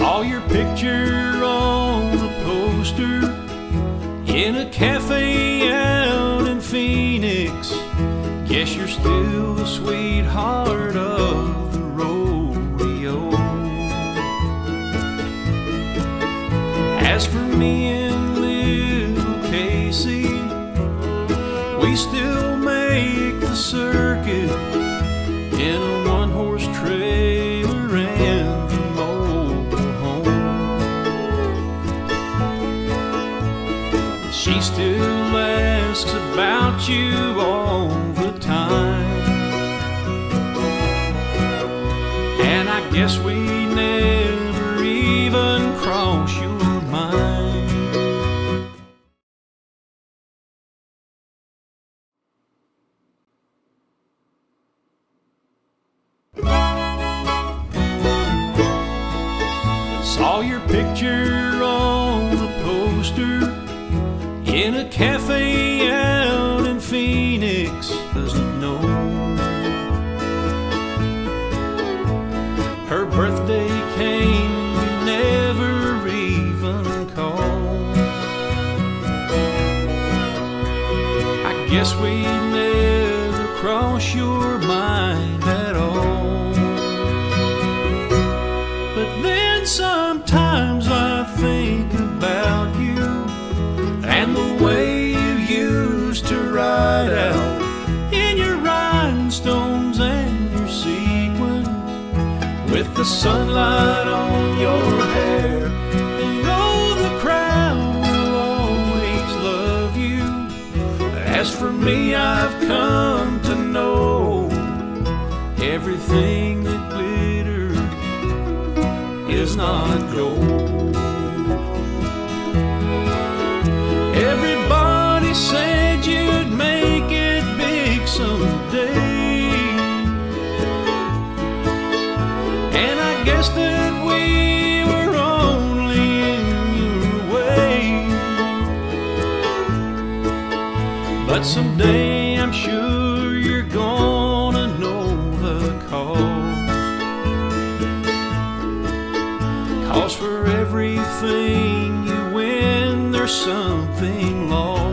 Saw your picture on the poster in a cafe out in Phoenix. Guess you're still the sweetheart of the rodeo. As for me and little Casey, we still make the circuit in a one-horse trailer and a mobile home. She still asks about you all the time, and I guess we never even cross your mind. Saw your picture on the poster in a cafe out in Phoenix. Doesn't know her birthday came, you never even called. I guess we never cross your mind at all. But then sometimes I think about you and the way you used to ride out in your rhinestones and your sequins, with the sunlight on your hair. And oh, the crowd will always love you. As for me, I've come to know everything that glitters is not gold. Everybody said you'd make it big someday, and I guess that we were only in your way. But someday I'm sure you're gonna know the cause. 'Cause for everything you win, there's something lost.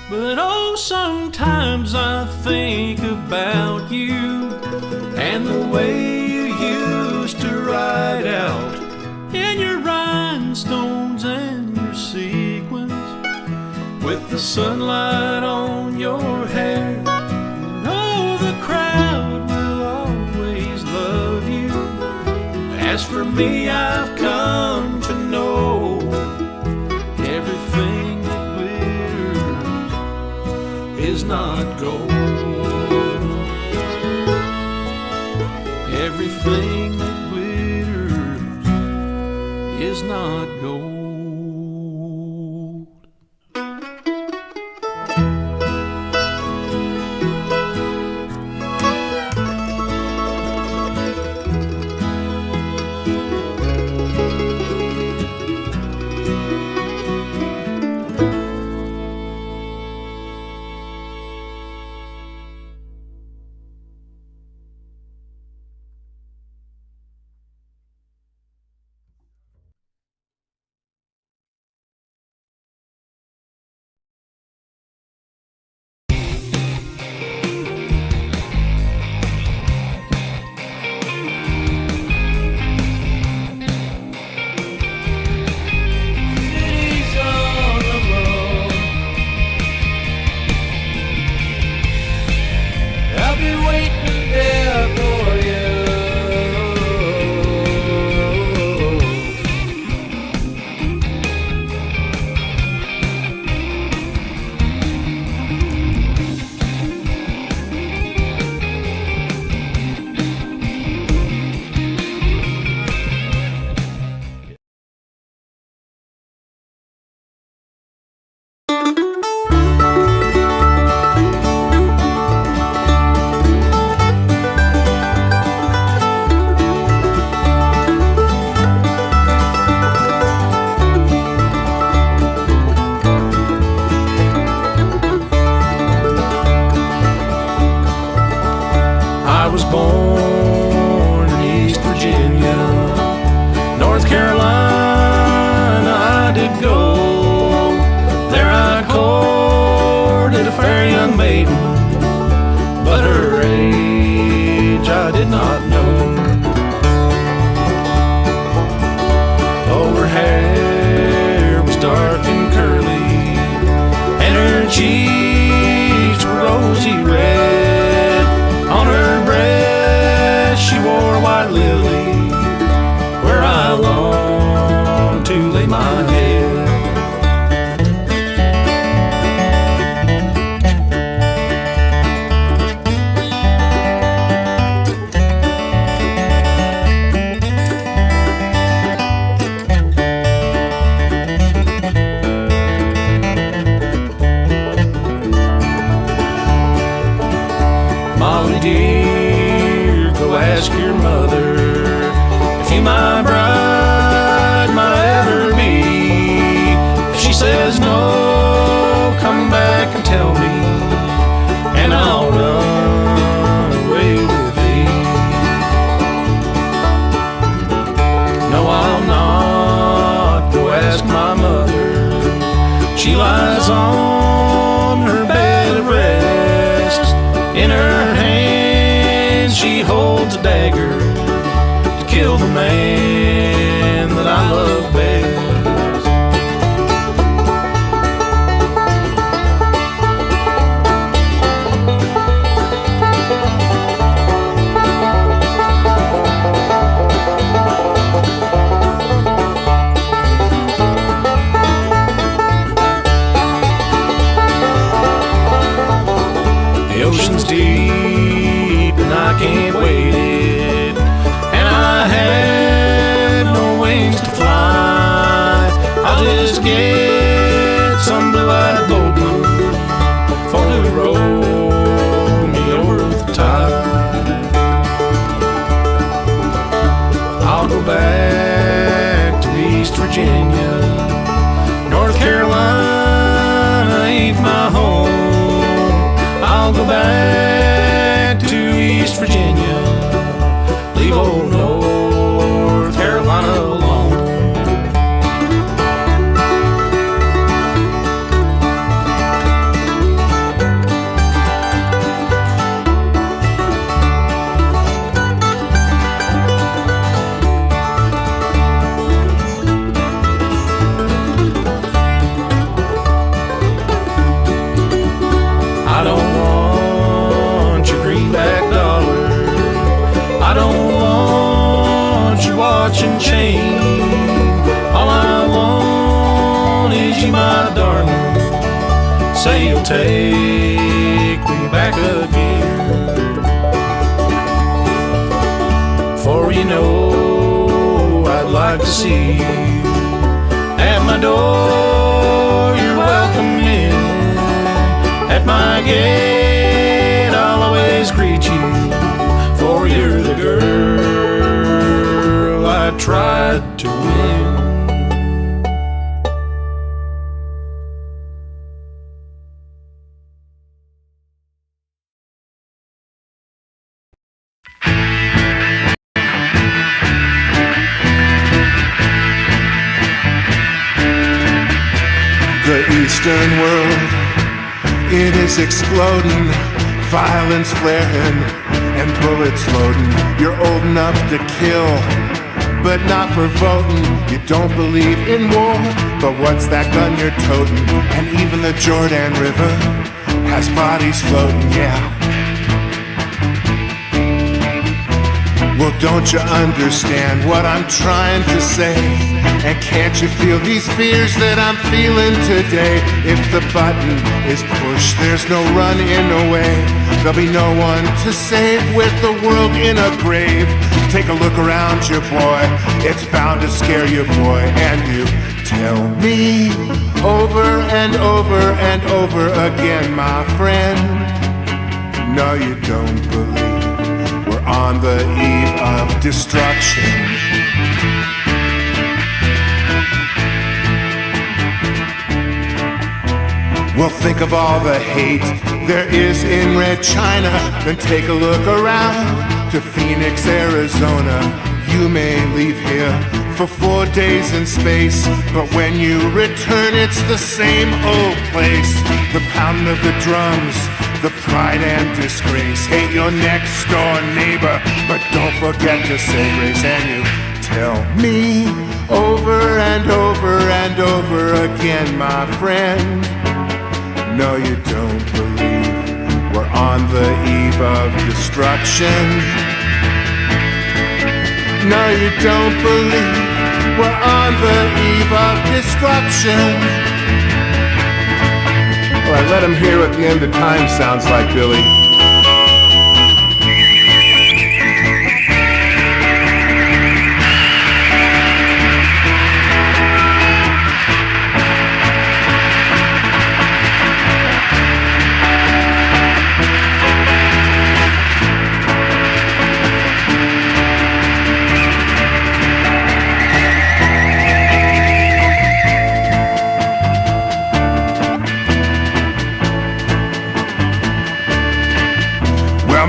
But oh, sometimes I think about you and the way you used to ride out in your rhinestones and your sequins, with the sunlight on your hair. And oh, the crowd will always love you. As for me, I've come to know everything that glitters is not gold. Everything that glitters is not gold. She lies on her bed of rest. In her hand she holds a dagger to kill the man that I love best. The ocean's deep and I can't wait it, and I had no wings to fly. I'll just get some blue-eyed boatman for to roll me over the tide. I'll go back to East Virginia. North Carolina ain't my home. I'll go back to East Virginia, leave old North Carolina alone. I don't want your greenback dollar. I don't want your watch and chain. All I want is you, my darling. Say you'll take me back again. For you know I'd like to see you at my door. You're welcome in. At my gate I'll always greet you, for you're the girl I tried to win. The Eastern world, it is exploding, violence flaring, and bullets loading. You're old enough to kill, but not for voting. You don't believe in war, but what's that gun you're toting? And even the Jordan River has bodies floating, yeah. Well, don't you understand what I'm trying to say? And can't you feel these fears that I'm feeling today? If the button is pushed, there's no running away. There'll be no one to save with the world in a grave. Take a look around you, boy. It's bound to scare you, boy. And you tell me over and over and over again, my friend. No, you don't believe we're on the eve of destruction. Well, think of all the hate there is in Red China. Then take a look around to Phoenix, Arizona. You may leave here for 4 days in space, but when you return, it's the same old place. The pounding of the drums, the pride and disgrace. Hate your next door neighbor, but don't forget to say grace. And you tell me over and over and over again, my friend. No, you don't believe we're on the eve of destruction. No, you don't believe we're on the eve of destruction. All right, let him hear what the end of time sounds like, Billy.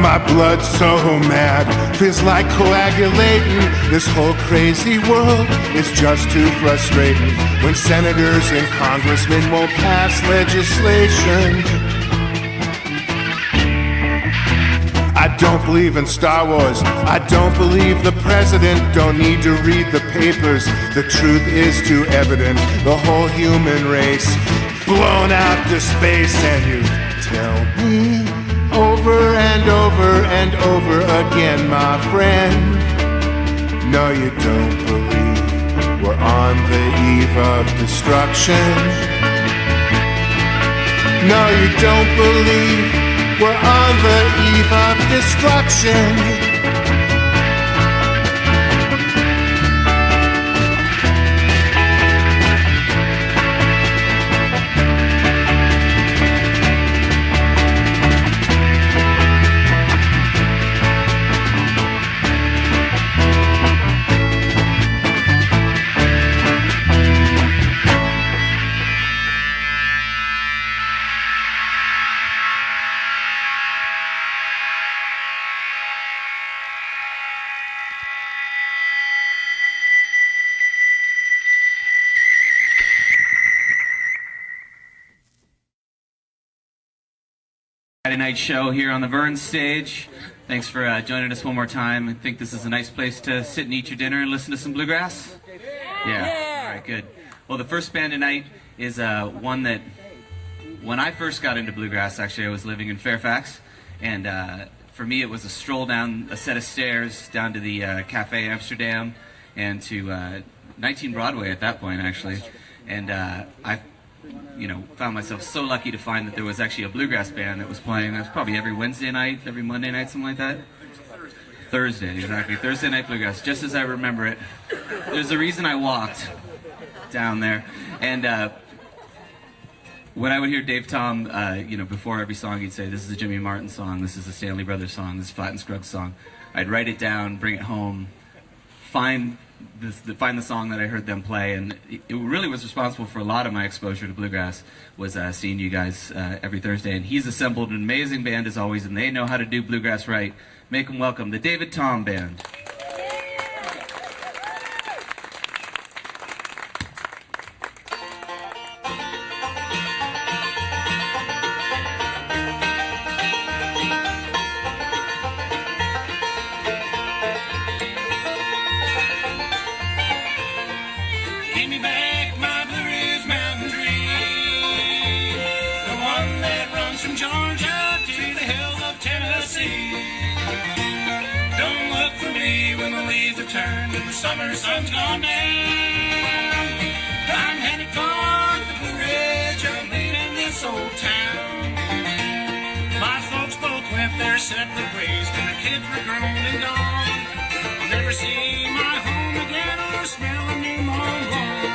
My blood's so mad, feels like coagulating. This whole crazy world is just too frustrating when senators and congressmen won't pass legislation. I don't believe in Star Wars. I don't believe the president. Don't need to read the papers. The truth is too evident. The whole human race blown out to space. And you tell me over and over and over again, my friend, no, you don't believe we're on the eve of destruction. No, you don't believe we're on the eve of destruction. Friday night show here on the Vern stage. Thanks for joining us one more time. I think this is a nice place to sit and eat your dinner and listen to some bluegrass. Yeah. All right, good. Well, the first band tonight is one that when I first got into bluegrass, actually I was living in Fairfax, and for me it was a stroll down a set of stairs down to the Cafe Amsterdam and to 19 Broadway at that point, actually. And I found myself so lucky to find that there was actually a bluegrass band that was playing. That was probably every Wednesday night, every Monday night, something like that. Thursday, exactly. Thursday night bluegrass, just as I remember it. There's a reason I walked down there. And when I would hear Dave Tom, before every song, he'd say, this is a Jimmy Martin song, this is a Stanley Brothers song, this is Flat and Scruggs song. I'd write it down, bring it home, find the song that I heard them play, and it really was responsible for a lot of my exposure to bluegrass, was seeing you guys every Thursday. And he's assembled an amazing band as always, and they know how to do bluegrass right. Make them welcome the David Tom Band. Summer sun's gone down. I'm headed for the Blue Ridge. I'm leaving this old town. My folks both went their separate ways when their kids were grown and gone. I'll never see my home again or smell a new mown lawn.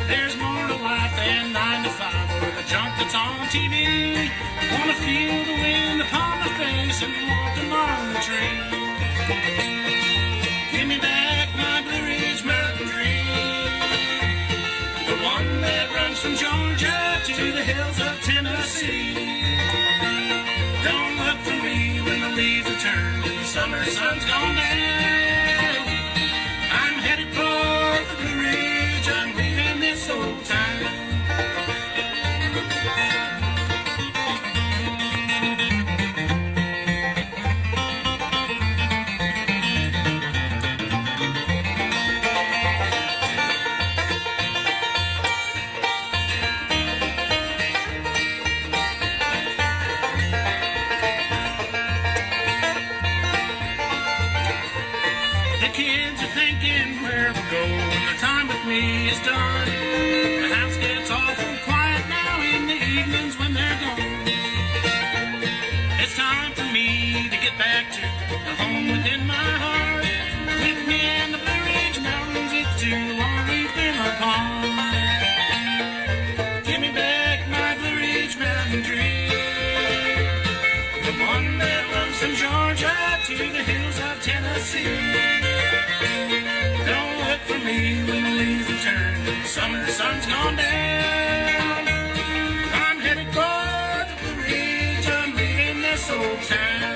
There's more to life than 9 to 5 or the junk that's on TV. Wanna feel the wind upon my face and walk along the tree. Give me back my Blue Ridge Mountain Dream, the one that runs from Georgia to the hills of Tennessee. Don't look for me when the leaves are turned and the summer sun's gone down. I'm headed for the Blue Ridge, I'm leaving this old town. Is done. The house gets awful quiet now in the evenings when they're gone. It's time for me to get back to the home within my heart. With me and the Blue Ridge Mountains, it's too long we've been apart. Give me back my Blue Ridge Mountain Dream, the one that runs from Georgia to the hills of Tennessee. Don't look for me when the leaves are turned and the summer sun's gone down. I'm headed for the Blue Ridge, I'm leaving this old town.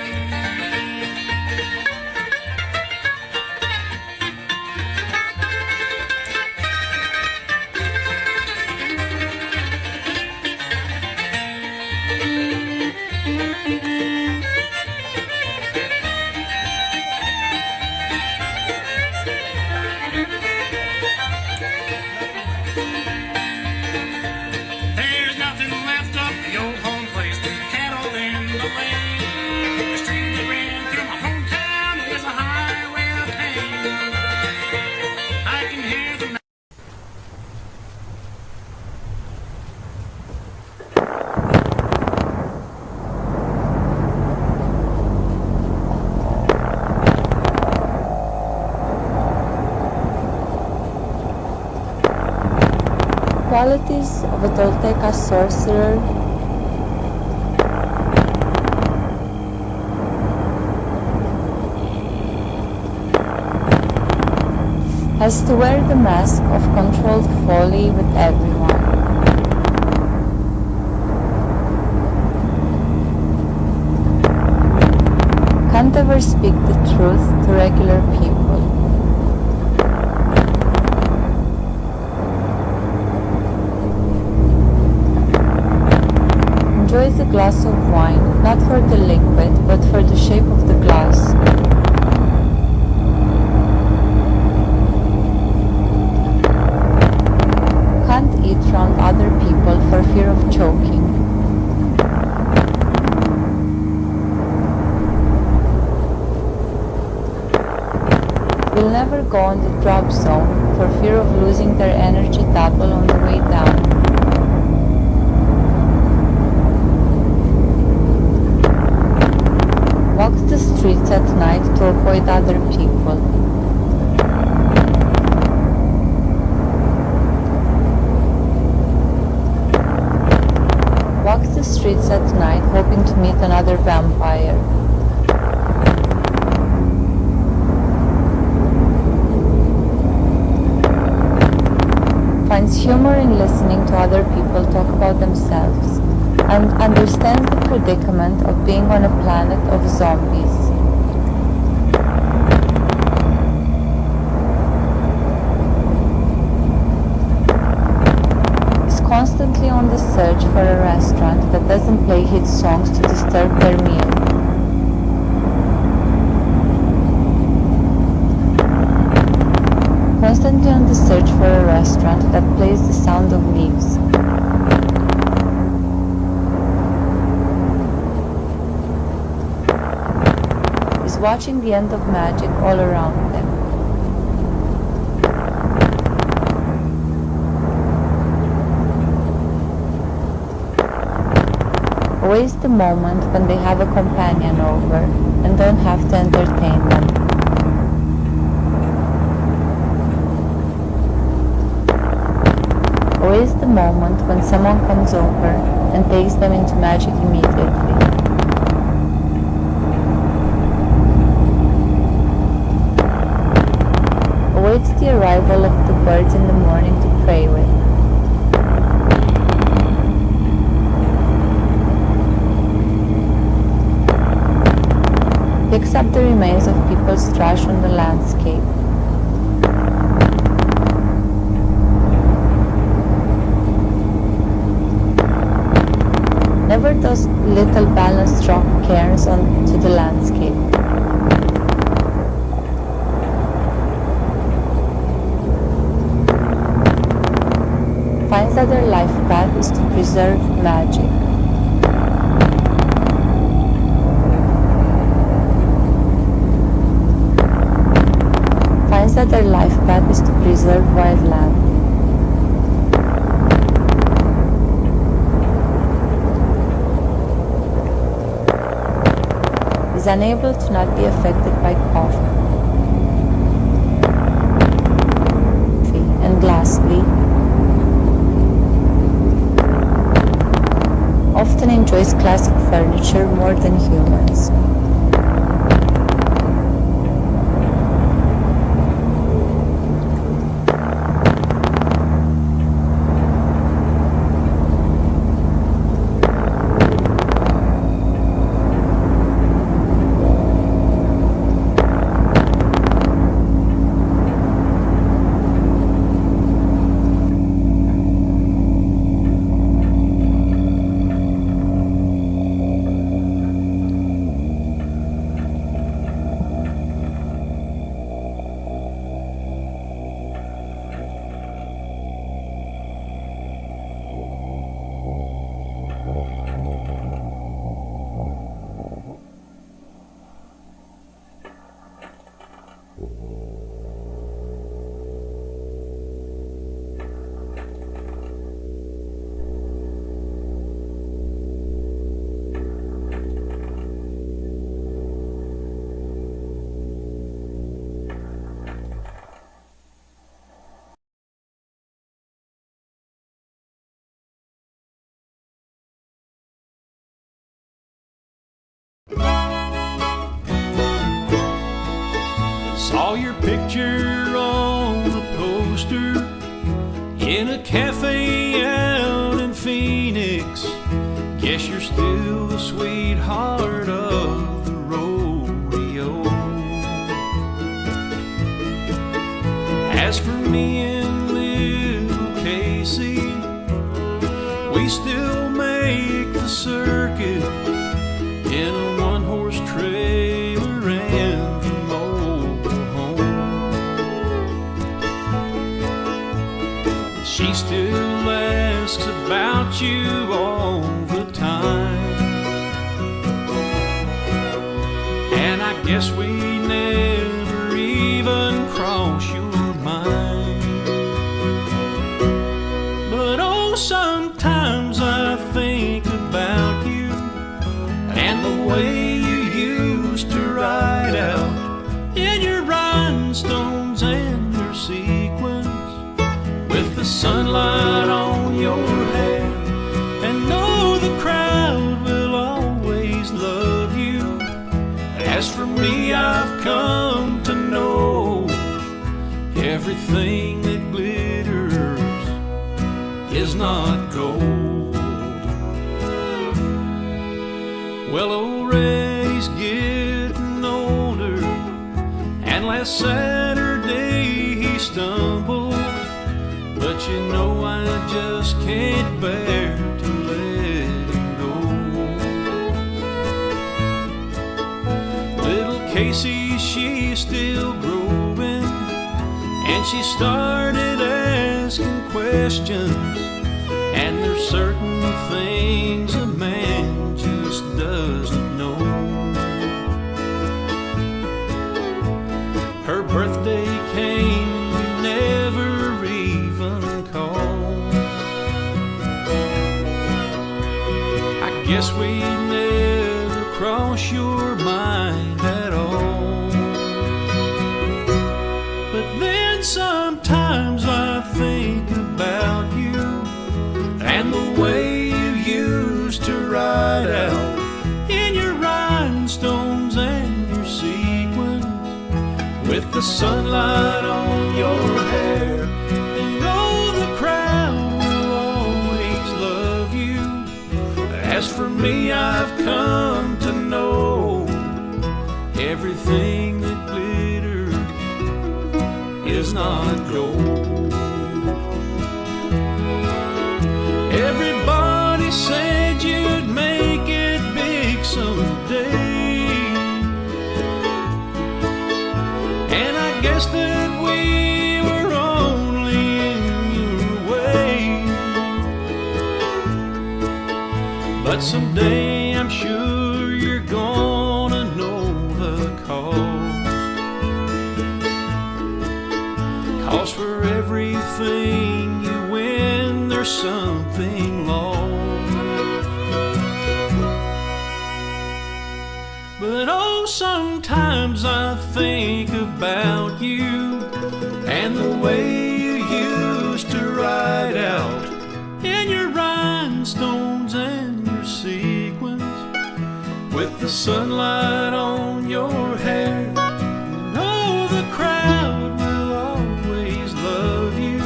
qualities of a Tolteca sorcerer has to wear the mask of controlled folly with everyone. Can't ever speak the truth to regular people. Enjoys a glass of wine, not for the liquid, but for the shape of the glass. Can't eat around other people for fear of choking. Will never go on the drop zone for fear of losing their energy double on the way down. Walks the streets at night to avoid other people. Walks the streets at night hoping to meet another vampire. Finds humor in listening to other people talk about themselves, and understands the predicament of being on a planet of zombies. Is constantly on the search for a restaurant that doesn't play hit songs to disturb their meal. Constantly on the search for a restaurant that plays the sound of leaves. Is watching the end of magic all around them. Awaits the moment when they have a companion over and don't have to entertain them. Awaits the moment when someone comes over and takes them into magic immediately. Awaits the arrival of the birds in the morning to pray with. Picks up the remains of people's trash on the landscape. Never does little balanced rock cairns onto the landscape. Finds that their life path is to preserve magic. Finds that their life path is to preserve wildland. Is unable to not be affected by coffee. And lastly, often enjoys classic furniture more than humans. Saw your picture on the poster in a cafe out in Phoenix. Guess you're still the sweetheart of the rodeo. As for me and little Casey, we still make the circuit in a one-horse trailer and a mobile home. She still asks about you all the time, and I guess we never even cross your mind. But oh, sometimes I think about you and the way you used to ride out in your rhinestones and your sequins, with the sunlight on your hair, and know the crowd will always love you. As for me, I've come to know everything that glitters is not gold. Well, old Ray's getting older, and last Saturday he stumbled, but you know I just can't bear to let him go. Little Casey, she's still growing, and she started asking questions, and there's certain things a man just doesn't know. Her birthday came and you never even called. I guess we never cross your mind at all. But then sometimes I think about you and the way you used to ride out in your rhinestones and your sequins, with the sunlight on your hair, and oh, the crowd will always love you. As for me, I've come to know everything that glitters is not gold. Everybody said you'd make it big someday, and I guess that we were only in your way. But someday I'm sure you're gonna know the cost. 'Cause for everything you win, there's something lost. But oh, sometimes I think about you and the way you used to ride out in your rhinestones and your sequins, with the sunlight on your hair. And oh, the crowd will always love you.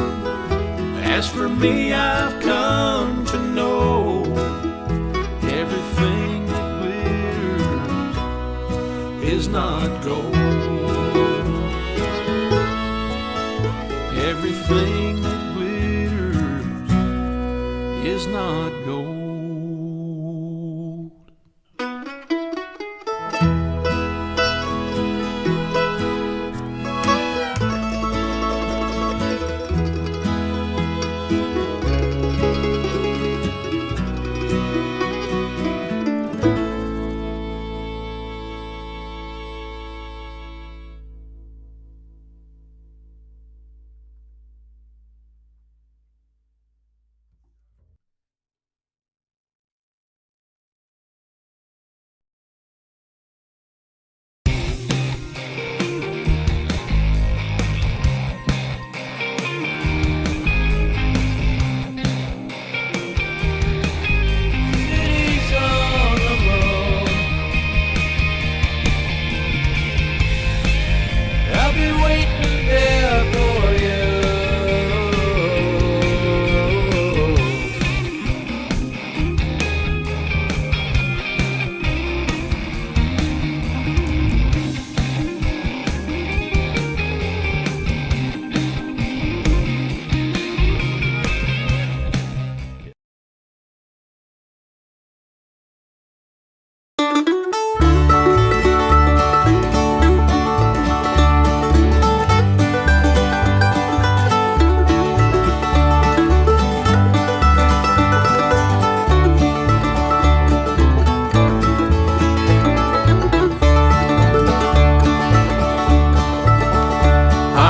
As for me, I've come to know everything that glitters is not gold. Everything that glitters is not gold.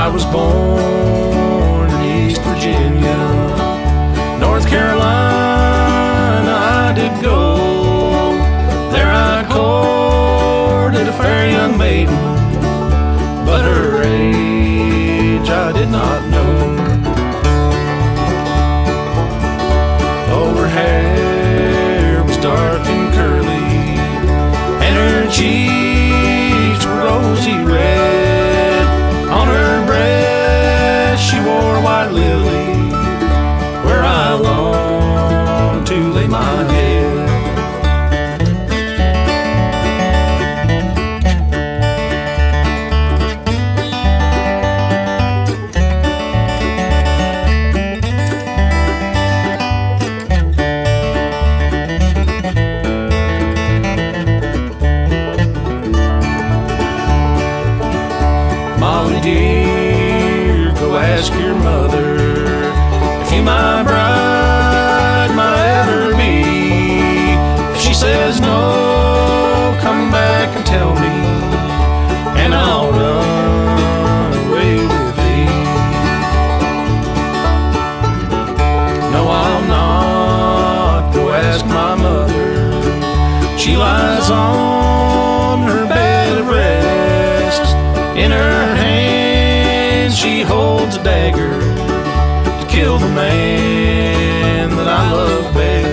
I was born in East Virginia. North Carolina I did go. There I courted a fair young maiden, but her age I did not know. Oh, her hair was dark and curly, and her cheeks were rosy red. On her breast she wore a white lily, where I longed to lay my head. Molly dear, go ask your mother if you my bride might ever be. If she says no, come back and tell me, and I'll run away with thee. No, I'll not go ask my mother. She lies on her bed of rest. In her hand she holds a dagger to kill the man that I love best.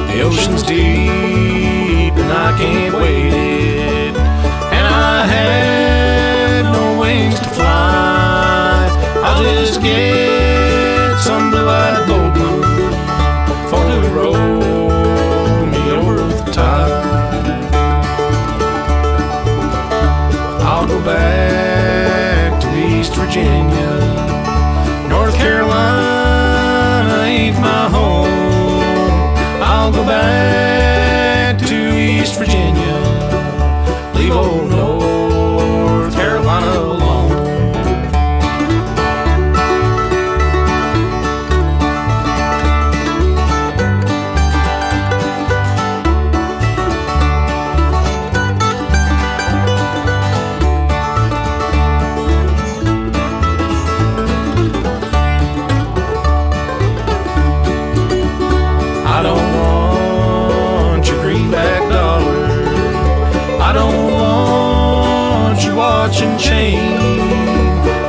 The ocean's deep and I can't wade it, and I have no wings to fly. I'll just get some blue-eyed boatman for to roll me over the tide. I'll go back to East Virginia. North Carolina ain't my home. I'll go back to East Virginia, leave old North Carolina alone. I don't want your greenback dollar. I don't want your watch and chain.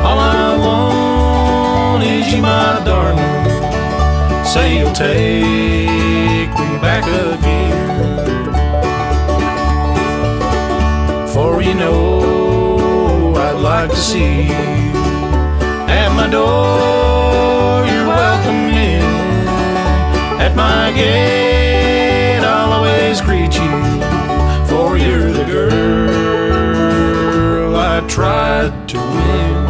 All I want is you, my darling. Say you'll take me back again. For you know I'd like to see you at my door. You're welcome in. At my gate I'll always greet you, for you're the girl I tried to win.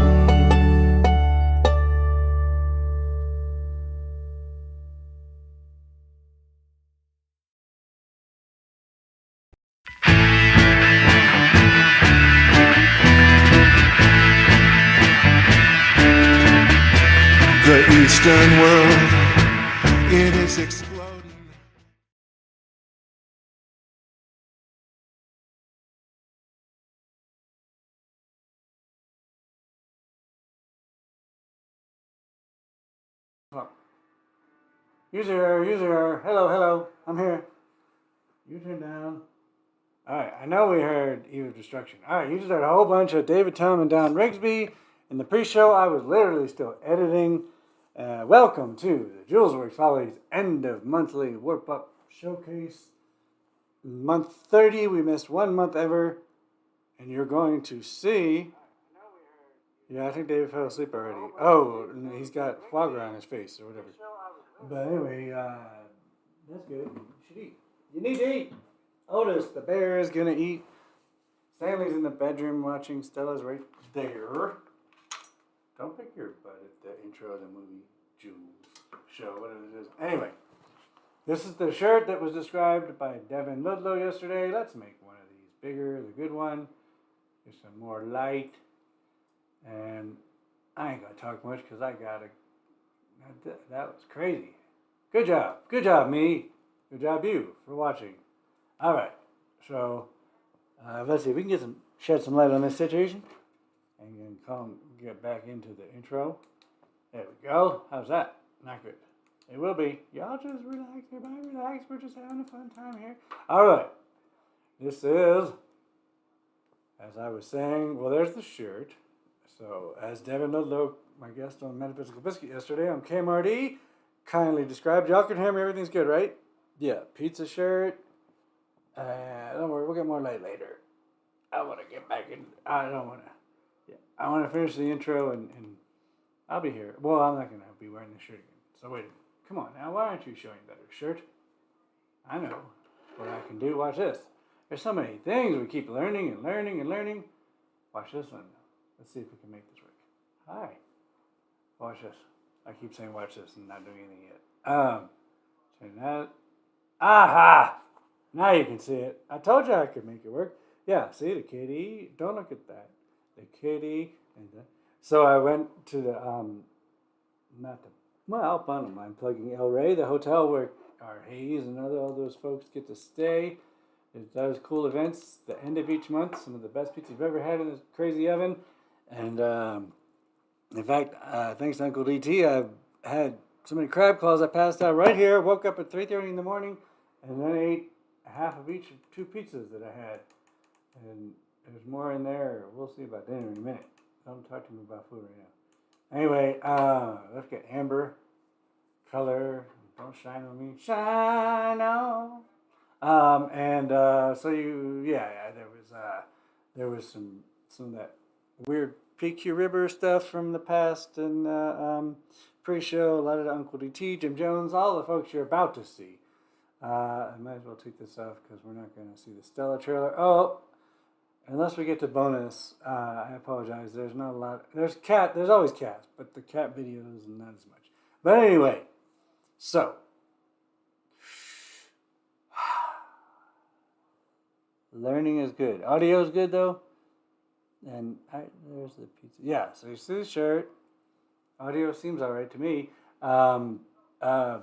The Eastern world, it is exploding. User, hello, I'm here. You turn down. Alright, I know we heard Eve of Destruction. Alright, you just heard a whole bunch of David Tum and Don Rigsby. In the pre-show, I was literally still editing. Welcome to the Julesworks Follies end of monthly Warp Up Showcase. Month 30, we missed 1 month ever. And you're going to see... Yeah, I think David fell asleep already. Oh, he's got foie gras on his face or whatever. But anyway, that's good. You should eat. You need to eat. Otis, the bear, is going to eat. Stanley's in the bedroom watching. Stella's right there. Don't pick your butt at the intro of the movie Jules show, whatever it is. Anyway, This is the shirt that was described by Devin Ludlow yesterday. Let's make one of these bigger, the good one. Get some more light. And I ain't gonna talk much because I gotta. That was crazy. Good job, me. Good job, you, for watching. All right, so let's see if we can shed some light on this situation, and then get back into the intro. There we go. How's that? Not good. It will be. Y'all just relax, everybody relax. We're just having a fun time here. All right. This is, as I was saying, well, there's the shirt. So, as Devin Ludlow, my guest on Metaphysical Biscuit yesterday on KMRD, kindly described, y'all can hear me, everything's good, right? Yeah, pizza shirt. Don't worry, we'll get more light later. I want to get back in. I don't want to. Yeah, I want to finish the intro and I'll be here. Well, I'm not going to be wearing this shirt again. So, wait a minute. Come on now, why aren't you showing that shirt? I know what I can do. Watch this. There's so many things. We keep learning and learning and learning. Watch this one. Let's see if we can make this work. Hi. Watch this. I keep saying watch this and not doing anything yet. Turn that. Aha! Now you can see it. I told you I could make it work. Yeah, see the kitty. Don't look at that. The kitty. And the... So I went to the, bottom line, plugging El Rey, the hotel where our Hayes and all those folks get to stay. It does cool events the end of each month. Some of the best pizza you've ever had in this crazy oven. And in fact, thanks to Uncle DT, I've had so many crab claws I passed out right here. Woke up at 3:30 in the morning, and then ate half of each of 2 pizzas that I had. And there's more in there. We'll see about dinner in a minute. Don't talk to me about food right now. Anyway, let's get amber color. Don't shine on me. Shine on. There was some of that weird PQ River stuff from the past and pre-show. A lot of the Uncle DT, Jim Jones, all the folks you're about to see. I might as well take this off because we're not going to see the Stella trailer. Oh, unless we get to bonus, I apologize. There's not a lot. There's always cats, but the cat videos not as much. But anyway, so. Learning is good. Audio is good though. And there's the pizza. Yeah, so you see the shirt. Audio seems all right to me.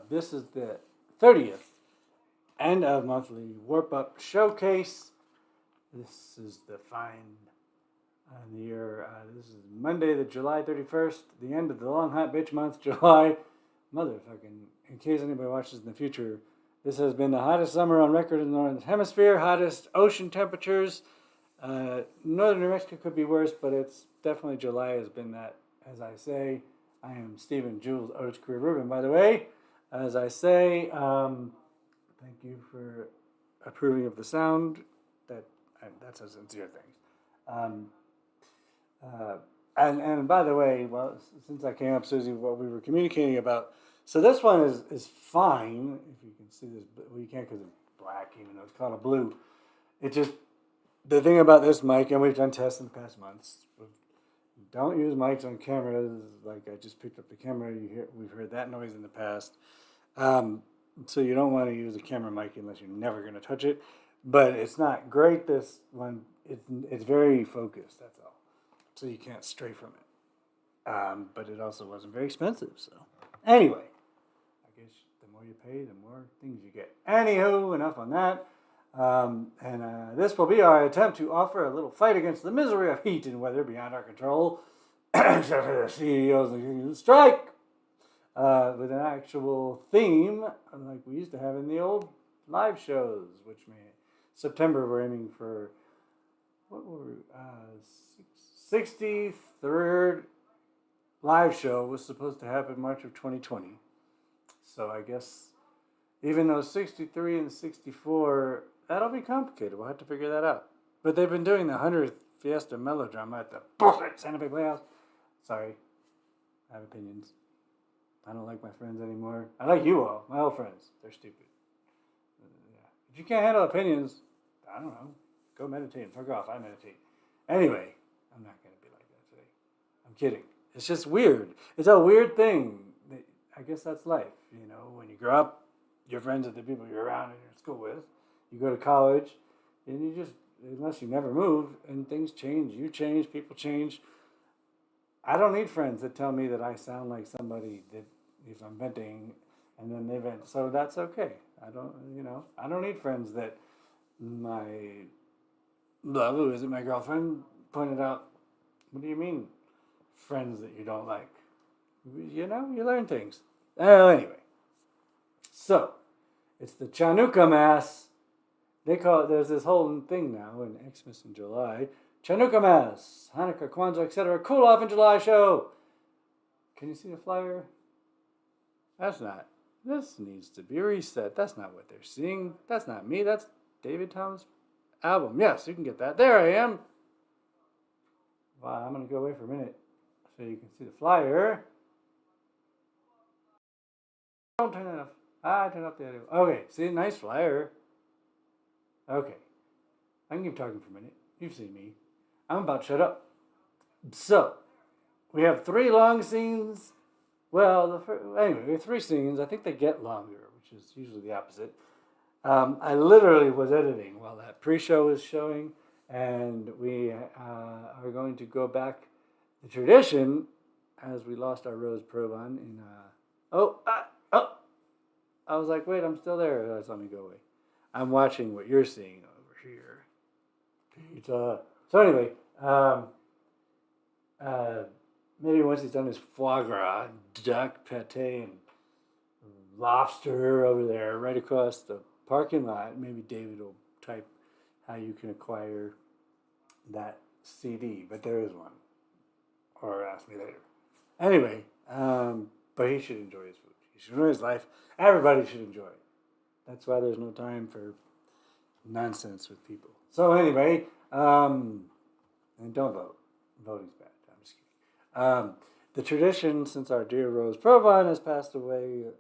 This is the 30th end of monthly Warp Up Showcase. This is the fine year. This is Monday, the July 31st, the end of the long hot bitch month, July. Motherfucking, in case anybody watches in the future, this has been the hottest summer on record in the Northern Hemisphere, hottest ocean temperatures. Northern New Mexico could be worse, but it's definitely July has been that. As I say, I am Stephen Jules Otis Career Rubin, by the way. As I say, thank you for approving of the sound. That's a sincere thing. And by the way, well, since I came up, Susie, what we were communicating about. So this one is fine. If you can see this, well, you can't because it's black, even though it's called a blue. It just, the thing about this mic, and we've done tests in the past months, don't use mics on cameras. Like I just picked up the camera. We've heard that noise in the past. So you don't want to use a camera mic unless you're never going to touch it. But it's not great. This one, it's very focused. That's all. So you can't stray from it. But it also wasn't very expensive. So anyway, I guess the more you pay, the more things you get. Anywho, enough on that. This will be our attempt to offer a little fight against the misery of heat and weather beyond our control, except for the CEOs and strike, with an actual theme like we used to have in the old live shows, which September we're aiming for, what were we, 63rd live show was supposed to happen March of 2020. So I guess even though 63 and 64, that'll be complicated. We'll have to figure that out. But they've been doing the 100th Fiesta Melodrama at the bullshit Santa Fe Playhouse. Sorry, I have opinions. I don't like my friends anymore. I like you all, my old friends. They're stupid. If you can't handle opinions, I don't know. Go meditate and fuck off. I meditate. Anyway, I'm not going to be like that today. I'm kidding. It's just weird. It's a weird thing. I guess that's life. You know, when you grow up, Your friends are the people you're around and you're in school with. You go to college, and you just, unless you never move, and things change, you change, people change. I don't need friends that tell me that I sound like somebody that if I'm venting and then they vent. So that's okay. I don't need friends that my love, who isn't my girlfriend, pointed out. What do you mean, friends that you don't like? You learn things. Anyway, so it's the Chanukah Mass. They call it, there's this whole thing now in Xmas in July. Chanukah Mass, Hanukkah, Kwanzaa, etc. Cool off in July show. Can you see the flyer? This needs to be reset. That's not what they're seeing. That's not me. That's David Thomas' album. Yes, you can get that. There I am. Wow, I'm going to go away for a minute so you can see the flyer. Don't turn it off. Turn off the audio. Okay, see, nice flyer. Okay, I can keep talking for a minute. You've seen me. I'm about to shut up. So, we have 3 long scenes. Well, anyway, we have 3 scenes. I think they get longer, which is usually the opposite. I literally was editing while that pre-show was showing, and we are going to go back the tradition as we lost our Rose Provan in. I was like, wait, I'm still there. That's let me go away. I'm watching what you're seeing over here. Pizza. So anyway, maybe once he's done his foie gras, duck pate, and lobster over there, right across the parking lot, maybe David will type how you can acquire that CD, but there is one. Or ask me later. Anyway, but he should enjoy his food. He should enjoy his life. Everybody should enjoy it. That's why there's no time for nonsense with people. So anyway, and don't vote. Voting's bad. I'm just kidding. The tradition, since our dear Rose Provan has passed away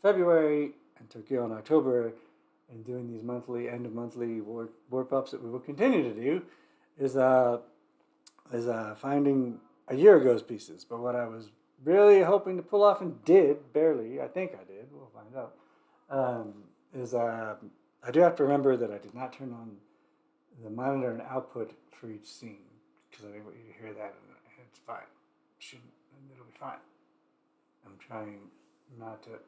February and took you in October, and doing these end of monthly warp ups that we will continue to do, is finding a year ago's pieces. But what I was really hoping to pull off and did, barely, I think I did, we'll find out, I do have to remember that I did not turn on the monitor and output for each scene, because I didn't want you to hear that, and it's fine. It'll be fine. I'm trying not to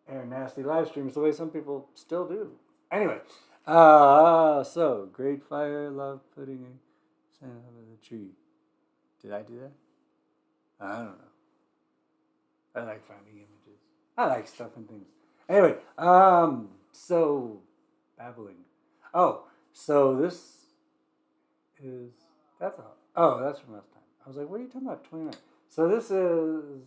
air nasty live streams the way some people still do. Anyway, so great fire, love putting a Santa under the tree. Did I do that? I don't know. I like finding images. I like stuff and things. Anyway, so babbling. Oh, so this is that's from last time. I was like, what are you talking about? 29. So this is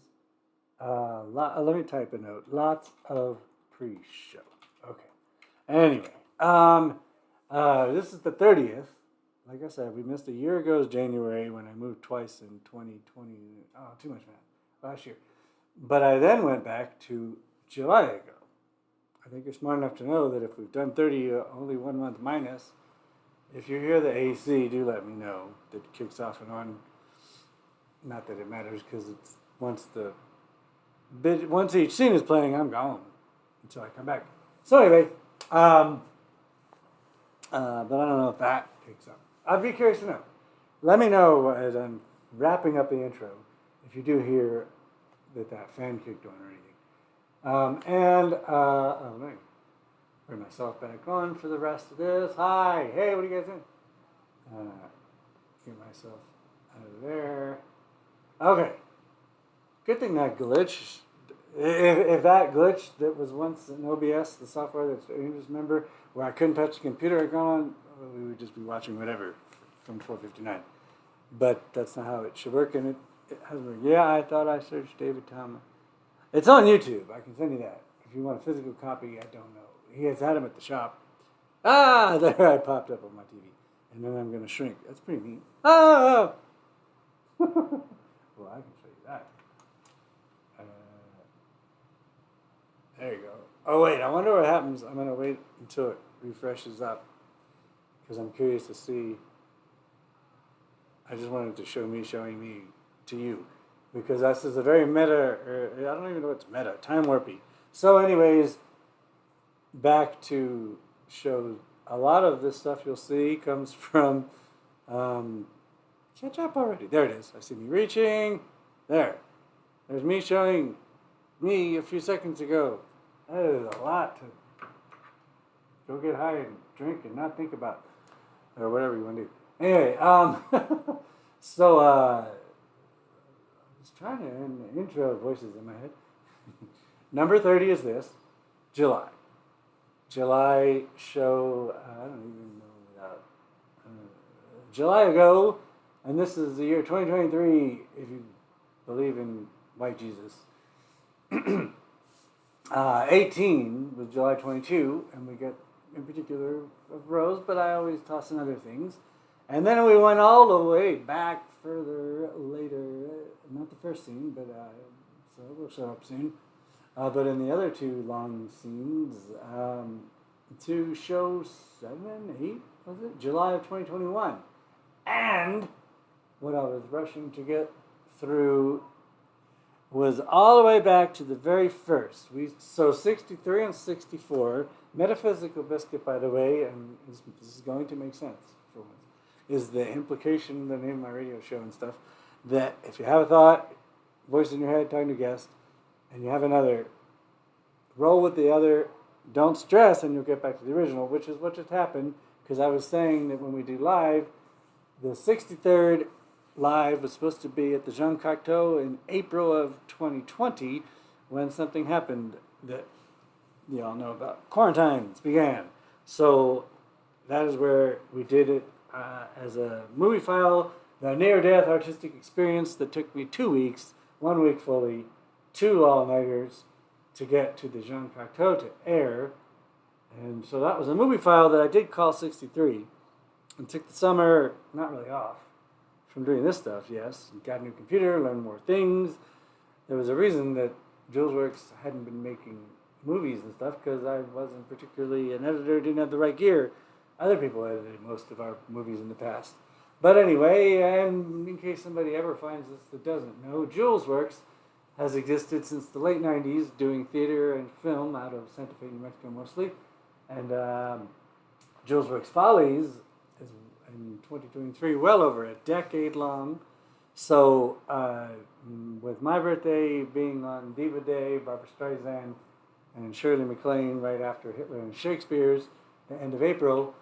let me type a note. Lots of pre-show. Okay. Anyway, this is the 30th. Like I said, we missed a year ago's January when I moved twice in 2020. Oh, too much, man. Last year. But I then went back to July ago. I think you're smart enough to know that if we've done 30, only 1 month minus, if you hear the AC, do let me know. That kicks off and on. Not that it matters, because it's once each scene is playing, I'm gone until I come back. So anyway, but I don't know if that picks up. I'd be curious to know. Let me know as I'm wrapping up the intro if you do hear that fan kicked on or anything. Let me bring myself back on for the rest of this. Hi, hey, what are you guys doing? Get myself out of there. Okay. Good thing that glitch. If that glitch that was once in OBS, the software that you just remember, where I couldn't touch the computer icon on, we would just be watching whatever from 459. But that's not how it should work, and it hasn't worked. Yeah, I thought I searched David Thomas. It's on YouTube. I can send you that. If you want a physical copy, I don't know. He has had them at the shop. There I popped up on my TV. And then I'm going to shrink. That's pretty neat. Well, I can show you that. There you go. Oh, wait. I wonder what happens. I'm going to wait until it refreshes up, because I'm curious to see. I just wanted to show me showing me to you, because this is a very meta, I don't even know what's meta, time warpy So, anyways, back to shows. A lot of this stuff you'll see comes from. Catch up already. There it is. I see me reaching. There. There's me showing me a few seconds ago. That is a lot to go get high and drink and not think about, or whatever you want to do. Anyway, so I was trying to end the intro voices in my head. Number 30 is this, July. July show, I don't even know without, July ago, and this is the year 2023, if you believe in white Jesus. 18 was July 22, and we got in particular of Rose, but I always toss in other things. And then we went all the way back further later, not the first scene, but so we'll show up soon. But in the other two long scenes, to show 7, 8, was it? July of 2021. And what I was rushing to get through was all the way back to the very first. So 63 and 64, Metaphysical Biscuit, by the way, and this is going to make sense for once, is the implication in the name of my radio show and stuff, that if you have a thought, voice in your head, talking to a guest, and you have another, roll with the other, don't stress, and you'll get back to the original, which is what just happened, because I was saying that when we do live, the 63rd live was supposed to be at the Jean Cocteau in April of 2020, when something happened that you all know about. Quarantines began. So that is where we did it as a movie file, the near-death artistic experience that took me 2 weeks, 1 week fully, 2 all-nighters to get to the Jean Cocteau to air. And so that was a movie file that I did call 63 and took the summer not really off from doing this stuff, yes. Got a new computer, learned more things. There was a reason that Julesworks hadn't been making movies and stuff, because I wasn't particularly an editor, didn't have the right gear. Other people edited most of our movies in the past. But anyway, and in case somebody ever finds this that doesn't know, Julesworks has existed since the late 90s, doing theater and film out of Santa Fe, New Mexico mostly. And Julesworks Follies is in 2023, well over a decade long. So with my birthday being on Diva Day, Barbra Streisand, and Shirley MacLaine right after Hitler and Shakespeare's, the end of April,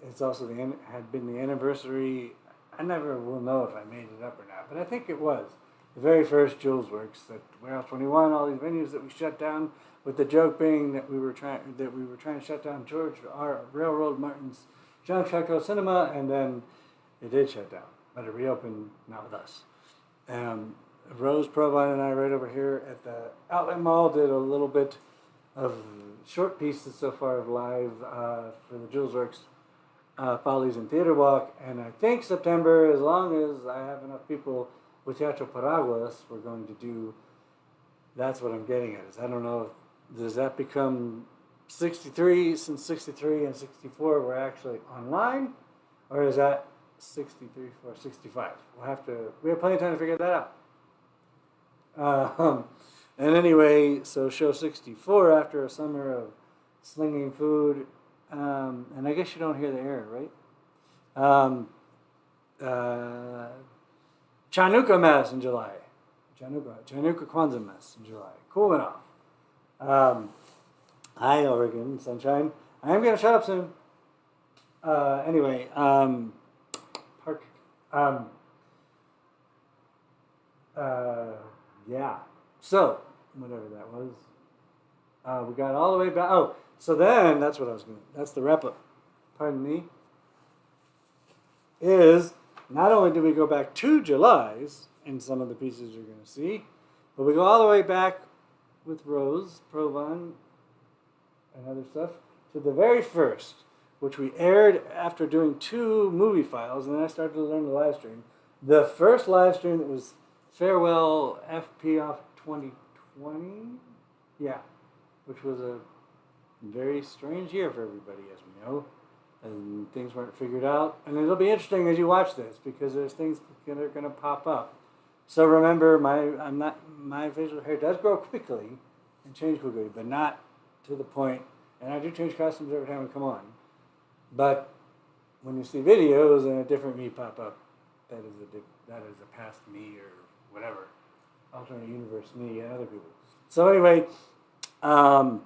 it's also had been the anniversary. I never will know if I made it up or not, but I think it was the very first Julesworks at Warehouse 21. All these venues that we shut down, with the joke being that we were trying to shut down George R. Railroad Martin's Jean Cocteau Cinema, and then it did shut down, but it reopened not with us. Rose Provine and I, right over here at the Outlet Mall, did a little bit of short pieces so far of live for the Julesworks Follies and Theater Walk, and I think September, as long as I have enough people with Teatro Paraguas, we're going to do. That's what I'm getting at. Is I don't know, does that become 63? Since 63 and 64 were actually online, or is that 63 or 65? We have plenty of time to figure that out. And anyway, so show 64 after a summer of slinging food, and I guess you don't hear the air, right? Chanukah Mass in July. Chanukah Kwanzaa Mass in July. Cooling off. Hi, Oregon, sunshine. I'm going to shut up soon. Anyway, yeah. So, whatever that was. We got all the way back. Oh, so then, that's what I was going to, that's the wrap up. Pardon me. Is, not only do we go back to July's in some of the pieces you're going to see, but we go all the way back with Rose, Provine, and other stuff, to the very first, which we aired after doing 2 movie files, and then I started to learn the live stream. The first live stream that was Farewell FP off 2020, yeah, which was a very strange year for everybody, as we know, and things weren't figured out. And it'll be interesting as you watch this, because there's things that are going to pop up. So remember, my facial hair does grow quickly, and change quickly, but not to the point. And I do change costumes every time we come on. But when you see videos and a different me pop up, that is a past me or whatever, alternate universe me and other people. So anyway, all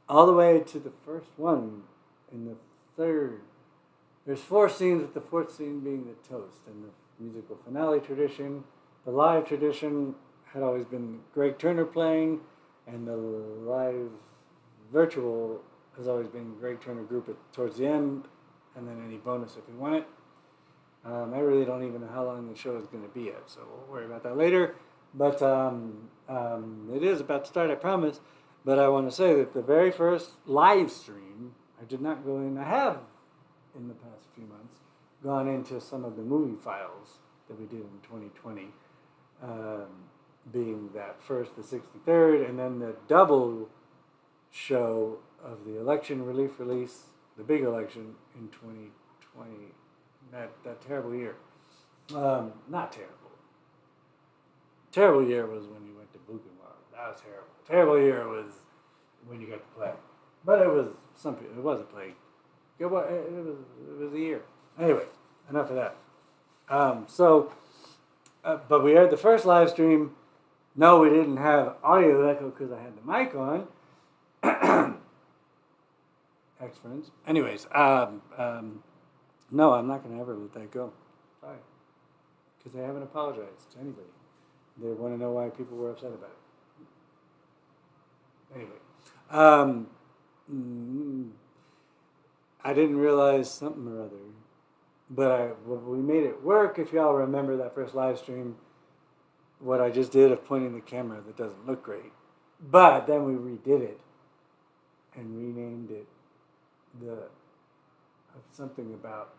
the way to the first one in the third. There's 4 scenes, with the 4th scene being the toast and the musical finale tradition. The live tradition had always been Greg Turner playing, and the live virtual has always been Greg Turner group towards the end, and then any bonus if we want it. I really don't even know how long the show is going to be yet, so we'll worry about that later. But it is about to start, I promise. But I want to say that the very first live stream, I did not go in. I have, in the past few months, gone into some of the movie files that we did in 2020, being that first, the 63rd, and then the double show of the election relief release, the big election in 2020, that terrible year. Not terrible. Terrible year was when you went to Buchenwald. That was terrible. Terrible year was when you got the plague. But it was something. It was a plague. It was a year. Anyway, enough of that. But we had the first live stream. No, we didn't have audio echo because I had the mic on. Ex-friends. Anyways, no, I'm not going to ever let that go. Sorry. Because they haven't apologized to anybody. They want to know why people were upset about it. Anyway. I didn't realize something or other. But we made it work. If y'all remember that first live stream, what I just did of pointing the camera that doesn't look great. But then we redid it and renamed it something about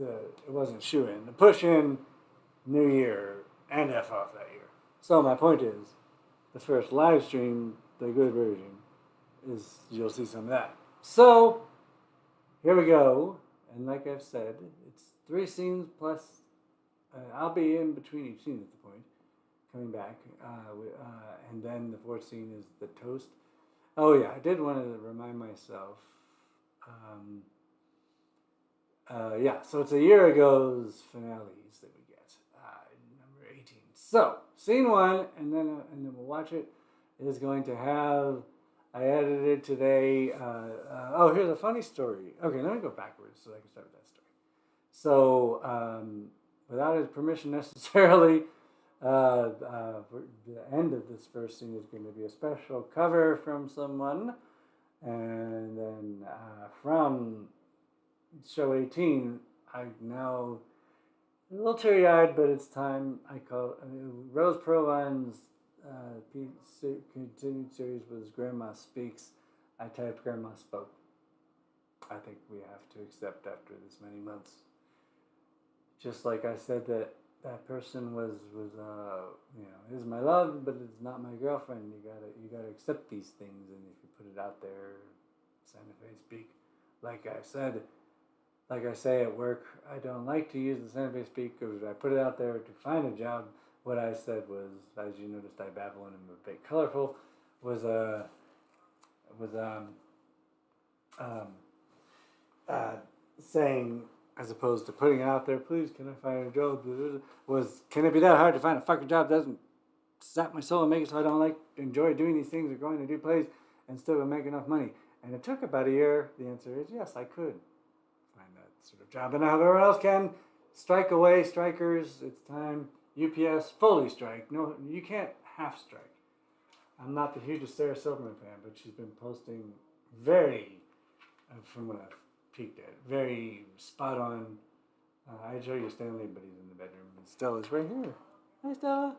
it wasn't shoe in, the push in, New Year, and F off that year. So my point is, the first live stream, the good version, is you'll see some of that. So here we go, and like I've said, it's 3 scenes plus. I'll be in between each scene at the point, coming back, and then the 4th scene is the toast. Oh yeah, I did want to remind myself. So it's a year ago's finales that we get, number 18. So scene 1, and then we'll watch it. Is going to have. I edited today. Here's a funny story. Okay, let me go backwards so I can start with that story. So without his permission necessarily, the end of this first scene is going to be a special cover from someone. And then from show 18, I now, a little teary-eyed, but it's time. I call Rose Provine's continued series was Grandma Speaks. I typed Grandma Spoke. I think we have to accept after this many months. Just like I said that person was is my love, but it's not my girlfriend. You gotta accept these things, and if you put it out there, Santa Fe speak. Like I say at work, I don't like to use the Santa Fe speak because I put it out there to find a job. What I said was, as you noticed, I babble and I'm a bit colorful. Saying, as opposed to putting it out there, please, can I find a job? Can it be that hard to find a fucking job that doesn't sap my soul and make it so I don't enjoy doing these things or going to do plays and still make enough money? And it took about a year. The answer is yes, I could find that sort of job. And now everyone else can. Strike away, strikers. It's time. UPS, fully strike. No, you can't half strike. I'm not the hugest Sarah Silverman fan, but she's been posting very, from what I've peeked at, very spot on. I'd show you Stanley, but he's in the bedroom. And Stella's right here. Hi, Stella.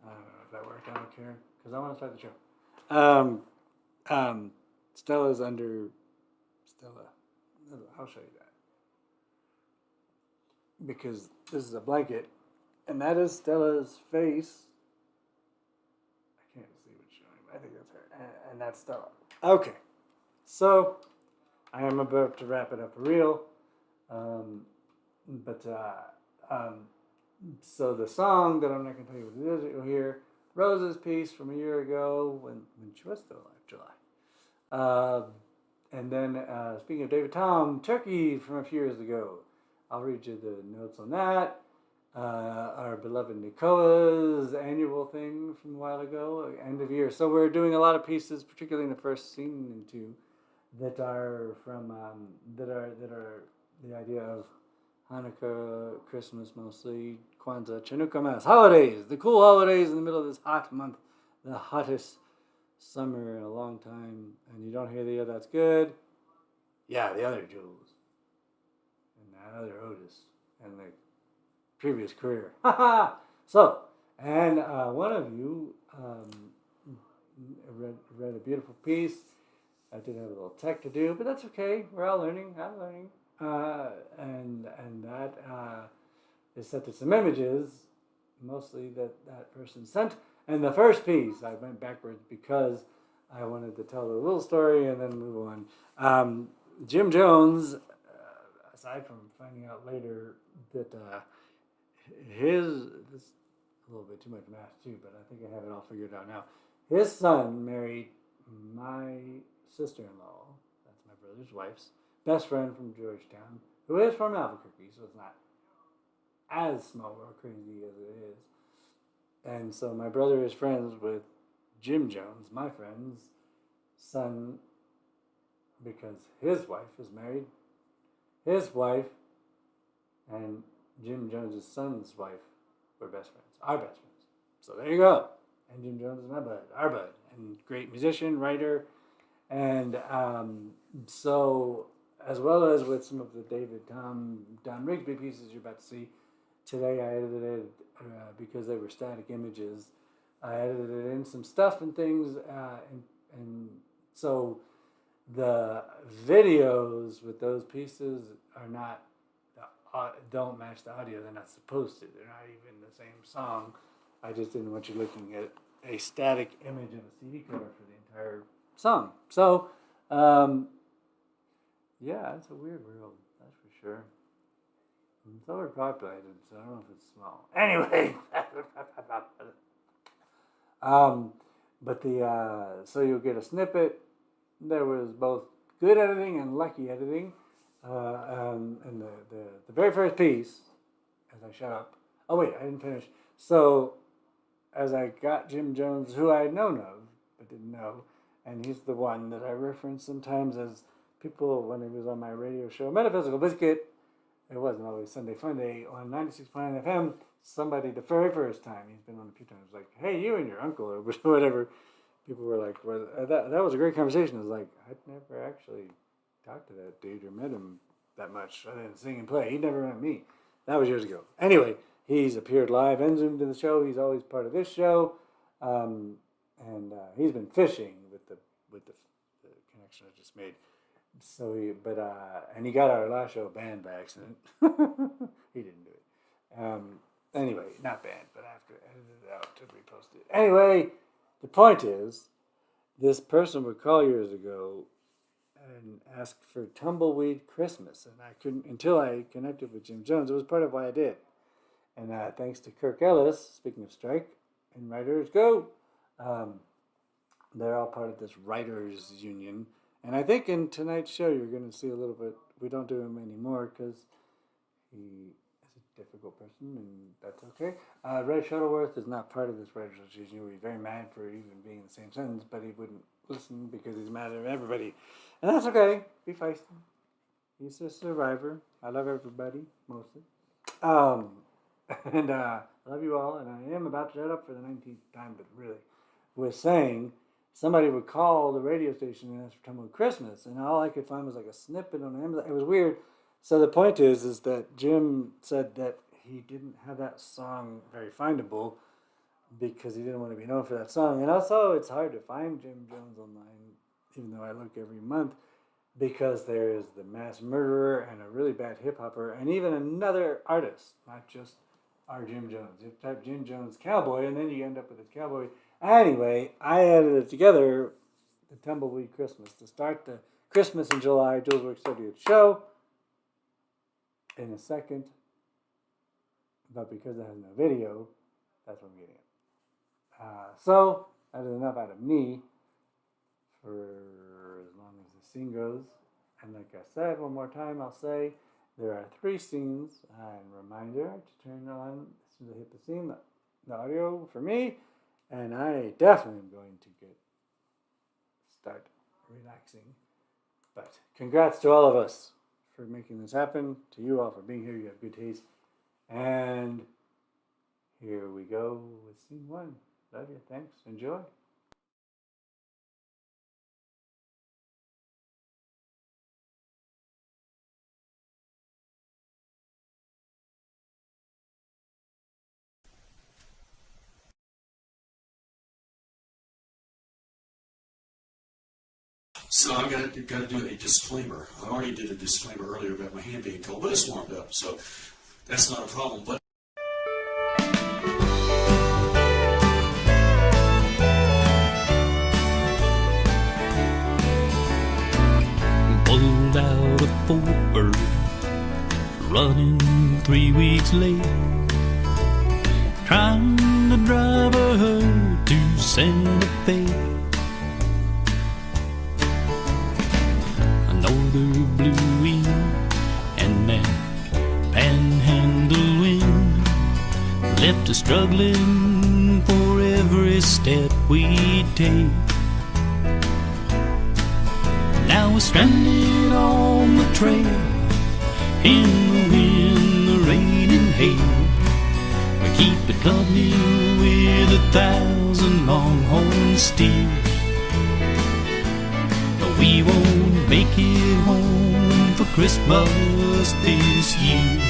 I don't know if that worked. I don't care, because I want to start the show. Stella's under Stella. I'll show you that. Because this is a blanket, and that is Stella's face. I can't see what's showing, but I think that's her. And that's Stella. Okay. So, I am about to wrap it up for real. So the song that I'm not going to tell you what it is, you'll hear, Rose's piece from a year ago when she was still alive, July. And then, speaking of David Tom, Turkey from a few years ago. I'll read you the notes on that. Our beloved Nicoa's annual thing from a while ago, end of year. So we're doing a lot of pieces, particularly in the first scene and two, that are from that are the idea of Hanukkah, Christmas mostly, Kwanzaa, Chanukah, Mass, holidays, the cool holidays in the middle of this hot month, the hottest summer in a long time. And you don't hear the that's good. Yeah, the other Jules and that other Otis and the previous career. So, and one of you read a beautiful piece. I did have a little tech to do, but that's okay. We're all learning. I'm learning. And that is set to some images, mostly that person sent. And the first piece, I went backwards because I wanted to tell a little story and then move on. Jim Jones, aside from finding out later that this is a little bit too much math too, but I think I have it all figured out now. His son married my sister-in-law, that's my brother's wife's best friend from Georgetown, who is from Albuquerque, so it's not as small or crazy as it is. And so my brother is friends with Jim Jones, my friend's son, because his wife is married. His wife and Jim Jones' son's wife were best friends, our best friends. So there you go. And Jim Jones is my bud, our bud, and great musician, writer. And so, as well as with some of the David Tom, Don Rigsby pieces you're about to see, today I edited, because they were static images, I edited in some stuff and things, and so the videos with those pieces are not, don't match the audio. They're not supposed to. They're not even the same song. I just didn't want you looking at a static image of a CD cover for the entire song. So, yeah, it's a weird world, that's for sure. It's overpopulated, so I don't know if it's small. Anyway, but so you'll get a snippet. There was both good editing and lucky editing. And the very first piece, as I shut up. Oh wait, I didn't finish. So, as I got Jim Jones, who I had known of but didn't know, and he's the one that I reference sometimes as people when he was on my radio show, Metaphysical Biscuit. It wasn't always Sunday Funday on 96.9 FM. Somebody the very first time, he's been on a few times, like, hey, you and your uncle or whatever. People were like, well, that was a great conversation. I was like, I'd never actually talked to that dude or met him that much. I didn't sing and play. He never met me. That was years ago. Anyway, he's appeared live and zoomed to the show. He's always part of this show. And he's been fishing with the connection I just made. So and he got our last show banned by accident. He didn't do it. Anyway, not banned, but I have to edit it out to repost it. Anyway, the point is, this person would call years ago and ask for Tumbleweed Christmas, and I couldn't until I connected with Jim Jones. It was part of why I did, and thanks to Kirk Ellis. Speaking of strike and Writers Go, they're all part of this writers union. And I think in tonight's show you're going to see a little bit. We don't do him anymore because he is a difficult person, and that's okay. Ray Shuttleworth is not part of this writers association. He would be very mad for even being in the same sentence, but he wouldn't listen because he's mad at everybody. And that's okay. Be feisty. He's a survivor. I love everybody, mostly. And I love you all, and I am about to shut up for the 19th time, but really, we're saying somebody would call the radio station and ask for Tumbleweed Christmas, and all I could find was like a snippet on Amazon. It was weird. So the point is that Jim said that he didn't have that song very findable because he didn't want to be known for that song. And also, it's hard to find Jim Jones online, even though I look every month, because there is the mass murderer and a really bad hip-hopper and even another artist, not just our Jim Jones. You type Jim Jones cowboy, and then you end up with his cowboy. Anyway, I edited together the Tumbleweed Christmas to start the Christmas in July Julesworks 30th show in a second. But because it has no video, that's what I'm getting So that is enough out of me for as long as the scene goes. And like I said, one more time, I'll say there are 3 scenes. And reminder to turn on as soon as I hit the scene, the audio for me. And I definitely am going to start relaxing. But congrats to all of us for making this happen. To you all for being here. You have good taste. And here we go with scene 1. Love you. Thanks. Enjoy. So I've got to do a disclaimer. I already did a disclaimer earlier about my hand being cold, but it's warmed up, so that's not a problem. But Pulled out a Fort Earth, running 3 weeks late, trying to drive her to Santa Fe. Another blue wing and that panhandle wind left us struggling for every step we take. Now we're stranded on the trail, in the wind, the rain and hail. We keep it company with 1,000 longhorn steers. But we won't make it home for Christmas this year.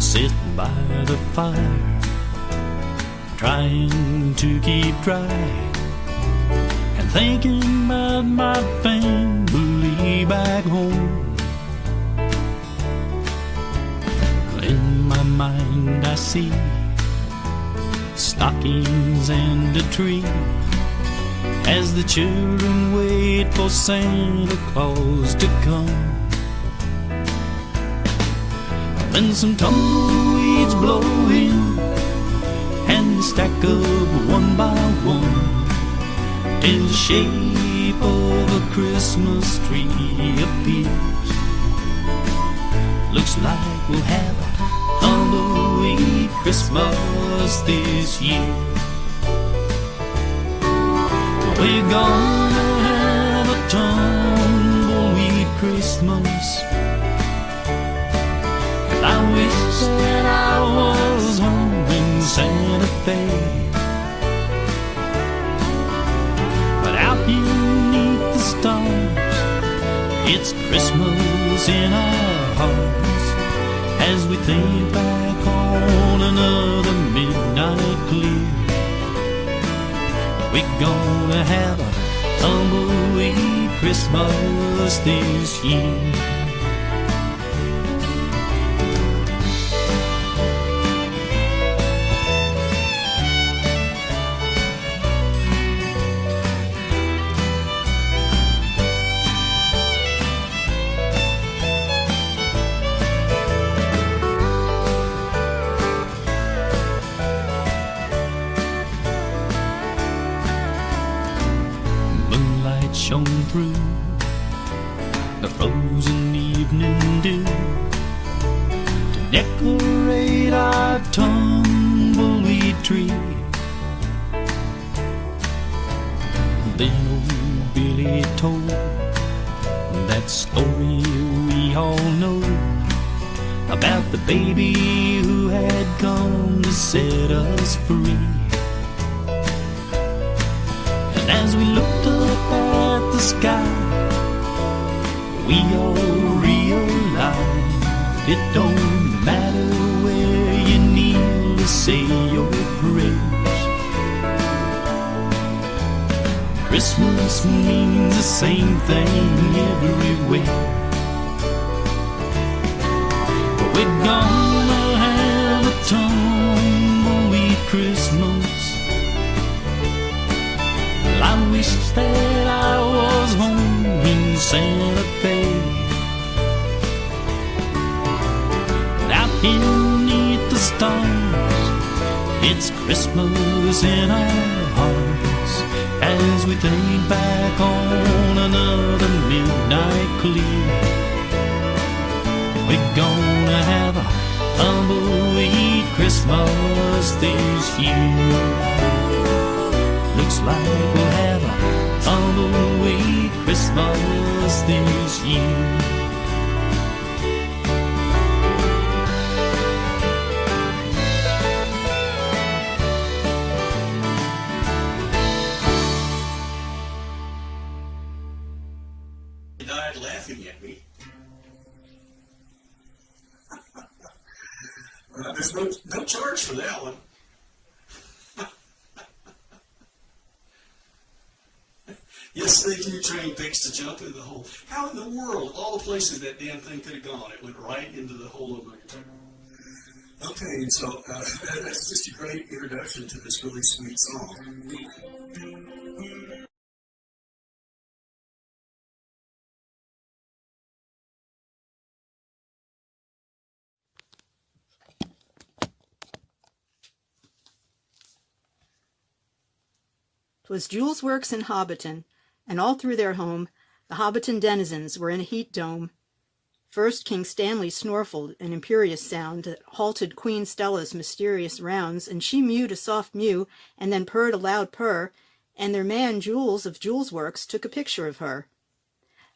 Sitting by the fire, trying to keep dry, thinking about my family back home. In my mind I see stockings and a tree as the children wait for Santa Claus to come. Then some tumbleweeds blow in and stack up one by one till the shape of a Christmas tree appears. Looks like we'll have a tumbleweed Christmas this year. We're gonna have a tumbleweed Christmas, and I wish that I was home in Santa Fe. Out beneath the stars, it's Christmas in our hearts as we think back on another midnight clear. We're gonna have a tumbleweed Christmas this year. Shone through the frozen evening dew to decorate our tumbleweed tree. Then old Billy told that story we all know about the baby who had come to set us free. And as we looked up at the sky, we all realized it don't matter where you kneel to say your prayers. Christmas means the same thing everywhere. But we're gonna have a tumbleweed Christmas. I wish that I was home in Santa Fe. But out beneath the stars, It's Christmas in our hearts as we think back on another midnight clear. We're gonna have a tumbleweed Christmas this year. Looks like we'll have a tumbleweed Christmas this year. He died laughing at me. There's no charge for that one. Yes, they do train pigs to jump in the hole. How in the world, all the places that damn thing could have gone, it went right into the hole of my guitar. Okay, and so that's just a great introduction to this really sweet song. "'Twas Julesworks in Hobbiton, and all through their home the Hobbiton denizens were in a heat dome. First King Stanley snorfled, an imperious sound that halted Queen Stella's mysterious rounds, and she mewed a soft mew, and then purred a loud purr, and their man Jules of Julesworks took a picture of her.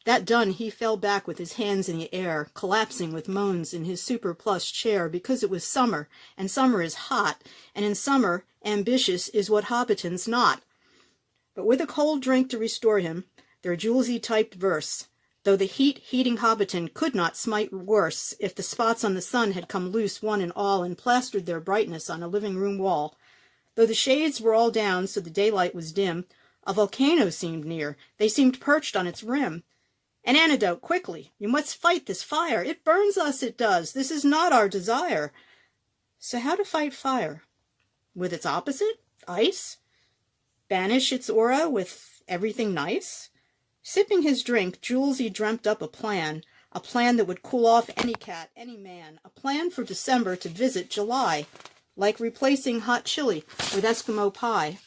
That done, he fell back with his hands in the air, collapsing with moans in his super-plush chair, because it was summer, and summer is hot, and in summer ambitious is what Hobbiton's not. But with a cold drink to restore him, their Julesy-typed verse, though the heating Hobbiton could not smite worse if the spots on the sun had come loose one and all and plastered their brightness on a living-room wall. Though the shades were all down so the daylight was dim, a volcano seemed near, they seemed perched on its rim. An antidote, quickly, you must fight this fire, it burns us, it does, this is not our desire. So how to fight fire? With its opposite, ice? Banish its aura with everything nice? Sipping his drink, Julesy dreamt up a plan that would cool off any cat, any man, a plan for December to visit July, like replacing hot chili with Eskimo pie.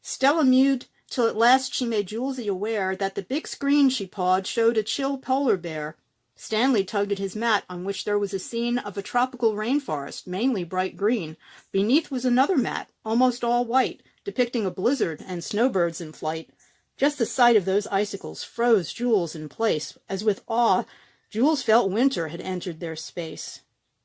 Stella mewed till at last she made Julesy aware that the big screen she pawed showed a chill polar bear. Stanley tugged at his mat, on which there was a scene of a tropical rainforest, mainly bright green. Beneath was another mat, almost all white, depicting a blizzard and snowbirds in flight. Just the sight of those icicles froze Jules in place, as with awe Jules felt winter had entered their space.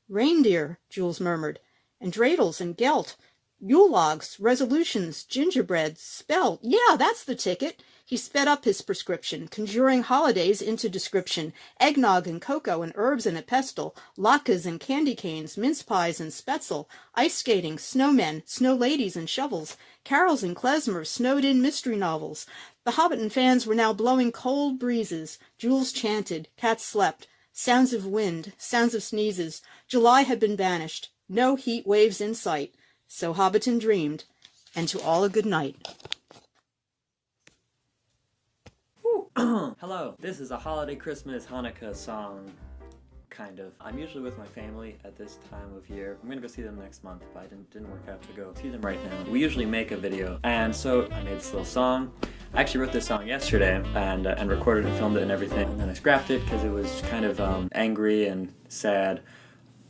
"Reindeer," Jules murmured, "and dreidels and gelt, Yule logs, resolutions, gingerbread, spelt. Yeah, that's the ticket." He sped up his prescription, conjuring holidays into description, eggnog and cocoa and herbs and a pestle, latkes and candy canes, mince pies and spetzel, ice skating, snowmen, snow ladies and shovels, carols and klezmer, snowed-in mystery novels. The Hobbiton fans were now blowing cold breezes. Jules chanted, cats slept, sounds of wind, sounds of sneezes. July had been banished, no heat waves in sight. So Hobbiton dreamed, and to all a good night. Hello, this is a holiday Christmas Hanukkah song, kind of. I'm usually with my family at this time of year. I'm gonna go see them next month, but I didn't work out to go see them right now. We usually make a video, and so I made this little song. I actually wrote this song yesterday, and recorded and filmed it and everything, and then I scrapped it because it was kind of angry and sad.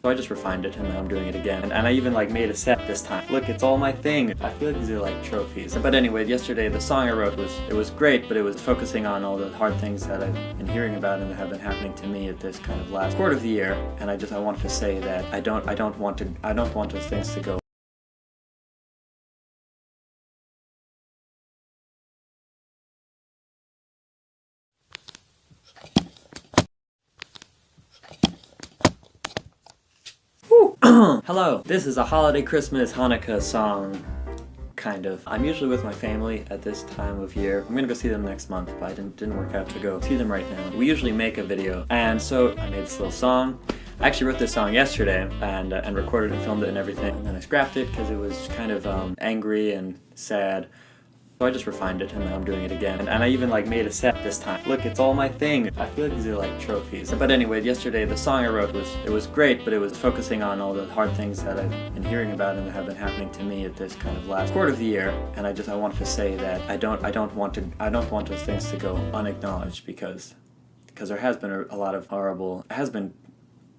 So I just refined it, and now I'm doing it again. And I even made a set this time. Look, it's all my thing. I feel like these are trophies. But anyway, yesterday the song I wrote was great, but it was focusing on all the hard things that I've been hearing about and that have been happening to me at this kind of last quarter of the year. And I wanted to say that I don't want those things to go. Hello, this is a holiday Christmas Hanukkah song, kind of. I'm usually with my family at this time of year. I'm gonna go see them next month, but I didn't work out to go see them right now. We usually make a video, and so I made this little song. I actually wrote this song yesterday, and recorded and filmed it and everything, and then I scrapped it because it was kind of angry and sad. So I just refined it and now I'm doing it again. And I even like made a set this time. Look, it's all my thing. I feel like these are like trophies. But anyway, yesterday the song I wrote was great, but it was focusing on all the hard things that I've been hearing about and that have been happening to me at this kind of last quarter of the year. And I wanted to say that I don't want those things to go unacknowledged because there has been a lot of horrible, it has been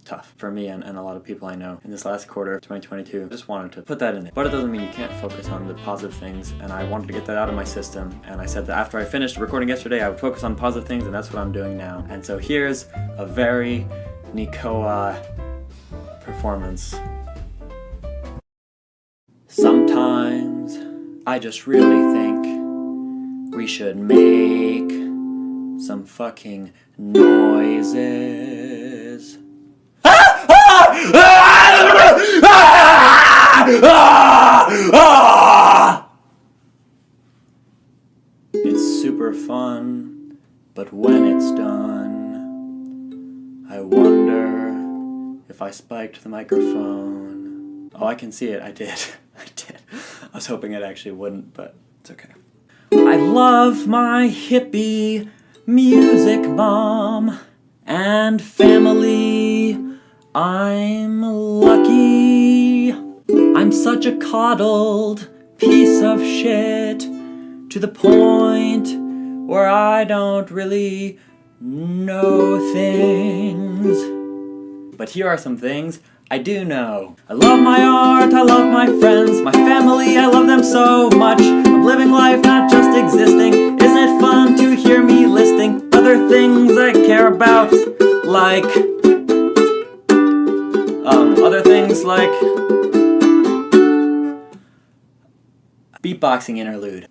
tough for me and a lot of people I know in this last quarter of 2022. I just wanted to put that in there. But it doesn't mean you can't focus on the positive things, and I wanted to get that out of my system, and I said that after I finished recording yesterday I would focus on positive things, and that's what I'm doing now. And so here's a very Nikoa performance. Sometimes I just really think we should make some fucking noises. It's super fun, but when it's done, I wonder if I spiked the microphone. Oh, I can see it. I did. I did. I was hoping it actually wouldn't, but it's okay. I love my hippie music mom and family. I'm lucky. I'm such a coddled piece of shit to the point where I don't really know things. But here are some things I do know. I love my art, I love my friends, my family, I love them so much. I'm living life, not just existing. Isn't it fun to hear me listing other things I care about? Like other things like beatboxing interlude.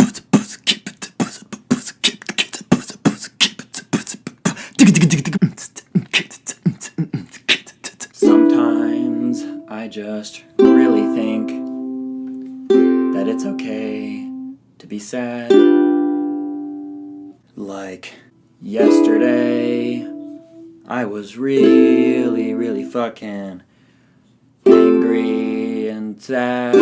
Sometimes I just really think that it's okay to be sad. Like yesterday, I was really fucking angry and sad.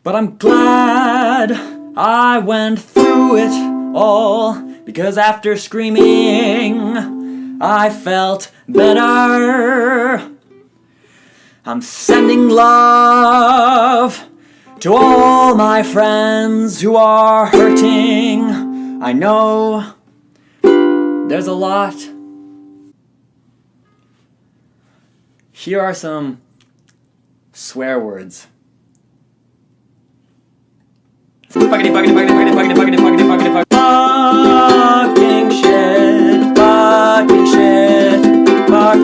But I'm glad I went through it all, because after screaming, I felt better. I'm sending love to all my friends who are hurting. I know there's a lot. Here are some swear words. Fucking shit,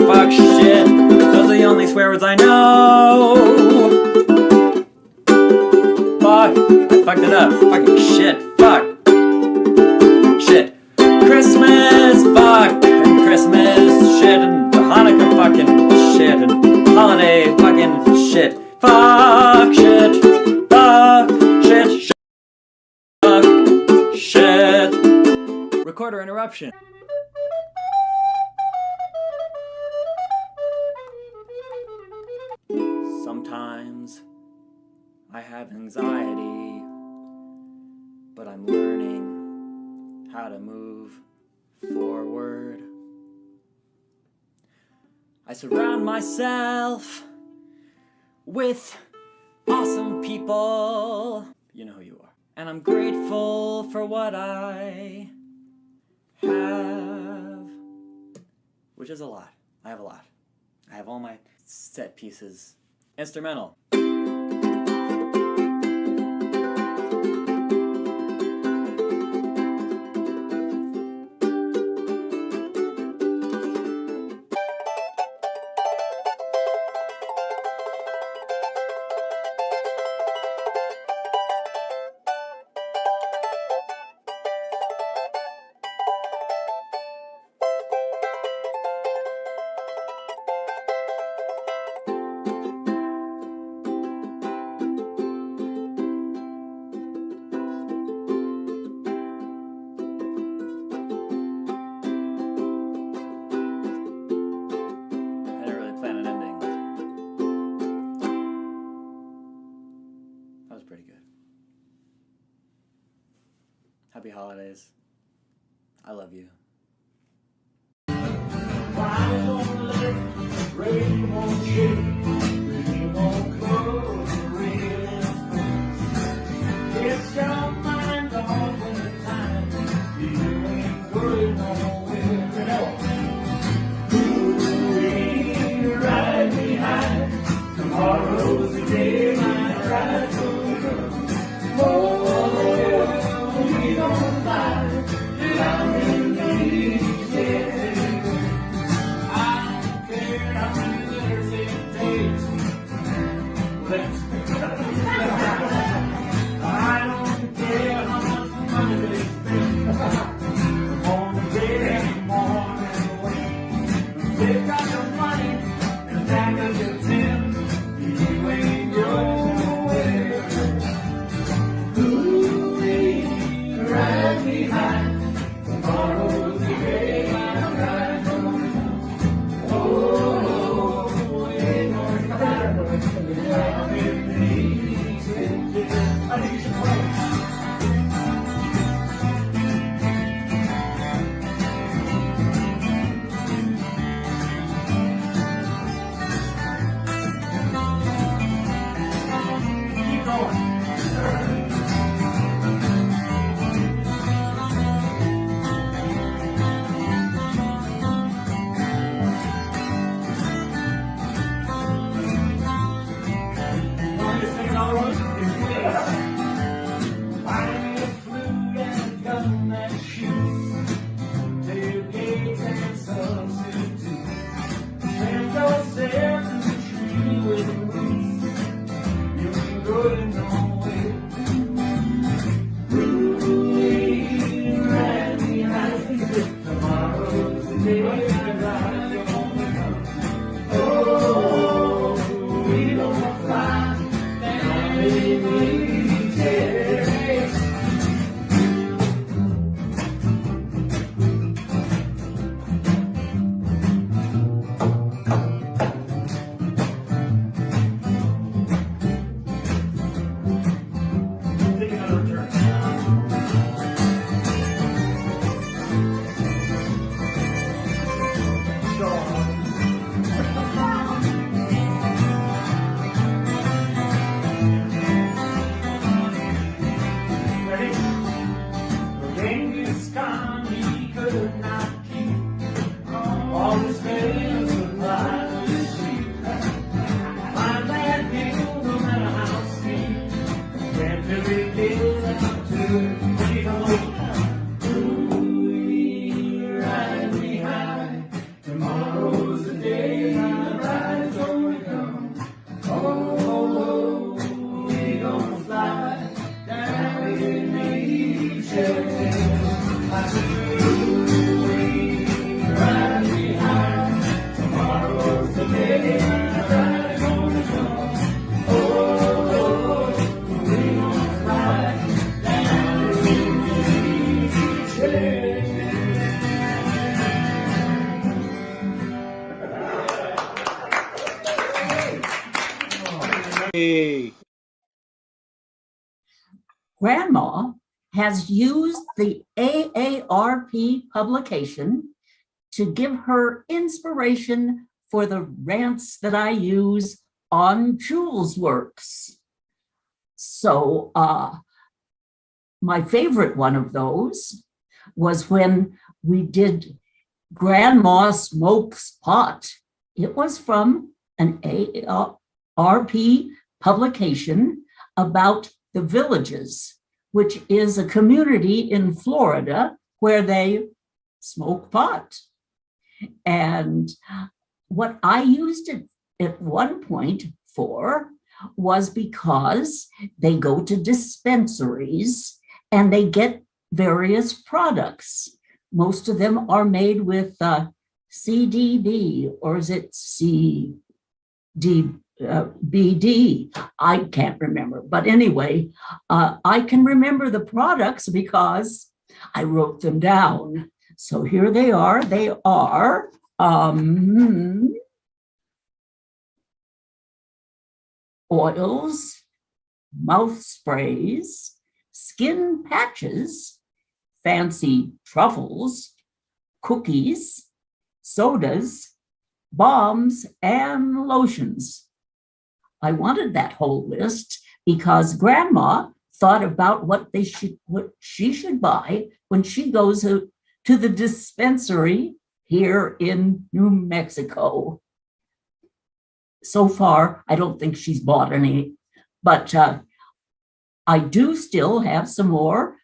fuck shit. Those are the only swear words I know. Fuck, I fucked it up. Fucking shit, fuck. Shit. Christmas, fuck, and Christmas shit, and Hanukkah fucking shit, and holiday fucking shit. Fuck shit, fuck shit, shit, fuck shit. Recorder interruption. Sometimes I have anxiety, but I'm learning how to move forward. I surround myself with awesome people. You know who you are. And I'm grateful for what I have, which is a lot. I have a lot. I have all my set pieces. Instrumental. holidays. I love you. It's your mind all the time. You ain't going nowhere. Ooh, right behind. Tomorrow's the day my ride's gonna come. Oh, we don't lie. I'm in the easy. I don't care how many letters it takes. Let's I don't care how much money they spend on the day morning away. They've got your money and back of your tin. You ain't going nowhere. Ooh, right behind. Tomorrow's the day I'm right home. Oh, we ain't gonna cry. I'm in the easy. I think you should play. Keep going. Want to sing all right? Buy me a flute and a gun that shoots, tailgates and substitutes. Stand yourself in the tree with the roots. You ain't going nowhere. Ooh, right behind. Tomorrow's the day I ride home. Oh, we don't fly. And we take. Take another turn. Ready? The Genghis Khan, he could not keep all his men alive to sleep. My lad knew no matter how steep, ran till he gave out to it. Ooh, right behind. Tomorrow's the day my ride's gonna come. Oh, we gonna fly down in the easy. Right behind. Tomorrow's the day my ride's gonna come. Oh, we gonna fly down in the easy. Hey. Grandma has used the AARP publication to give her inspiration for the rants that I use on Julesworks. So my favorite one of those was when we did Grandma Smokes Pot. It was from an AARP publication about the Villages, which is a community in Florida where they smoke pot. And what I used it at one point for was because they go to dispensaries and they get various products. Most of them are made with CDB, or is it BD? I can't remember. But anyway, I can remember the products because I wrote them down. So here they are. They are oils, mouth sprays, skin patches, fancy truffles, cookies, sodas, balms, and lotions. I wanted that whole list because Grandma thought about what she should buy when she goes to the dispensary here in New Mexico. So far, I don't think she's bought any, but I do still have some more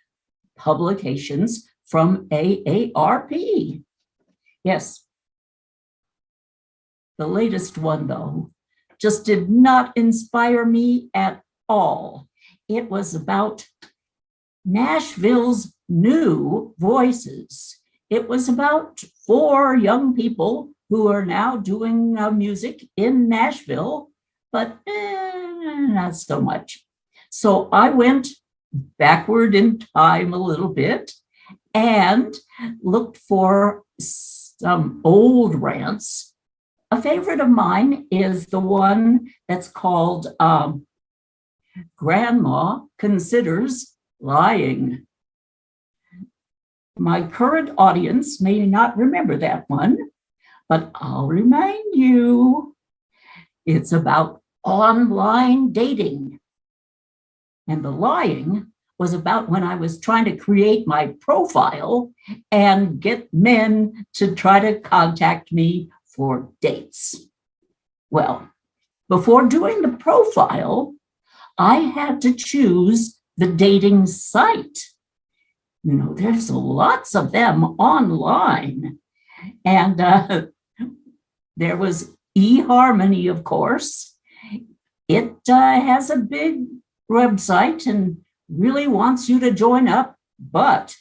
publications from AARP. Yes. The latest one, though, just did not inspire me at all. It was about Nashville's new voices. It was about 4 young people who are now doing music in Nashville, but not so much. So I went backward in time a little bit and looked for some old rants. A favorite of mine is the one that's called Grandma Considers Lying. My current audience may not remember that one, but I'll remind you, it's about online dating. And the lying was about when I was trying to create my profile and get men to try to contact me for dates. Well, before doing the profile, I had to choose the dating site. You know, there's lots of them online. And there was eHarmony, of course. It has a big website and really wants you to join up, but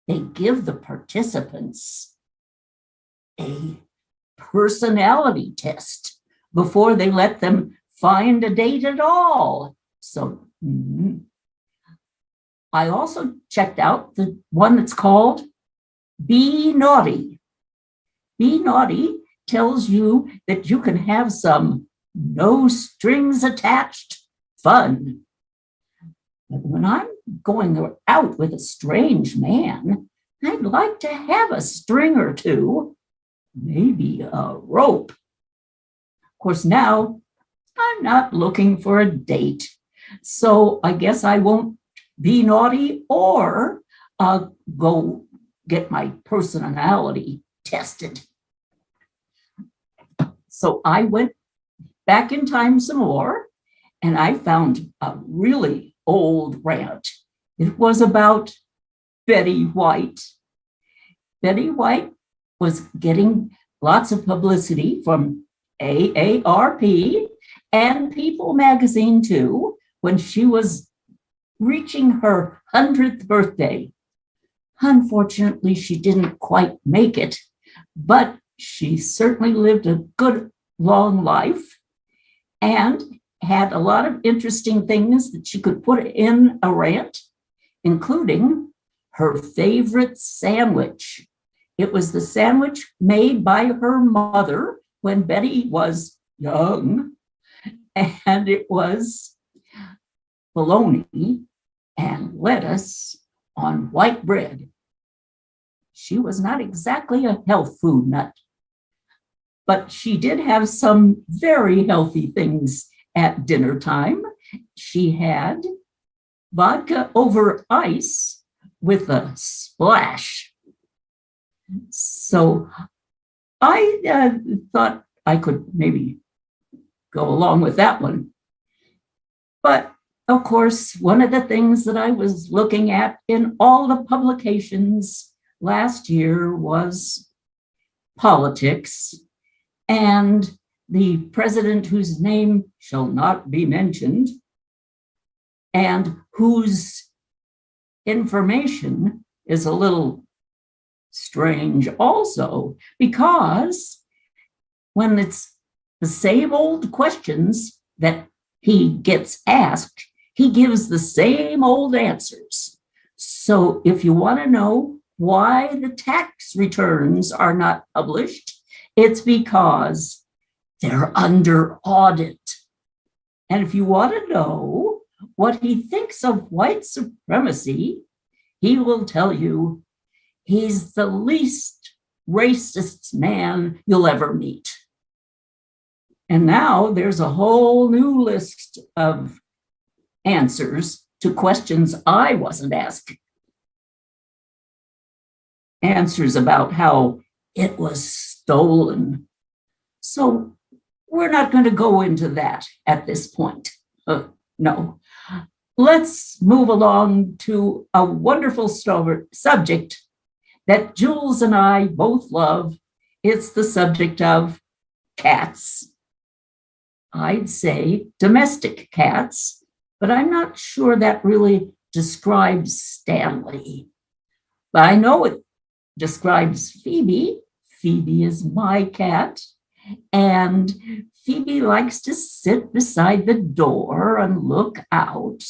they give the participants a personality test before they let them find a date at all. So I also checked out the one that's called Be Naughty. Be Naughty tells you that you can have some no strings attached fun. But when I'm going out with a strange man, I'd like to have a string or two, maybe a rope. Of course, now I'm not looking for a date, so I guess I won't be naughty or go get my personality tested. So I went back in time some more, and I found a really old rant. It was about Betty White. Betty White was getting lots of publicity from AARP and People magazine too, when she was reaching her 100th birthday. Unfortunately, she didn't quite make it, but she certainly lived a good long life and had a lot of interesting things that she could put in a rant, including her favorite sandwich. It was the sandwich made by her mother when Betty was young, and it was bologna and lettuce on white bread. She was not exactly a health food nut, but she did have some very healthy things at dinner time. She had vodka over ice with a splash. So I thought I could maybe go along with that one. But of course, one of the things that I was looking at in all the publications last year was politics, and the president whose name shall not be mentioned and whose information is a little strange also, because when it's the same old questions that he gets asked, he gives the same old answers. So if you want to know why the tax returns are not published, it's because they're under audit. And if you want to know what he thinks of white supremacy, he will tell you he's the least racist man you'll ever meet. And now there's a whole new list of answers to questions I wasn't asking. Answers about how it was stolen. So we're not going to go into that at this point. No. Let's move along to a wonderful subject that Jules and I both love. It's the subject of cats. I'd say domestic cats, but I'm not sure that really describes Stanley. But I know it describes Phoebe. Phoebe is my cat, and Phoebe likes to sit beside the door and look out.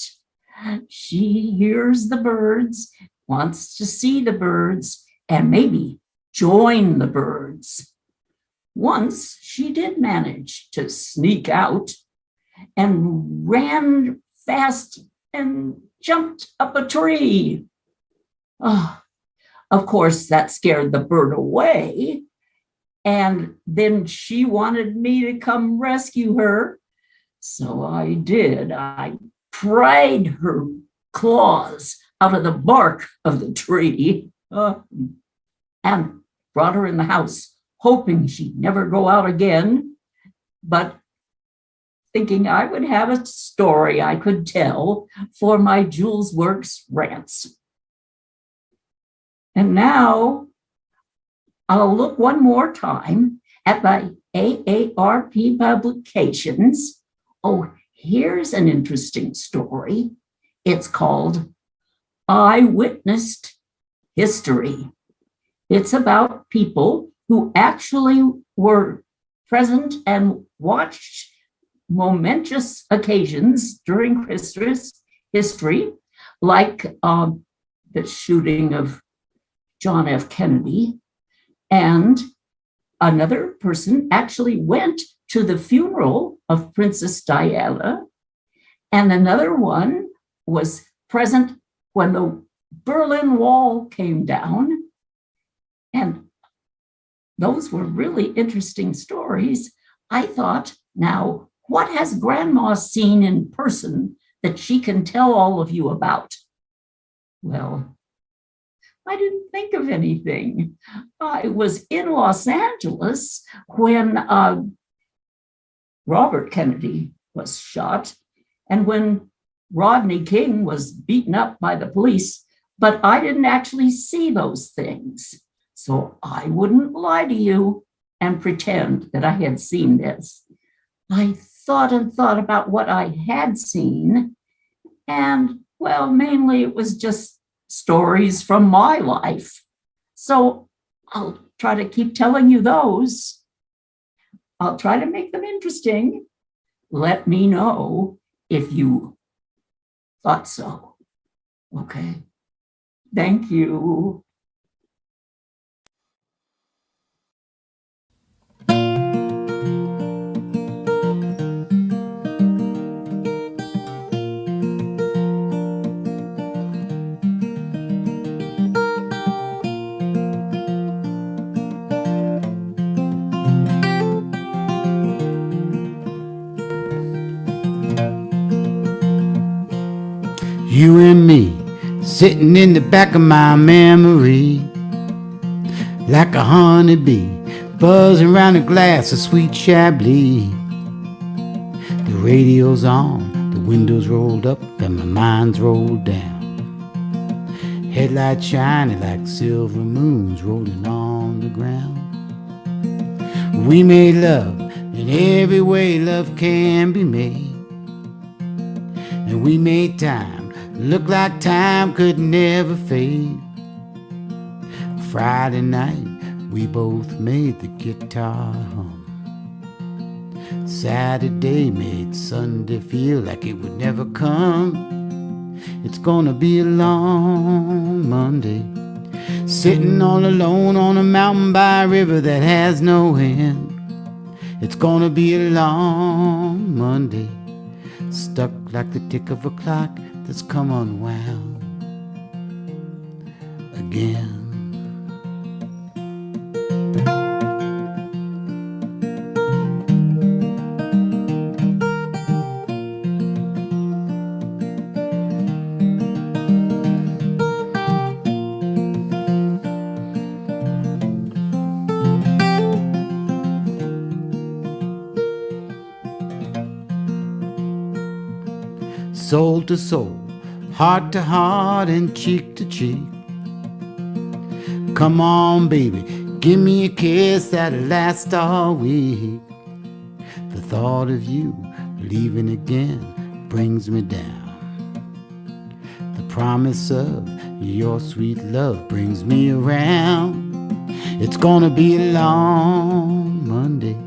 She hears the birds, wants to see the birds, and maybe join the birds. Once she did manage to sneak out and ran fast and jumped up a tree. Oh, of course, that scared the bird away. And then she wanted me to come rescue her. So I did. I pried her claws out of the bark of the tree and brought her in the house, hoping she'd never go out again, but thinking I would have a story I could tell for my Julesworks rants. And now I'll look one more time at my AARP publications. Oh, here's an interesting story. It's called I Witnessed History. It's about people who actually were present and watched momentous occasions during Christmas history, like the shooting of John F. Kennedy. And another person actually went to the funeral of Princess Diana. And another one was present when the Berlin Wall came down. And those were really interesting stories. I thought, now, what has Grandma seen in person that she can tell all of you about? Well, I didn't think of anything. I was in Los Angeles when Robert Kennedy was shot and when Rodney King was beaten up by the police, but I didn't actually see those things. So I wouldn't lie to you and pretend that I had seen this. I thought and thought about what I had seen, and well, mainly it was just stories from my life. So I'll try to keep telling you those. I'll try to make them interesting. Let me know if you thought so. Okay. Thank you. You and me, sitting in the back of my memory, like a honeybee, buzzing around a glass of sweet Chablis. The radio's on, the windows rolled up, and my mind's rolled down. Headlights shining like silver moons rolling on the ground. We made love in every way love can be made, and we made time look like time could never fade. Friday night, we both made the guitar hum. Saturday made Sunday feel like it would never come. It's gonna be a long Monday, sitting all alone on a mountain by a river that has no end. It's gonna be a long Monday, stuck like the tick of a clock that's come unwound. again. Soul to soul, heart to heart, and cheek to cheek. Come on, baby, give me a kiss that'll last all week. The thought of you leaving again brings me down. The promise of your sweet love brings me around. It's gonna be a long Monday,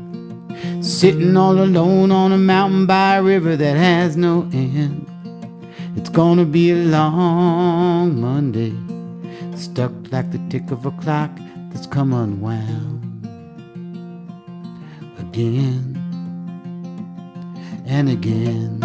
sitting all alone on a mountain by a river that has no end. It's gonna be a long Monday, stuck like the tick of a clock that's come unwound. Again and again.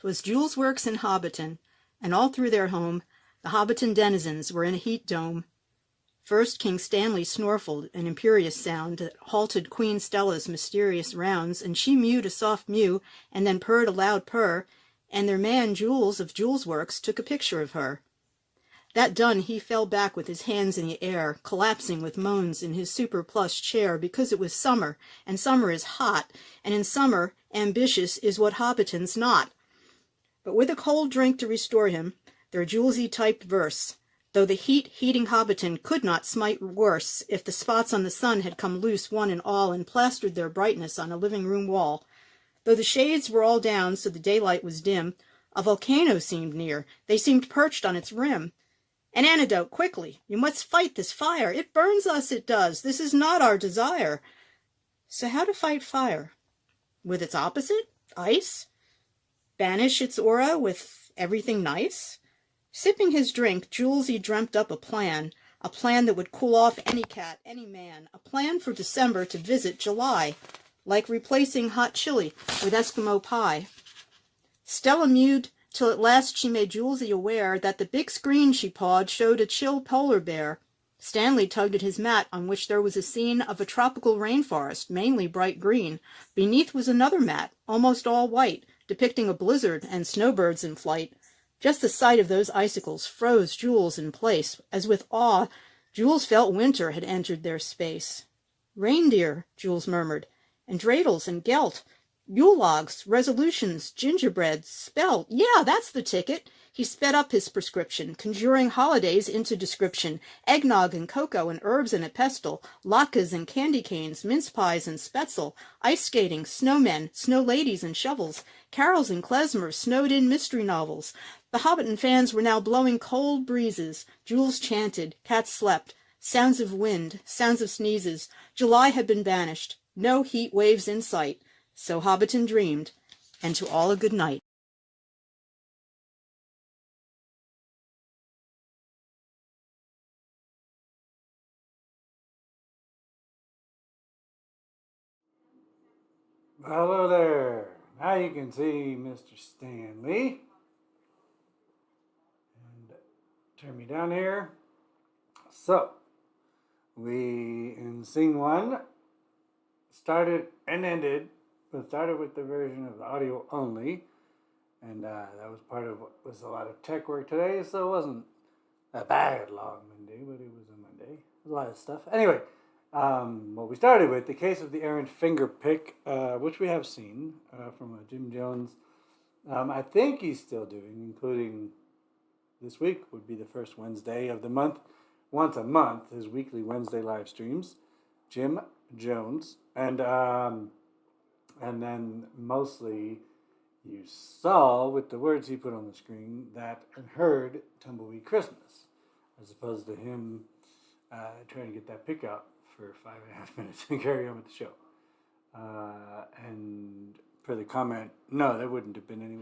"'Twas Julesworks in Hobbiton, and all through their home the Hobbiton denizens were in a heat dome. First King Stanley snorfled an imperious sound that halted Queen Stella's mysterious rounds, and she mewed a soft mew, and then purred a loud purr, and their man Jules of Julesworks took a picture of her. That done, he fell back with his hands in the air, collapsing with moans in his super-plush chair, because it was summer, and summer is hot, and in summer ambitious is what Hobbiton's not. But with a cold drink to restore him, their Julesy-typed verse, though the heating Hobbiton could not smite worse if the spots on the sun had come loose one and all and plastered their brightness on a living-room wall. Though the shades were all down so the daylight was dim, a volcano seemed near, they seemed perched on its rim. An antidote, quickly, you must fight this fire, it burns us, it does, this is not our desire. So how to fight fire? With its opposite, ice? Banish its aura with everything nice? Sipping his drink, Julesy dreamt up a plan that would cool off any cat, any man, a plan for December to visit July, like replacing hot chili with Eskimo pie. Stella mewed till at last she made Julesy aware that the big screen she pawed showed a chill polar bear. Stanley tugged at his mat, on which there was a scene of a tropical rainforest, mainly bright green. Beneath was another mat, almost all white, depicting a blizzard and snowbirds in flight. Just the sight of those icicles froze Jules in place. As with awe, Jules felt winter had entered their space. "Reindeer," Jules murmured, "and dreidels and gelt, Yule logs, resolutions, gingerbread, spelt. Yeah, that's the ticket." He sped up his prescription, conjuring holidays into description, eggnog and cocoa and herbs and a pestle, latkes and candy canes, mince pies and spetzel, ice skating, snowmen, snow ladies and shovels, carols and klezmer, snowed-in mystery novels. The Hobbiton fans were now blowing cold breezes. Jules chanted, cats slept, sounds of wind, sounds of sneezes. July had been banished, no heat waves in sight. So Hobbiton dreamed, and to all a good night. Hello there. Now you can see Mr. Stanley. And turn me down here. So, we, in scene one, started and ended, but started with the version of the audio only. And that was part of what was a lot of tech work today, so it wasn't a bad long Monday, but it was a Monday. It was a lot of stuff. Anyway, what we started with, the case of the errant finger pick, which we have seen from Jim Jones. I think he's still doing, including this week would be the first Wednesday of the month. Once a month, his weekly Wednesday live streams. Jim Jones. And then mostly you saw with the words he put on the screen that and heard Tumbleweed Christmas, as opposed to him trying to get that pick out for 5.5 minutes and carry on with the show. And for the comment, no, there wouldn't have been any.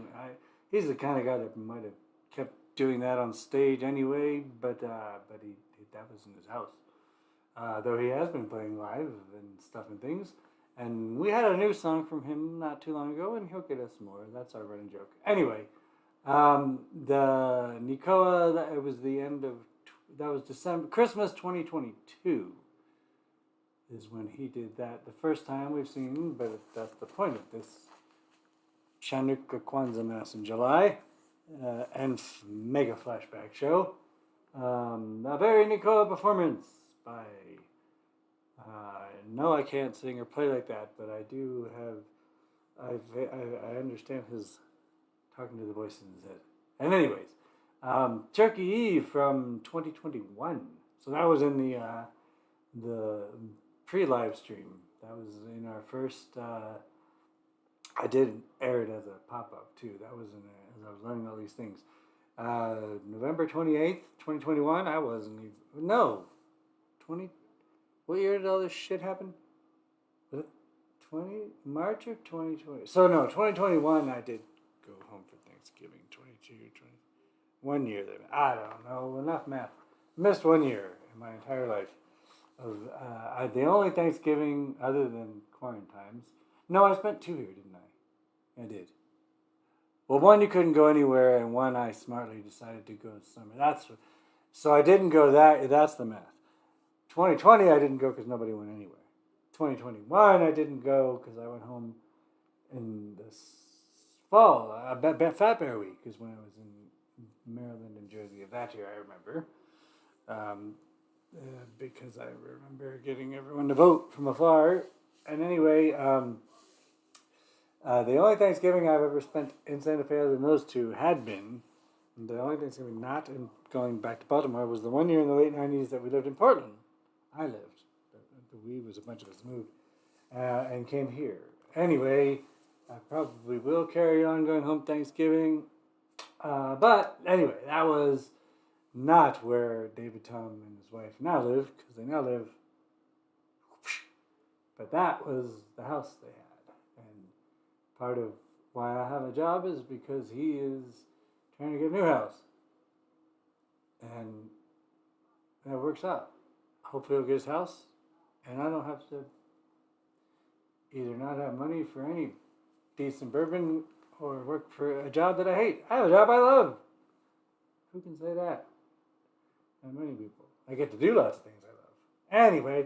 He's the kind of guy that might have kept doing that on stage anyway, but he that was in his house. Though he has been playing live and stuff and things. And we had a new song from him not too long ago, and he'll get us more. That's our running joke. Anyway, the Nikoa, it was the end of, that was December, Christmas 2022 is when he did that. The first time we've seen, but that's the point of this Chanukah Kwanzaa Mass in July and mega flashback show. A very Nikoa performance by, no, I can't sing or play like that, but I do have, I understand his talking to the voice in his head. And anyways, Turkey Eve from 2021. So that was in the pre-live stream. That was in our first, I did air it as a pop-up too. That was as I was learning all these things. November 28th, 2021, I wasn't even, no, what year did all this shit happen? Was it March of 2020? So no, 2021 I did go home for Thanksgiving, 22, 20, 1 year there. I don't know, enough math. Missed 1 year in my entire life. The only Thanksgiving other than quarantines. No, I spent 2 here, didn't I? I did. Well, one you couldn't go anywhere, and one I smartly decided to go to summer. So I didn't go that's the math. 2020 I didn't go because nobody went anywhere. 2021 I didn't go because I went home in the fall. Fat Bear Week is when I was in Maryland and Jersey of that year, I remember. Because I remember getting everyone to vote from afar. And anyway, the only Thanksgiving I've ever spent in Santa Fe other than those two had been, the only Thanksgiving not in going back to Baltimore was the 1 year in the late 90s that we lived in Portland. I lived. We was a bunch of us moved and came here. Anyway, I probably will carry on going home Thanksgiving. But anyway, that was not where David Tom and his wife now live, because they now live. But that was the house they had. And part of why I have a job is because he is trying to get a new house. And that works out. Hopefully he'll get his house, and I don't have to either not have money for any decent bourbon or work for a job that I hate. I have a job I love. Who can say that? Not many people. I get to do lots of things I love. Anyway,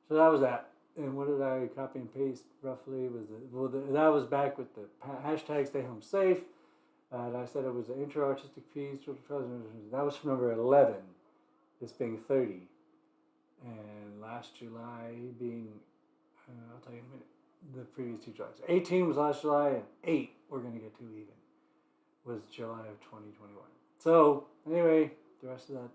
so that was that. And what did I copy and paste roughly? That was back with the hashtag Stay Home Safe. And I said it was an intro artistic piece. That was from number 11. This being 30. And last July being, I'll tell you in a minute, the previous 2 Julys. 18 was last July, and 8, we're going to get to even, was July of 2021. So, anyway, the rest of that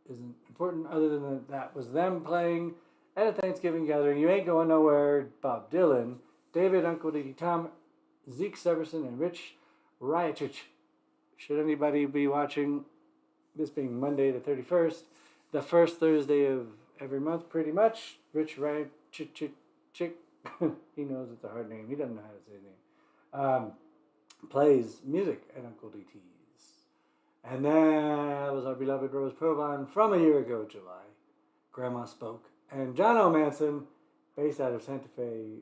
isn't important other than that was them playing at a Thanksgiving gathering. You ain't going nowhere. Bob Dylan, David, Uncle Dickie Tom, Zeke Severson, and Rich Riotich. Should anybody be watching, this being Monday the 31st, the first Thursday of every month, pretty much. Rich Riotich, he knows it's a hard name. He doesn't know how to say his name. Plays music at Uncle DT's. And that was our beloved Rose Provan from a year ago, July. Grandma Spoke. And John O'Manson, based out of Santa Fe,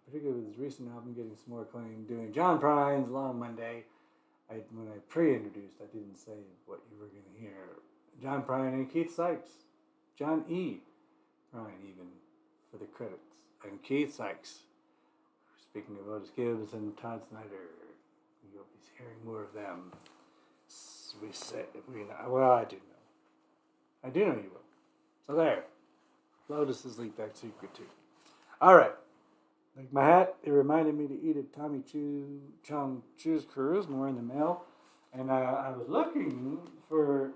particularly with his recent album getting some more acclaim, doing John Prine's Long Monday. When I pre-introduced, I didn't say what you were going to hear. John Prine and Keith Sykes. John E. Prine, even, for the credits. And Keith Sykes. Speaking of Otis Gibbs and Todd Snyder, you'll be hearing more of them. Well, I do know. I do know you will. So there. Lotus's Leap Back Secret too. All right. Like my hat, it reminded me to eat at Tommy Chong Chu's Cruise, more in the mail. And I was looking for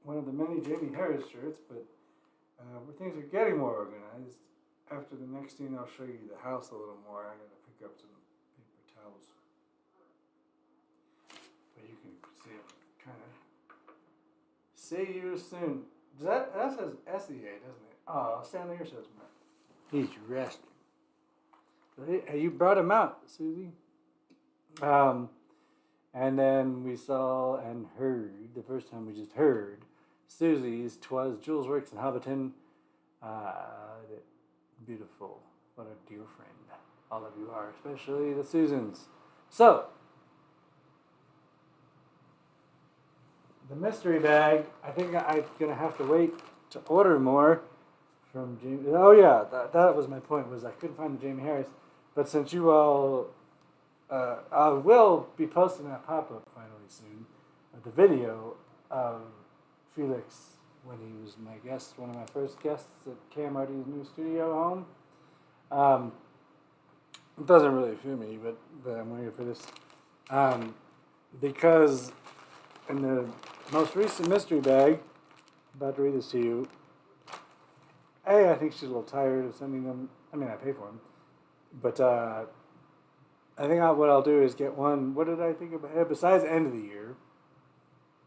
one of the many Jamie Harris shirts, but things are getting more organized. After the next scene, I'll show you the house a little more. I gotta pick up some paper towels. see him kind of. See you soon. That says SEA, doesn't it? Oh, Stanley here says he's resting. Hey, you brought him out, Susie. And then we saw and heard, the first time we just heard, Susie's 'Twas Julesworks in Hobbiton. Beautiful. What a dear friend. All of you are, especially the Susans. So, the mystery bag, I think I'm going to have to wait to order more from Jamie. Oh, yeah, that was my point, was I couldn't find the Jamie Harris. But since you all, I will be posting that pop-up finally soon, the video of Felix when he was my guest, one of my first guests at Cam Marty's new studio home. It doesn't really feel me, but I'm waiting for this. Because in the most recent mystery bag, about to read this to you, I think she's a little tired of sending them. I mean, I pay for them. But I think what I'll do is get one. What did I think about? Besides the end of the year.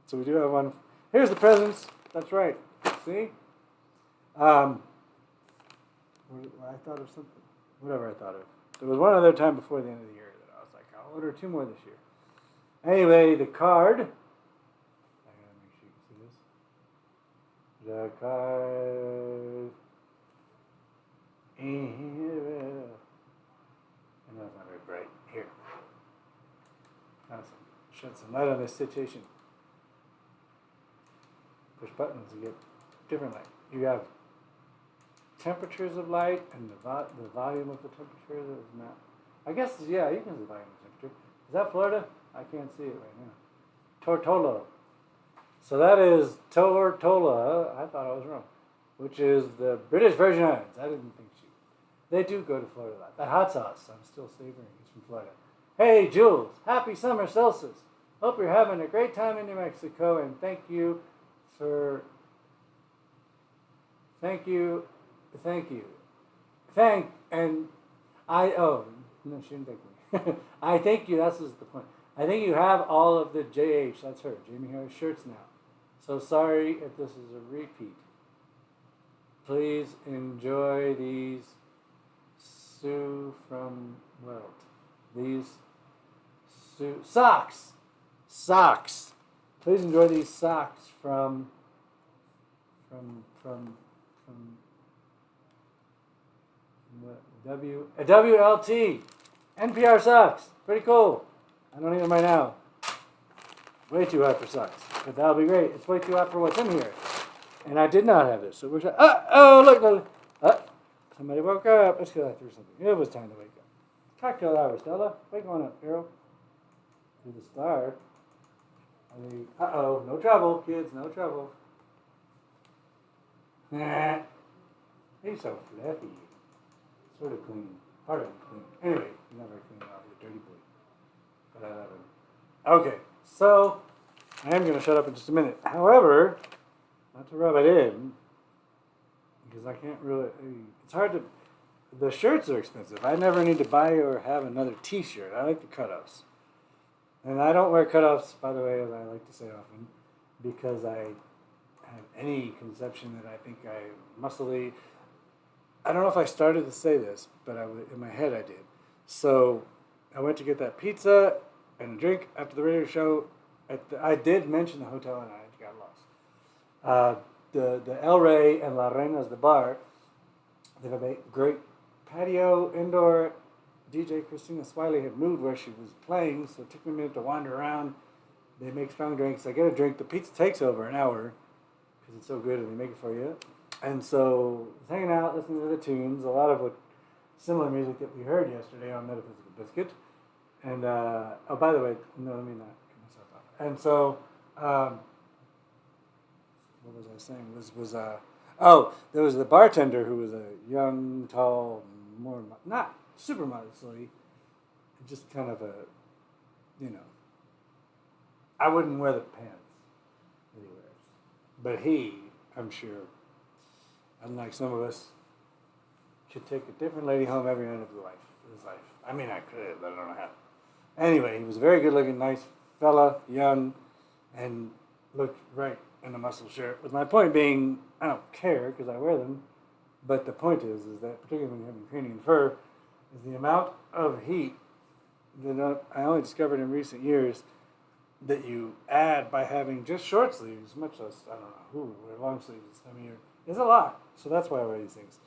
So we do have one. Here's the presents. That's right. See? I thought of something. Whatever I thought of. There was one other time before the end of the year that I was like, I'll order 2 more this year. Anyway, the card. I gotta make sure you can see this. The card. And that's not very bright. Here. Awesome. Shed some light on this situation. Push buttons to get different light. You have temperatures of light and the volume of the temperature. That is not. I guess, yeah, you can see the volume of temperature. Is that Florida? I can't see it right now. Tortola. So that is Tortola. I thought I was wrong. Which is the British Virgin Islands. I didn't think they do go to Florida a lot. That hot sauce, I'm still savoring. It's from Florida. Hey, Jules. Happy summer solstice. Hope you're having a great time in New Mexico, and thank you. No, she didn't thank me. I thank you, that's the point. I think you have all of the JH, that's her, Jamie Harris shirts now. So sorry if this is a repeat. Please enjoy these Sue from Welt. These socks. Please enjoy these socks from WLT. NPR socks. Pretty cool. I don't need them right now. Way too hot for socks. But that'll be great. It's way too hot for what's in here. And I did not have this. So we're trying. Look. Somebody woke up. Let's go through something. It was time to wake up. Cocktail hour, Stella. Wake on up, girl. To the star. No trouble, kids. No trouble. He's so fluffy. Sort of clean. Part of him clean. Anyway, he's not very clean at all. He's a dirty boy. But I love him. Okay, so I am going to shut up in just a minute. However, not to rub it in, because I can't really, it's hard to, the shirts are expensive. I never need to buy or have another t-shirt. I like the cutoffs. And I don't wear cutoffs, by the way, as I like to say often, because I have any conception that I think I muscly. I don't know if I started to say this, but in my head I did. So I went to get that pizza and a drink after the radio show. I did mention the hotel and I got lost. The El Rey and La Reina's, the bar, they have a great patio, indoor. DJ Christina Swiley had moved where she was playing, so it took me a minute to wander around. They make strong drinks. I get a drink. The pizza takes over an hour because it's so good and they make it for you. And so I was hanging out, listening to the tunes, a lot of similar music that we heard yesterday on Metaphysical Biscuit. And, by the way, no, let me not cut myself off. And so, what was I saying? There was the bartender who was a young, tall, not super modestly, just kind of I wouldn't wear the pants that he wears. But he, I'm sure, unlike some of us, should take a different lady home every night of his life. I mean, I could, but I don't know how. Anyway, he was a very good-looking, nice fella, young, and look right in a muscle shirt. With my point being, I don't care because I wear them, but the point is that particularly when you have Ukrainian fur, is the amount of heat that I only discovered in recent years that you add by having just short sleeves, much less, I don't know who wear long sleeves this time of year, is a lot. So that's why I wear these things.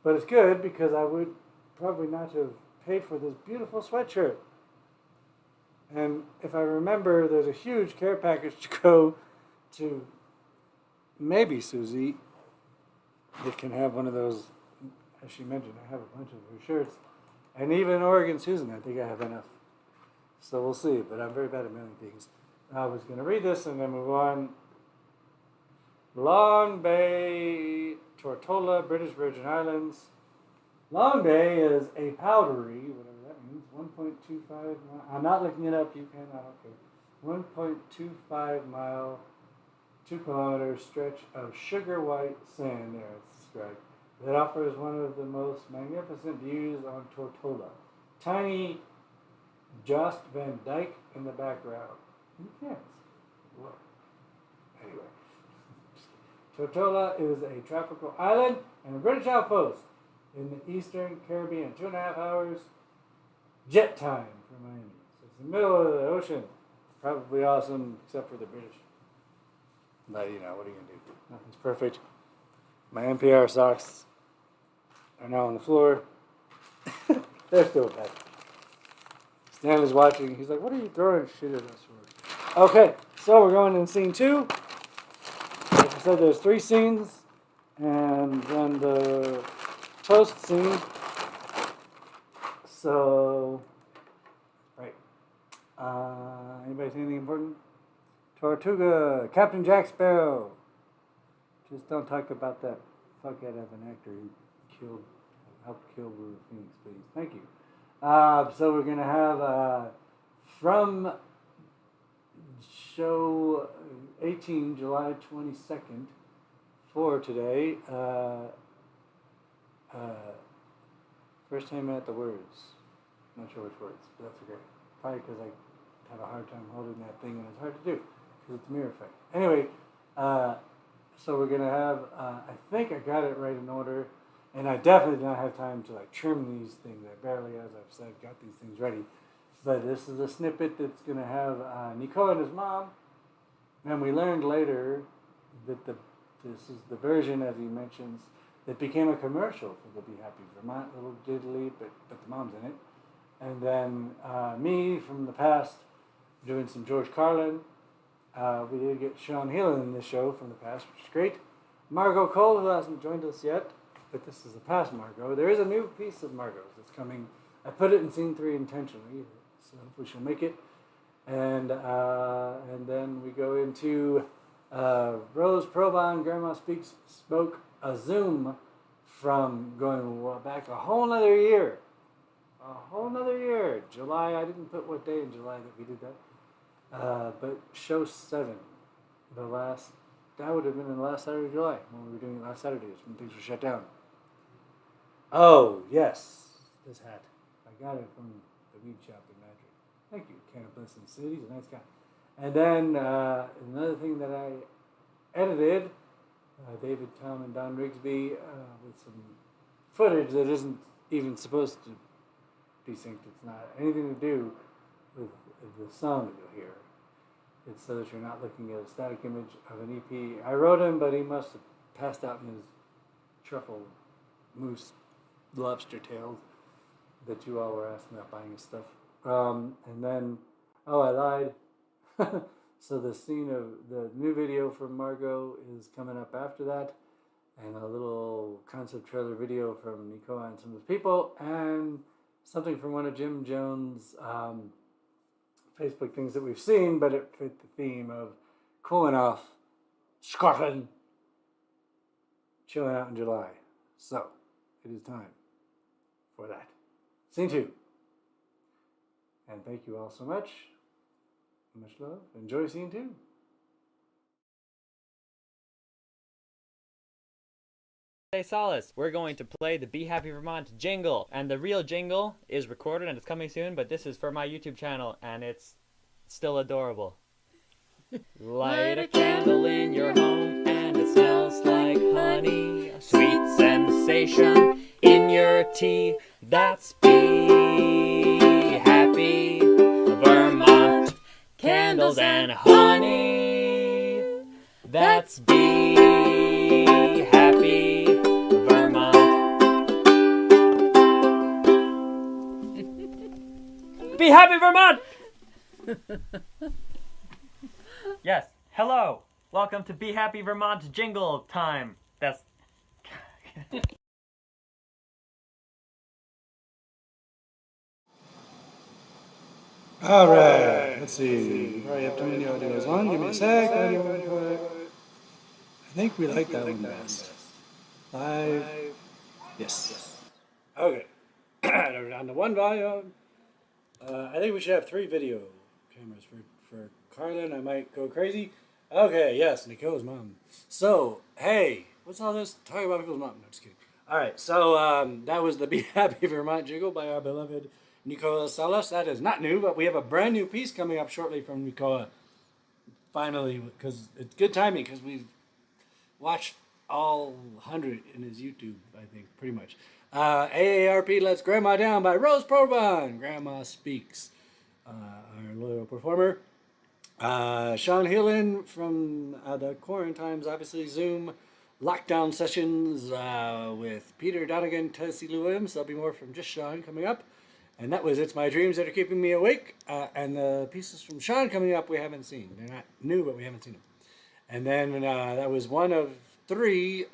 But it's good because I would probably not have paid for this beautiful sweatshirt. And if I remember, there's a huge care package to go to maybe Susie that can have one of those, as she mentioned, I have a bunch of her shirts. And even Oregon Susan, I think I have enough. So we'll see, but I'm very bad at mailing things. I was going to read this and then move on. Long Bay, Tortola, British Virgin Islands. Long Bay is a powdery, whatever that means, 1.25 mile. I'm not looking it up, you can, I don't care. 1.25 mile, 2 kilometer stretch of sugar white sand, there it's described, that offers one of the most magnificent views on Tortola. Tiny Jost Van Dyke in the background. You can't. Look. Anyway. Tortola is a tropical island and a British outpost in the eastern Caribbean. 2.5 hours jet time from Miami. So it's in the middle of the ocean. Probably awesome, except for the British. But, you know, what are you going to do? Nothing's perfect. My NPR socks are now on the floor. They're still bad. Stanley's watching. He's like, what are you throwing shit at us for? Okay, so we're going in scene 2. Like I said, there's 3 scenes. And then the toast scene. So, right. Anybody see anything important? Tortuga, Captain Jack Sparrow. Just don't talk about that fuckhead of an actor who helped kill Blue Phoenix, please. Thank you. So we're going to have from show 18, July 22nd for today. First time at the words. Not sure which words, but that's okay. Probably because I have a hard time holding that thing and it's hard to do because it's a mirror effect. Anyway, so we're going to have, I think I got it right in order. And I definitely did not have time to like trim these things. I barely, as I've said, got these things ready. But this is a snippet that's going to have Nico and his mom. And we learned later that this is the version, as he mentions, that became a commercial for the Be Happy Vermont, little diddly, but the mom's in it. And then me from the past doing some George Carlin. We did get Sean Healan in this show from the past, which is great. Margot Cole, who hasn't joined us yet. But this is a past Margot. There is a new piece of Margot's that's coming. I put it in scene 3 intentionally, so hopefully she'll make it. And then we go into Rose Probon, Grandma spoke a Zoom from going back a whole nother year. A whole nother year. July, I didn't put what day in July that we did that. But show 7, that would have been in the last Saturday of July, when we were doing it last Saturday, when things were shut down. Oh, yes, this hat. I got it from the weed shop in Madrid. Thank you, Cannabis and City. He's a nice guy. And then another thing that I edited, David Tom and Don Rigsby, with some footage that isn't even supposed to be synced. It's not anything to do with the song that you'll hear. It's so that you're not looking at a static image of an EP. I wrote him, but he must have passed out in his truffle moose lobster tails that you all were asking about buying his stuff. And then, I lied. So the scene of the new video from Margot is coming up after that. And a little concept trailer video from Nico and some of his people. And something from one of Jim Jones' Facebook things that we've seen, but it fit the theme of cooling off Scotland, chilling out in July. So, it is time for that. Scene 2. And thank you all so much. Much love. Enjoy scene 2. Hey Solace, we're going to play the Be Happy Vermont jingle, and the real jingle is recorded and it's coming soon, but this is for my YouTube channel and it's still adorable. Light a candle in your home and it smells like honey. A sweet sensation in your tea. That's Be Happy Vermont. Candles and honey. That's Be Happy Vermont. Be Happy Vermont! Yes. Hello. Welcome to Be Happy Vermont jingle time. That's... All right, let's see. All right, have too many audios on. Give me a sec. I think we like that one best. Live. Yes. Okay. Down to one volume. I think we should have 3 video cameras for Carlin. I might go crazy. Okay, yes, Nicole's mom. So, hey, what's all this? Talking about people's mom. No, just kidding. All right, so that was the Be Happy Vermont jingle by our beloved Nicola Salas. That is not new, but we have a brand new piece coming up shortly from Nicola. Finally, because it's good timing, because we've watched all 100 in his YouTube, I think, pretty much. AARP Lets Grandma Down by Rose Proban. Grandma Speaks. Our loyal performer. Sean Heelan from the Quarantines, obviously Zoom lockdown sessions with Peter Donegan, Tessie Williams. There'll be more from just Sean coming up. And that was It's My Dreams That Are Keeping Me Awake. And the pieces from Sean coming up we haven't seen. They're not new, but we haven't seen them. And then that was one of 3.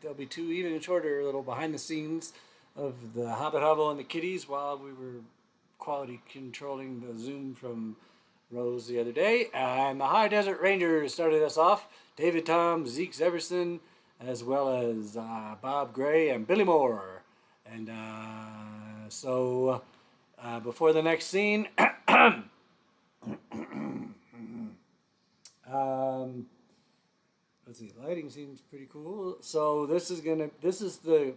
There'll be 2 even shorter little behind the scenes of the Hobbit Hovel and the Kitties while we were quality controlling the Zoom from Rose the other day. And the High Desert Rangers started us off. David Tom, Zeke Everson, as well as Bob Gray and Billy Moore. And so before the next scene, let's see, lighting seems pretty cool. So this is the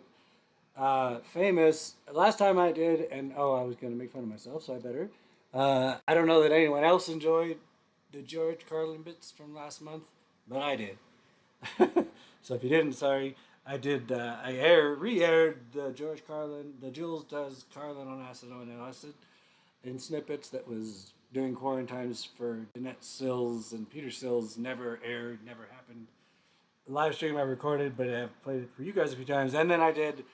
famous, last time I did, and I was going to make fun of myself, so I better. I don't know that anyone else enjoyed the George Carlin bits from last month, but I did. So if you didn't, sorry. I did, re-aired the George Carlin, the Jules Does Carlin on Acetone and Acid in snippets that was during Quarantines for Danette Sills and Peter Sills. Never aired, never happened. The live stream I recorded, but I've played it for you guys a few times. And then I did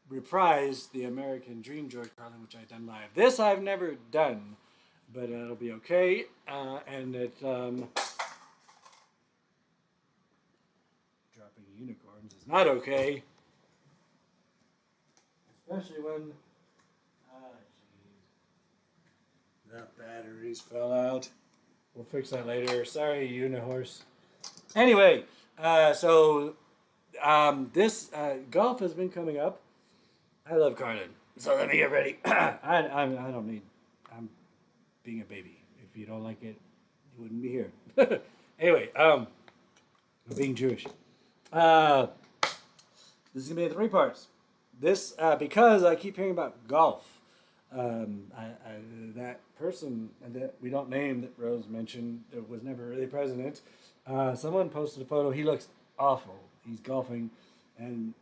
reprise the American Dream George Carlin, which I've done live. This I've never done, but it'll be okay. And it dropping unicorns is not okay, especially when the batteries fell out. We'll fix that later. Sorry, Unihorse. Anyway, so this golf has been coming up. I love Carlin, so let me get ready. I don't need. I'm being a baby. If you don't like it, you wouldn't be here. Anyway, I'm being Jewish. This is gonna be in 3 parts. This because I keep hearing about golf. That person that we don't name that Rose mentioned that was never really president. Someone posted a photo. He looks awful. He's golfing, and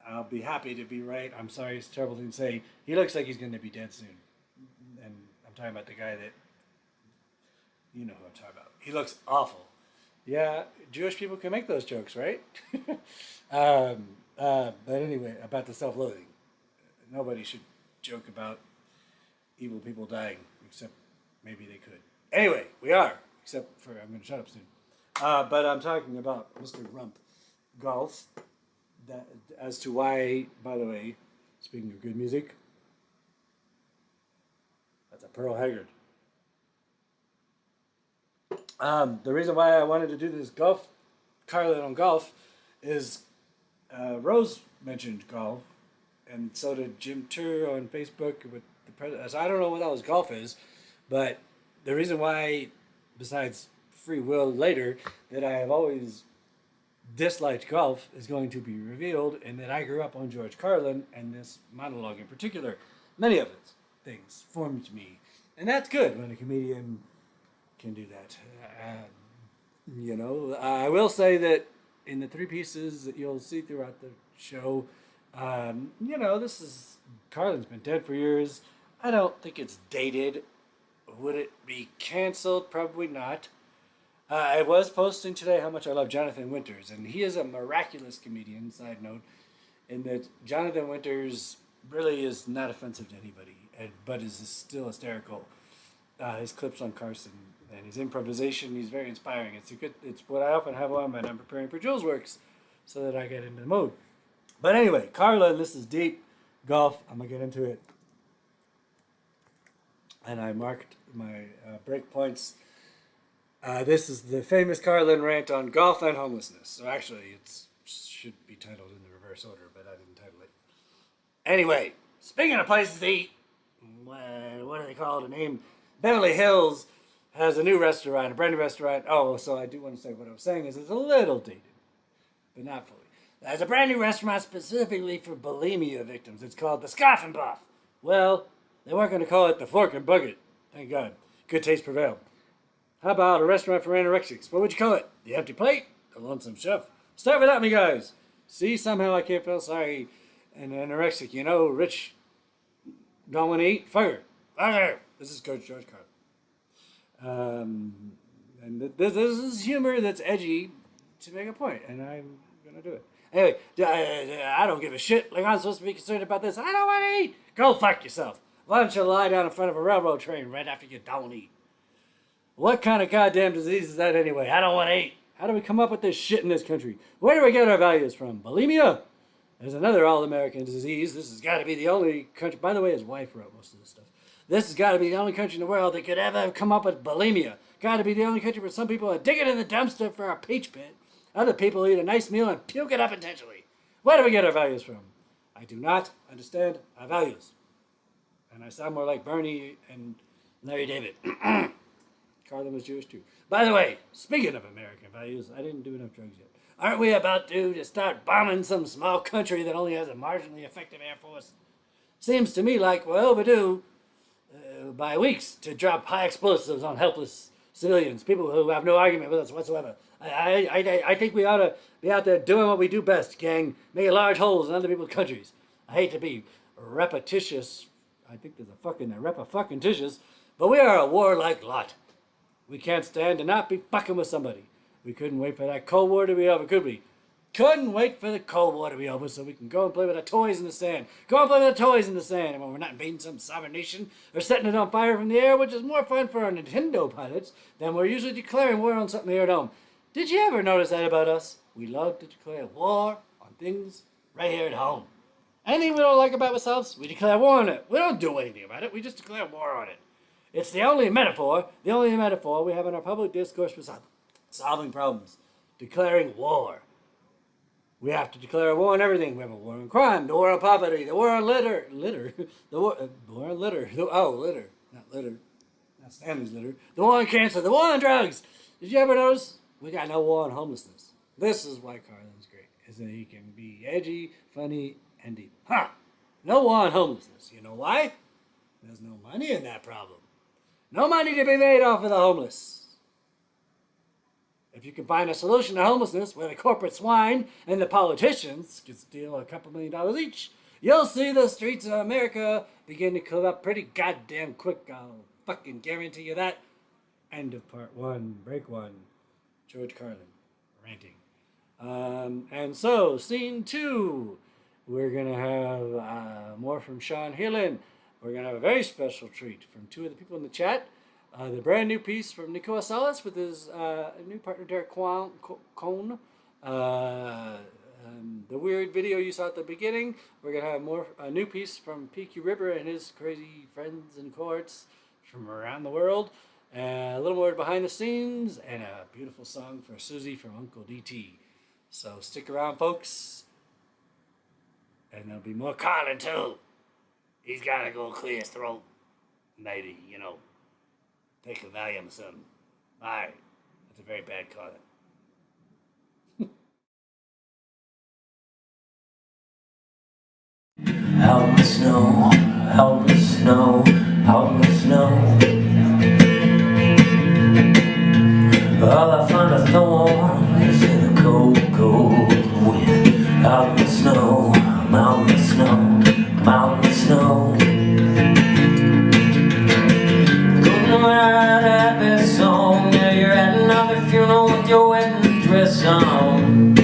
I'll be happy to be right. I'm sorry, it's a terrible thing to say. He looks like he's going to be dead soon. And I'm talking about the guy that, you know who I'm talking about. He looks awful. Yeah, Jewish people can make those jokes, right? But anyway, about the self-loathing. Nobody should joke about evil people dying, except maybe they could. Anyway, we are, except for, I'm going to shut up soon. But I'm talking about Mr. Rump Golf. That, as to why, by the way, speaking of good music, that's a Pearl Haggard. The reason why I wanted to do this golf, Carlin on golf, is Rose mentioned golf, and so did Jim Tur on Facebook with the president. So I don't know what else golf is, but the reason why, besides free will later, that I have always disliked golf is going to be revealed, and that I grew up on George Carlin, and this monologue in particular, many of its things formed me. And that's good when a comedian can do that. I will say that in the 3 pieces that you'll see throughout the show, this is Carlin's been dead for years. I don't think it's dated. Would it be canceled? Probably not. I was posting today how much I love Jonathan Winters, and he is a miraculous comedian, side note, in that Jonathan Winters really is not offensive to anybody, but is still hysterical. His clips on Carson and his improvisation, he's very inspiring. It's what I often have on when I'm preparing for Julesworks so that I get into the mood. But anyway, Carlin, this is deep golf. I'm going to get into it. And I marked my break points. This is the famous Carlin rant on golf and homelessness. So actually, it should be titled in the reverse order, but I didn't title it. Anyway, speaking of places to eat, what do they call the name? Beverly Hills has a new restaurant, a brand new restaurant. Oh, so I do want to say what I was saying is it's a little dated, but not fully. There's a brand new restaurant specifically for bulimia victims. It's called the Scoff and Bluff. Well, they weren't going to call it the Fork and Bucket. Thank God. Good taste prevailed. How about a restaurant for anorexics? What would you call it? The Empty Plate? The Lonesome Chef? Start without me, guys. See, somehow I can't feel sorry. An anorexic, rich, don't want to eat? Fucker. Fucker. This is Coach George Carlin. And this is humor that's edgy to make a point, and I'm going to do it. Anyway, I don't give a shit. Like, I'm supposed to be concerned about this. I don't want to eat. Go fuck yourself. Why don't you lie down in front of a railroad train right after you don't eat? What kind of goddamn disease is that anyway? I don't want to eat. How do we come up with this shit in this country? Where do we get our values from? Bulimia? There's another all-American disease. This has got to be the only country. By the way, his wife wrote most of this stuff. This has got to be the only country in the world that could ever come up with bulimia. Got to be the only country where some people are digging in the dumpster for a peach pit. Other people eat a nice meal and puke it up intentionally. Where do we get our values from? I do not understand our values. And I sound more like Bernie and Larry David. Carlin was Jewish too. By the way, speaking of American values, I didn't do enough drugs yet. Aren't we about to start bombing some small country that only has a marginally effective air force? Seems to me like we're overdue by weeks to drop high explosives on helpless civilians, people who have no argument with us whatsoever. I think we ought to be out there doing what we do best, gang, making large holes in other people's countries. I hate to be repetitious. I think there's a fucking repa-fucking-titious, but we are a warlike lot. We can't stand to not be fucking with somebody. We couldn't wait for that Cold War to be over, could we? Couldn't wait for the Cold War to be over so we can go and play with our toys in the sand. Go and play with our toys in the sand. And when we're not invading some sovereign nation or setting it on fire from the air, which is more fun for our Nintendo pilots than we're usually declaring war on something here at home. Did you ever notice that about us? We love to declare war on things right here at home. Anything we don't like about ourselves, we declare war on it. We don't do anything about it. We just declare war on it. It's the only metaphor we have in our public discourse for solving problems. Declaring war. We have to declare a war on everything. We have a war on crime, the war on poverty, the war on litter, the war on litter. Litter, not litter, not Stanley's litter. The war on cancer, the war on drugs. Did you ever notice? We got no war on homelessness. This is why Carlin's great, is that he can be edgy, funny, and deep. No war on homelessness. You know why? There's no money in that problem. No money to be made off of the homeless. If you can find a solution to homelessness where the corporate swine and the politicians can steal a couple $1 million each, you'll see the streets of America begin to clear up pretty goddamn quick. I'll fucking guarantee you that. End of part 1, break 1. George Carlin, ranting. And so, scene 2. We're going to have more from Sean Heelan. We're going to have a very special treat from 2 of the people in the chat. The brand new piece from Nico Salas with his new partner Derek Cohn. The weird video you saw at the beginning. We're going to have a new piece from PQ Ripper and his crazy friends and cohorts from around the world. A little more behind the scenes and a beautiful song for Susie from Uncle DT. So stick around, folks. And there'll be more Carlin too. He's got to go clear his throat. Maybe, take a Valium or something. Alright. That's a very bad Carlin. Out in the snow, out in the snow, out in the snow. dress on.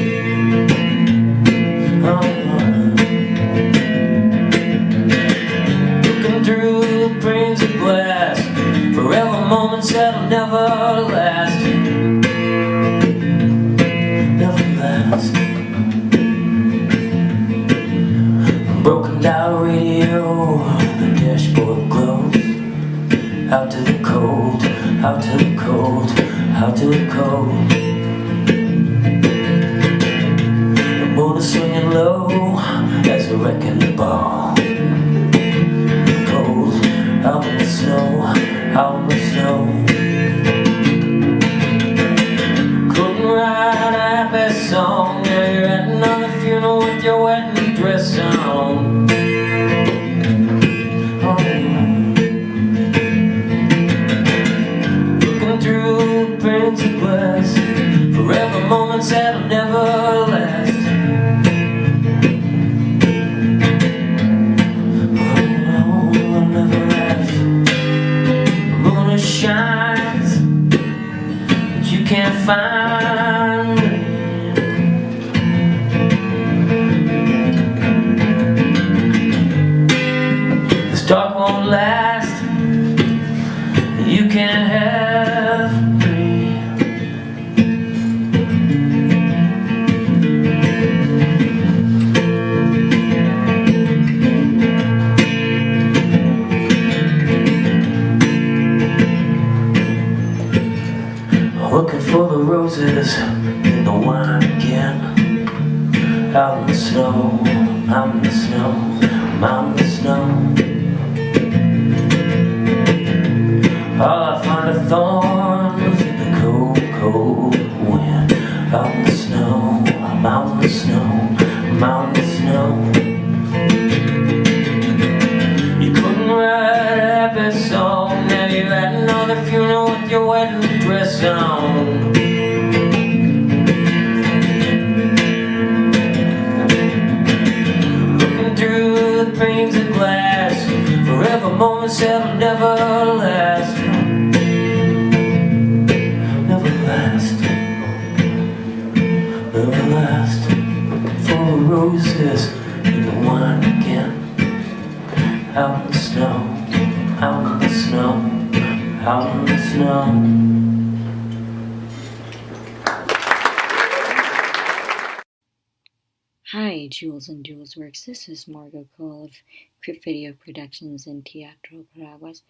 Looking through panes of glass, forever moments that'll never last. Never last. Broken down radio, the dashboard glows. Out to the cold, out to the cold, out to the cold. The moon is swinging low as a wrecking ball. Cold, out in the snow, out in the snow. Couldn't write a happy song. Now you're at another funeral with your wedding dress on. Through panes of glass, forever moments that'll never last. Oh, never last. The moon it shines, but you can't find me. This dark won't last. You can't have me. Looking for the roses in the wine again. Out in the snow, out in the snow, out in the snow. All I find are thorns in the cold, cold wind. Out in the snow, I'm out in the snow, I'm out in the snow. You couldn't write a happy song. Now you're at another funeral with your wedding dress on. Looking through the panes of glass, forever moments that'll never last. Never last. Never last. Full of roses in the wine again. Out in the snow, out in the snow, out in the snow. Hi, Jules and Julesworks. This is Margot Cole of Crypt Video Productions and Teatro Paraguas.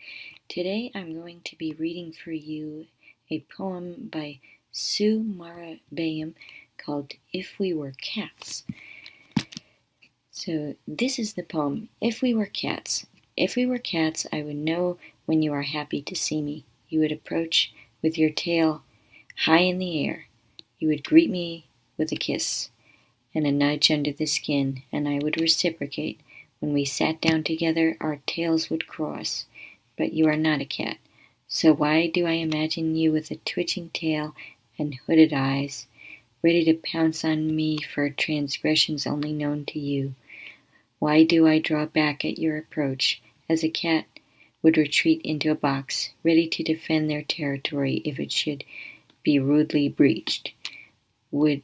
Today I'm going to be reading for you a poem by Sue Mara Bayham called If We Were Cats. So this is the poem. If we were cats. If we were cats, I would know when you are happy to see me. You would approach with your tail high in the air. You would greet me with a kiss and a nudge under the skin, and I would reciprocate. When we sat down together, our tails would cross. But you are not a cat, so why do I imagine you with a twitching tail and hooded eyes, ready to pounce on me for transgressions only known to you? Why do I draw back at your approach, as a cat would retreat into a box, ready to defend their territory if it should be rudely breached? Would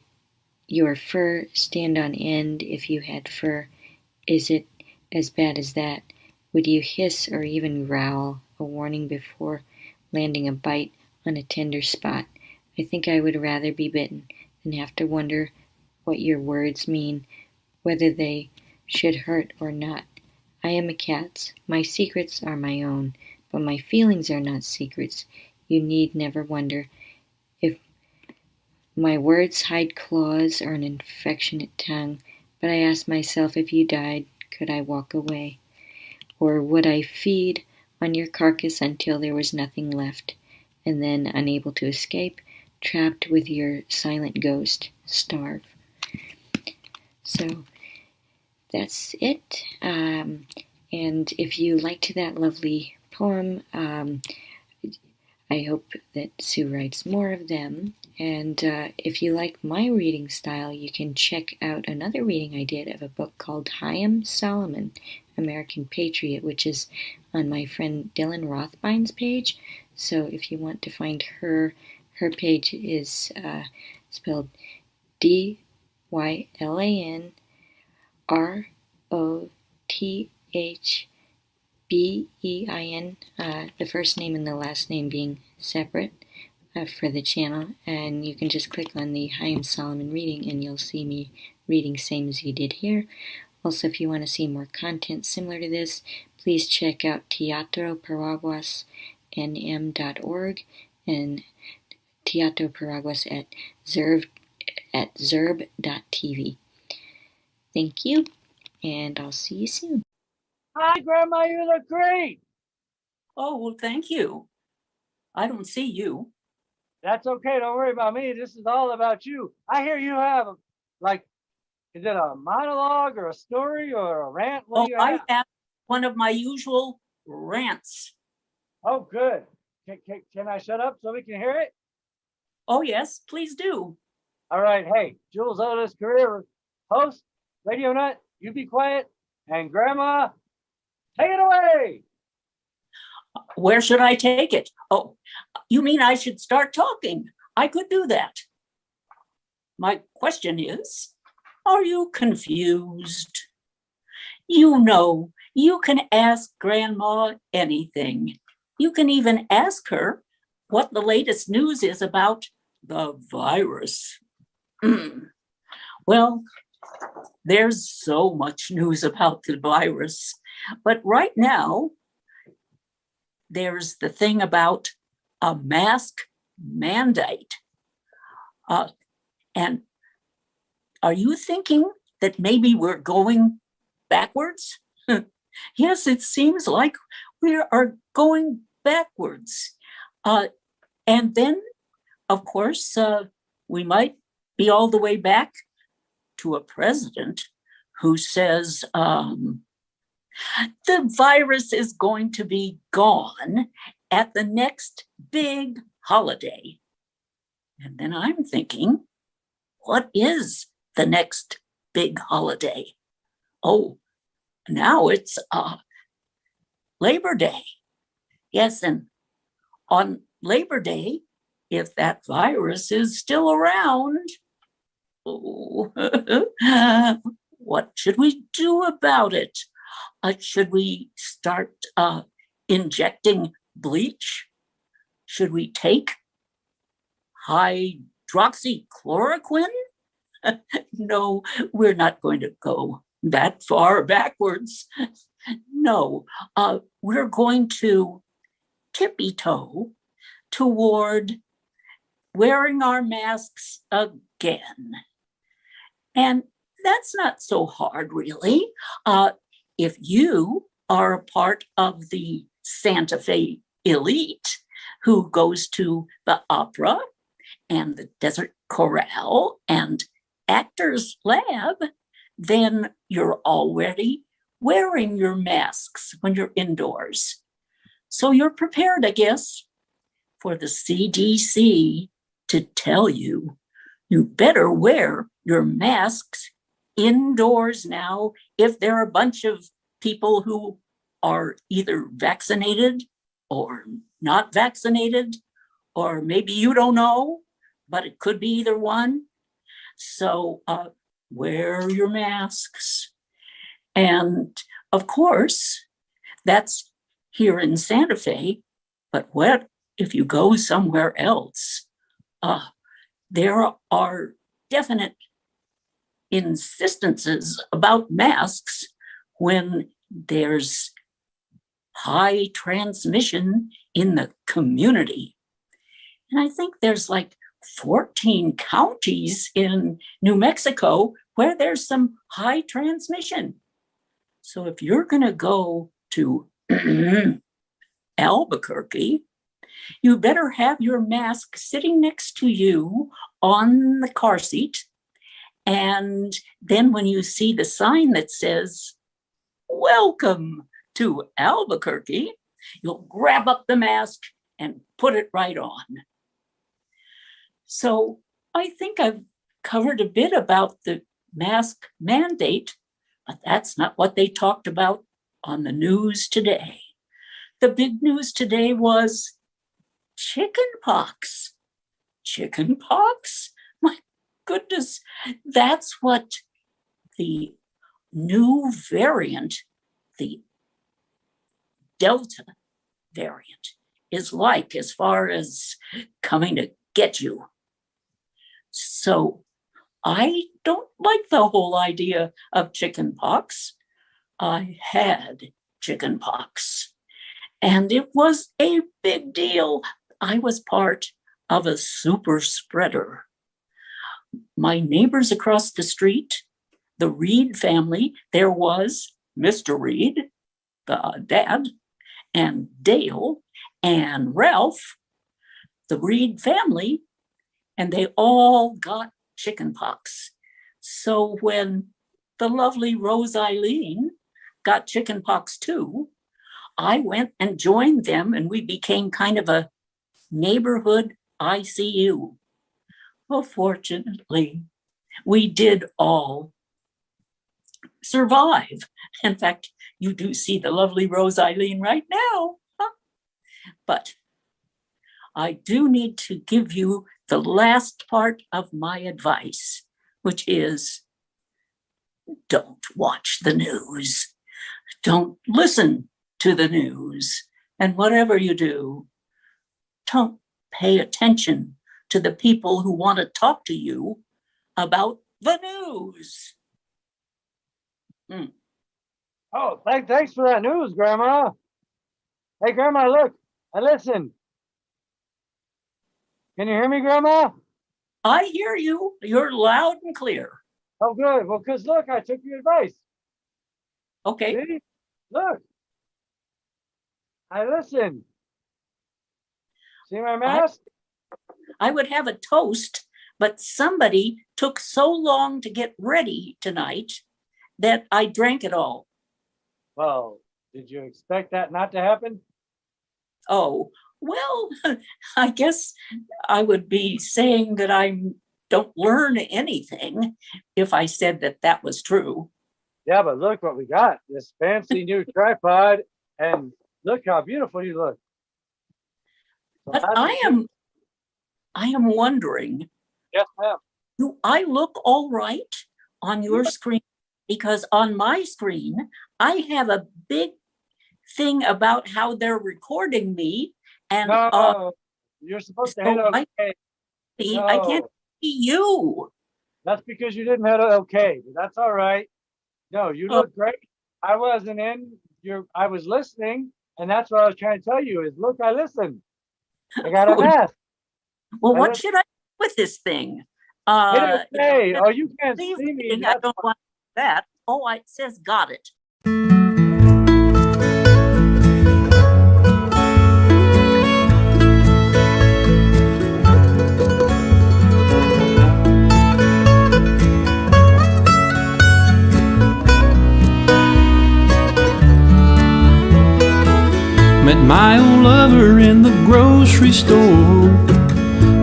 your fur stand on end if you had fur? Is it as bad as that? Would you hiss or even growl, a warning before landing a bite on a tender spot? I think I would rather be bitten than have to wonder what your words mean, whether they should hurt or not. I am a cat's. My secrets are my own, but my feelings are not secrets. You need never wonder if my words hide claws or an affectionate tongue, but I ask myself, if you died, could I walk away? Or would I feed on your carcass until there was nothing left, and then, unable to escape, trapped with your silent ghost, starve? So that's it. And if you liked that lovely poem, I hope that Sue writes more of them. And if you like my reading style, you can check out another reading I did of a book called Chaim Solomon, American Patriot, which is on my friend Dylan Rothbein's page. So if you want to find her page is spelled DYLANROTHBEIN, the first name and the last name being separate for the channel. And you can just click on the Chaim Solomon reading and you'll see me reading same as you did here. Also, if you want to see more content similar to this, please check out teatroparaguasnm.org and Teatro Paraguas at zerb.tv. Thank you, and I'll see you soon. Hi, Grandma, you look great. Oh, well, thank you. I don't see you. That's okay. Don't worry about me. This is all about you. I hear you have, like, is it a monologue or a story or a rant? What do you have? I have one of my usual rants. Oh, good. Can I shut up so we can hear it? Oh, yes, please do. All right. Hey, Jules' oldest career host, Radio Nut, you be quiet. And Grandma, take it away. Where should I take it? Oh, you mean I should start talking? I could do that. My question is, are you confused? You know, you can ask Grandma anything. You can even ask her what the latest news is about the virus. Well, there's so much news about the virus, but right now, there's the thing about a mask mandate. And are you thinking that maybe we're going backwards? Yes, it seems like we are going backwards. And then, of course, we might be all the way back to a president who says the virus is going to be gone at the next big holiday. And then I'm thinking, what is the next big holiday? Oh, now it's Labor Day. Yes, and on Labor Day, if that virus is still around, what should we do about it? Should we start injecting bleach? Should we take hydroxychloroquine? No, we're not going to go that far backwards. No, we're going to tippy-toe toward wearing our masks again. And that's not so hard, really. If you are a part of the Santa Fe elite who goes to the opera and the Desert Chorale and Actors Lab, then you're already wearing your masks when you're indoors. So you're prepared, I guess, for the CDC to tell you, you better wear your masks indoors now if there are a bunch of people who are either vaccinated or not vaccinated, or maybe you don't know, but it could be either one. So wear your masks. And of course, that's here in Santa Fe, but what if you go somewhere else? There are definite insistences about masks when there's high transmission in the community. And I think there's like 14 counties in New Mexico where there's some high transmission. So if you're going to go to Albuquerque, you better have your mask sitting next to you on the car seat. And then when you see the sign that says, "Welcome to Albuquerque," you'll grab up the mask and put it right on. So I think I've covered a bit about the mask mandate, but that's not what they talked about on the news today. The big news today was chicken pox. Chicken pox? My That's what the new variant, the Delta variant, is like as far as coming to get you. So I don't like the whole idea of chicken pox. I had chicken pox, and it was a big deal. I was part of a super spreader. My neighbors across the street, the Reed family, there was Mr. Reed, the dad, and Dale and Ralph, the Reed family, and they all got chicken pox. So when the lovely Rose Eileen got chicken pox too, I went and joined them, and we became kind of a neighborhood ICU. Well, fortunately, we did all survive. In fact, you do see the lovely Rose Eileen right now. Huh? But I do need to give you the last part of my advice, which is don't watch the news. Don't listen to the news. And whatever you do, don't pay attention to the people who want to talk to you about the news. Oh, thanks for that news, Grandma. Hey, Grandma, look, I listened. Can you hear me, Grandma? I hear you. You're loud and clear. Oh, good. Well, because look, I took your advice. Okay. See? Look. I listened. See my mask? I would have a toast, but somebody took so long to get ready tonight that I drank it all. Well, did you expect that not to happen? Oh, well, I guess I would be saying that I don't learn anything if I said that that was true. Yeah, but look what we got. This fancy new tripod, and look how beautiful you look. But I am wondering, yes, ma'am. Do I look all right on your screen? Because on my screen, I have a big thing about how they're recording me. And no, you're supposed to hit okay. I can't see you. That's because you didn't hit okay, but that's all right. No, you look great. I wasn't in. I was listening, and that's what I was trying to tell you is, look, I listened. I got a mask. Well, what should I do with this thing? Hit okay. Oh, you can't see me. I don't want that. Oh, it says got it. Met my old lover in the grocery store.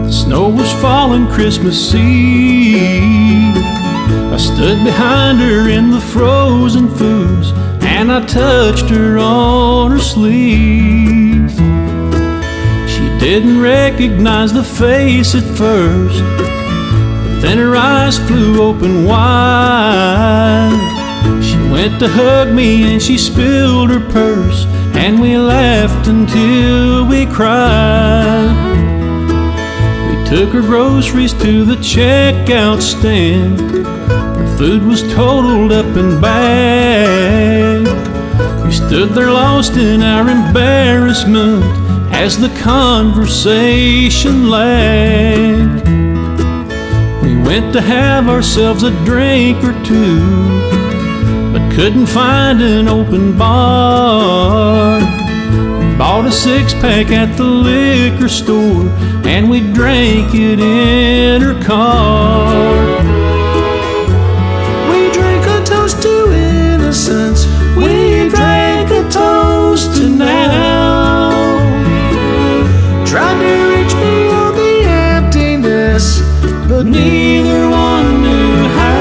The snow was falling Christmas Eve. I stood behind her in the frozen foods, and I touched her on her sleeve. She didn't recognize the face at first, but then her eyes flew open wide. She went to hug me and she spilled her purse, and we laughed until we cried. We took her groceries to the checkout stand. Her food was totaled up and bad. We stood there lost in our embarrassment as the conversation lagged. We went to have ourselves a drink or two, but couldn't find an open bar. We bought a six-pack at the liquor store, and we drank it in her car. We drank a toast to innocence. We drank a toast to now. Tried to reach beyond the emptiness, but neither one knew how.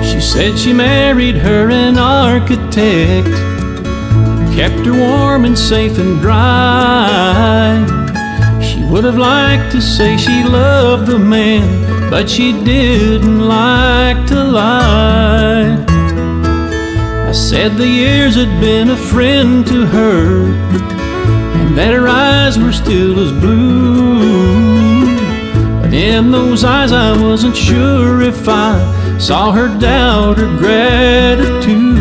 She said she married her an architect, kept her warm and safe and dry. She would have liked to say she loved the man, but she didn't like to lie. I said the years had been a friend to her, and that her eyes were still as blue. But in those eyes I wasn't sure if I saw her doubt or gratitude.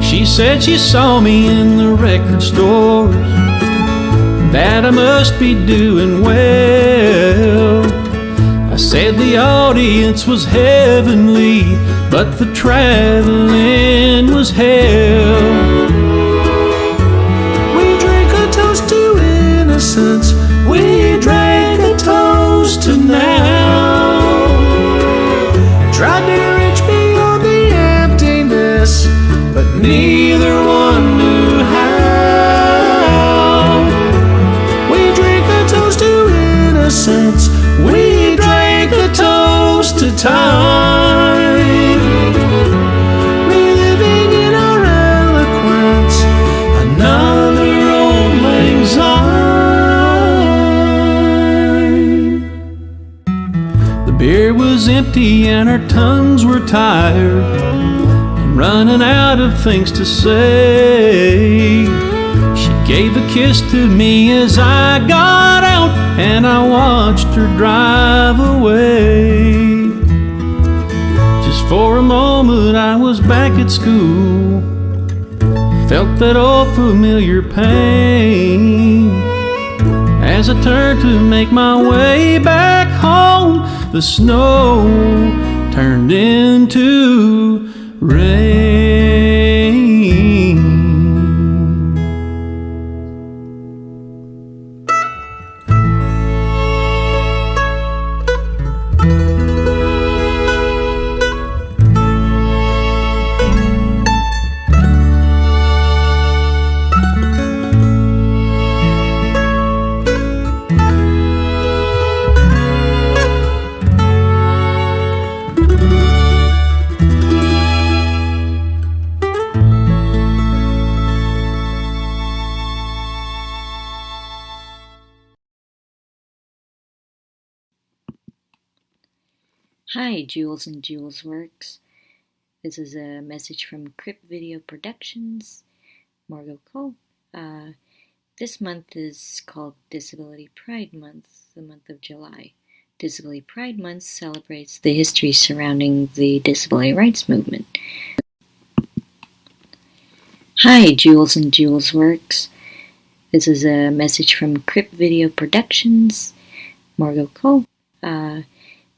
She said she saw me in the record stores, that I must be doing well. I said the audience was heavenly, but the traveling was hell. We drank a toast to innocence, we drank a toast to now. Tried to reach beyond the emptiness, but neither one knew how. We drank a toast to innocence, we drank a toast to time. Reliving in our eloquence another old lang syne. The beer was empty and our tongues were tired, running out of things to say. She gave a kiss to me as I got out, and I watched her drive away. Just for a moment I was back at school, felt that old familiar pain. As I turned to make my way back home, the snow turned into rain. Hi, Jules and Julesworks. This is a message from Crypt Video Productions, Margot Cole. This month is called Disability Pride Month, the month of July. Disability Pride Month celebrates the history surrounding the disability rights movement. Hi, Jules and Julesworks. This is a message from Crypt Video Productions, Margot Cole.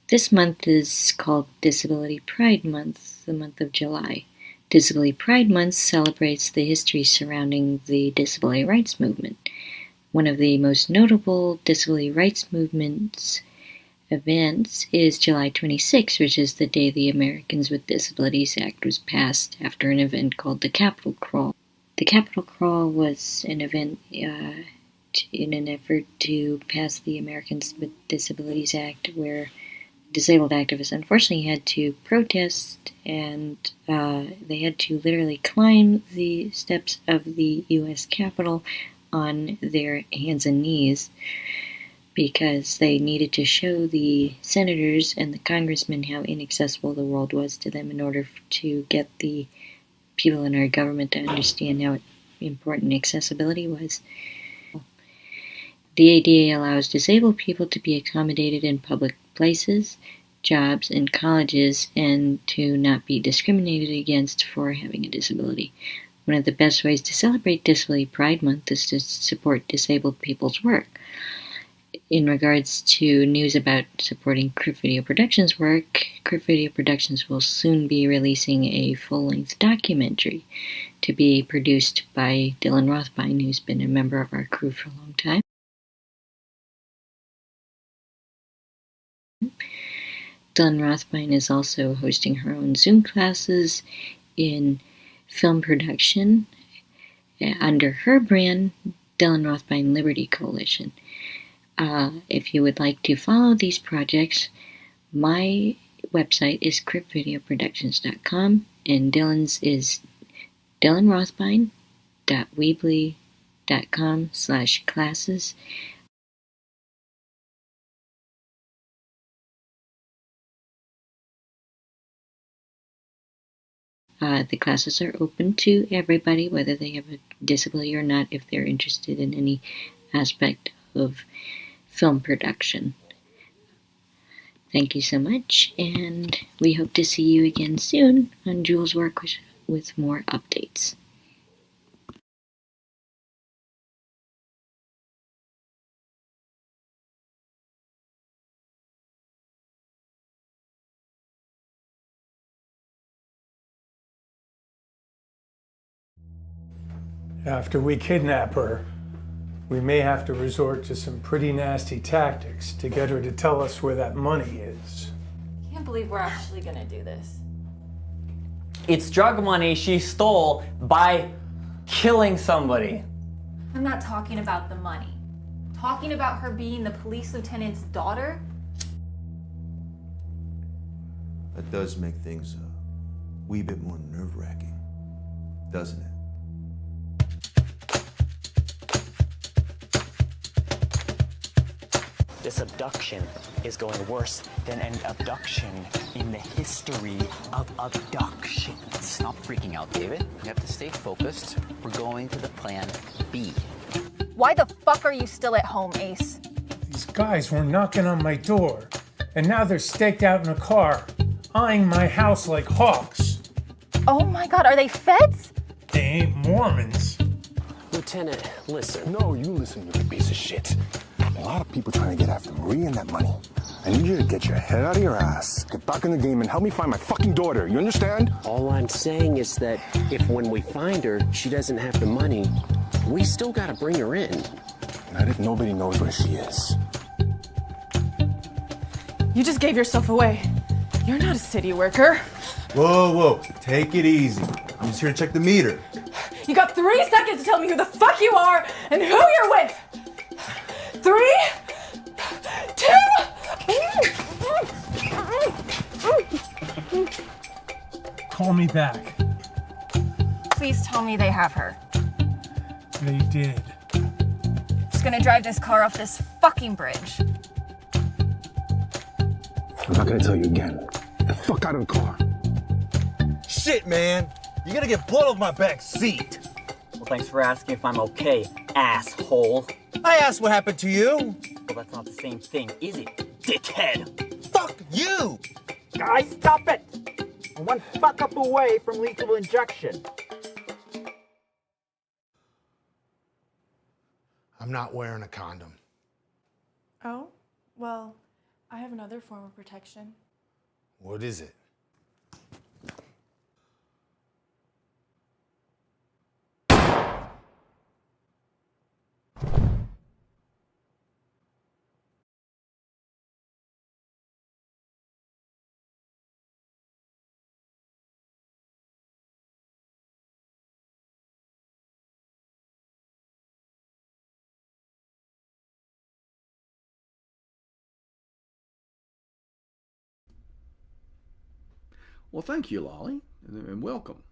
This month is called Disability Pride Month, the month of July. Disability Pride Month celebrates the history surrounding the disability rights movement. One of the most notable disability rights movement's events is July 26, which is the day the Americans with Disabilities Act was passed after an event called the Capitol Crawl. The Capitol Crawl was an event in an effort to pass the Americans with Disabilities Act, where disabled activists unfortunately had to protest, and they had to literally climb the steps of the U.S. Capitol on their hands and knees because they needed to show the senators and the congressmen how inaccessible the world was to them in order to get the people in our government to understand how important accessibility was. The ADA allows disabled people to be accommodated in public places, jobs, and colleges, and to not be discriminated against for having a disability. One of the best ways to celebrate Disability Pride Month is to support disabled people's work. In regards to news about supporting Crypt Video Productions' work, Crypt Video Productions will soon be releasing a full-length documentary to be produced by Dylan Rothbein, who's been a member of our crew for a long time. Dylan Rothbein is also hosting her own Zoom classes in film production under her brand, Dylan Rothbein Liberty Coalition. If you would like to follow these projects, my website is cryptvideoproductions.com, and Dylan's is dylanrothbein.weebly.com/classes. The classes are open to everybody, whether they have a disability or not, if they're interested in any aspect of film production. Thank you so much, and we hope to see you again soon on Julesworks with more updates. After we kidnap her, we may have to resort to some pretty nasty tactics to get her to tell us where that money is. I can't believe we're actually gonna do this. It's drug money she stole by killing somebody. I'm not talking about the money. I'm talking about her being the police lieutenant's daughter. That does make things a wee bit more nerve-wracking, doesn't it? This abduction is going worse than an abduction in the history of abduction. Stop freaking out, David. You have to stay focused. We're going to the plan B. Why the fuck are you still at home, Ace? These guys were knocking on my door, and now they're staked out in a car, eyeing my house like hawks. Oh my god, are they feds? They ain't Mormons. Lieutenant, listen. No, you listen, you piece of shit. A lot of people trying to get after Marie and that money. I need you to get your head out of your ass, get back in the game, and help me find my fucking daughter. You understand? All I'm saying is that if when we find her, she doesn't have the money, we still gotta bring her in. Not if nobody knows where she is. You just gave yourself away. You're not a city worker. Whoa, whoa, take it easy. I'm just here to check the meter. You got 3 seconds to tell me who the fuck you are and who you're with. 3, 2. Call me back. Please tell me they have her. They did. Just gonna drive this car off this fucking bridge. I'm not gonna tell you again. Get the fuck out of the car. Shit, man. You're gonna get blood off my back seat. Well, thanks for asking if I'm okay, asshole. I asked what happened to you. Well, that's not the same thing, is it, dickhead? Fuck you! Guys, stop it! I'm one fuck up away from lethal injection. I'm not wearing a condom. Oh, well, I have another form of protection. What is it? Well, thank you, Lolly, and welcome.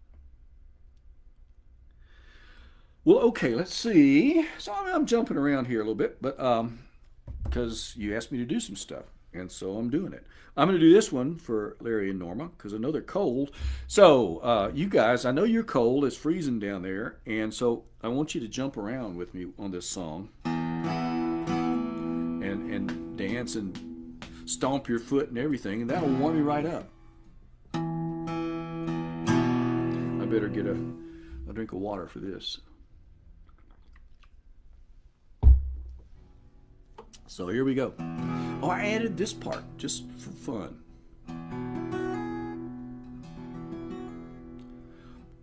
Well, okay, let's see. So I'm jumping around here a little bit, but because you asked me to do some stuff, and so I'm doing it. I'm going to do this one for Larry and Norma because I know they're cold. So you guys, I know you're cold. It's freezing down there, and so I want you to jump around with me on this song and dance and stomp your foot and everything, and that'll warm you right up. I better get a drink of water for this. So here we go. Oh, I added this part just for fun.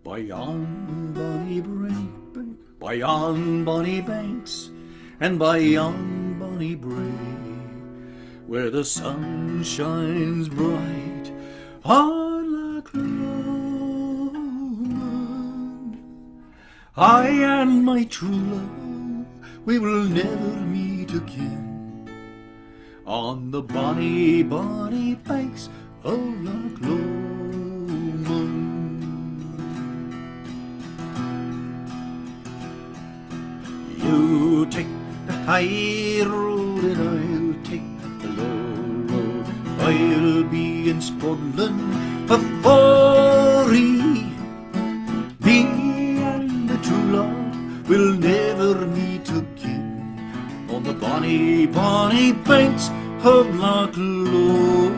By yon bonny bank, by yon bonny banks, and by yon bonny brae, where the sun shines bright on Loch Lomond, I and my true love, we will never meet again on the bonny, bonny banks of Loch Lomond. You take the high road and I'll take the low road. I'll be in Scotland before of Loch Lomond.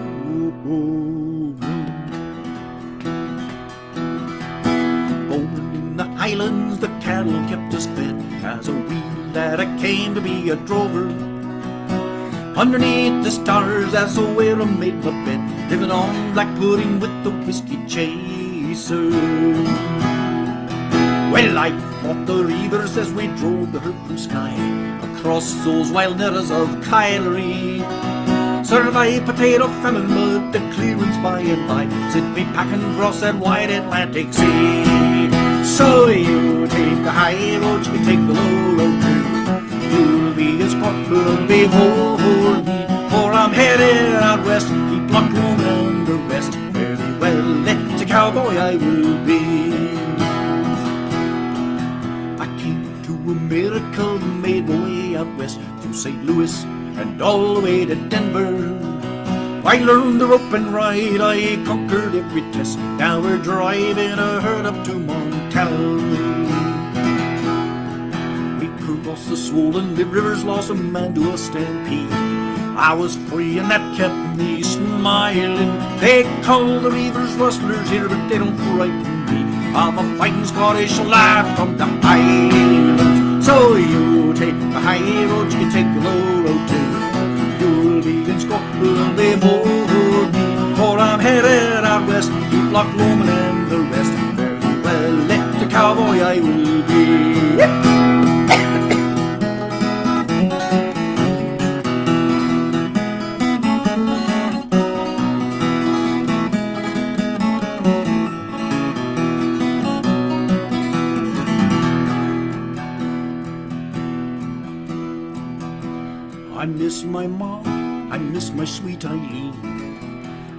Born in the Highlands, the cattle kept us fed. As a wee lad I came to be a drover. Underneath the stars, that's where I made my bed, living on black pudding with the whiskey chaser. Well, I fought the reavers as we drove the herd from Skye across those wild narrows of Kylery. Survived potato famine, but the clearance by and by sent me packing across that wide Atlantic Sea. So you take the high road, you take the low road too. You'll be in Scotland before me, for I'm headed out west, keep Loch Lomond and the rest. Very well, it's a cowboy I will be. I came to America, made my way out west through St. Louis and all the way to Denver. I learned the rope and ride, I conquered every test. Now we're driving a herd up to Montana. We crossed the swollen rivers, lost a man to a stampede. I was free and that kept me smiling. They call the reavers rustlers here, but they don't frighten me. I'm a fighting Scottish lad from the Highlands. So you take the high road, you can take the low road too. You'll be in Scotland before me, for I'm headed out west, keep Loch Lomond and the rest. Very well, let the cowboy I will be. I miss my mom, I miss my sweet Eileen,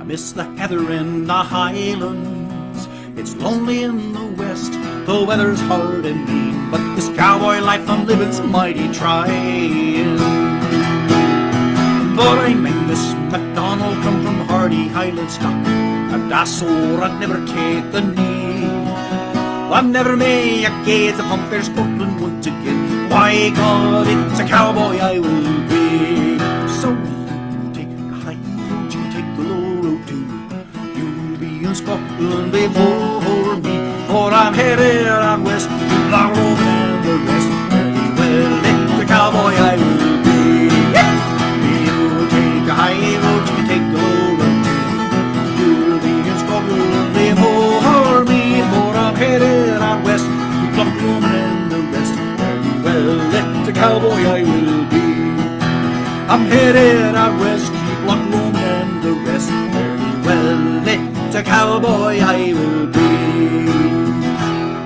I miss the heather in the Highlands. It's lonely in the west, the weather's hard and mean, but this cowboy life I'm living's mighty trying. But I'm Angus MacDonald, come from hardy Highland stock, and I swore I'd never take the knee. I've never made a gaze upon fair Scotland once again. By God, it's a cowboy I will be. So you take the high road, you take the low road too. You'll be in Scotland before me, for I'm headed out west to Loch Lomond and the rest. Very well, it's a cowboy I will be. You take the high road, you take the low road too. You'll be in Scotland before me, for I'm headed out west to Loch Lomond and the rest. Well, it's a cowboy I will be. I'm headed out west, keep Loch Lomond and the rest. Very well, it's a cowboy I will be.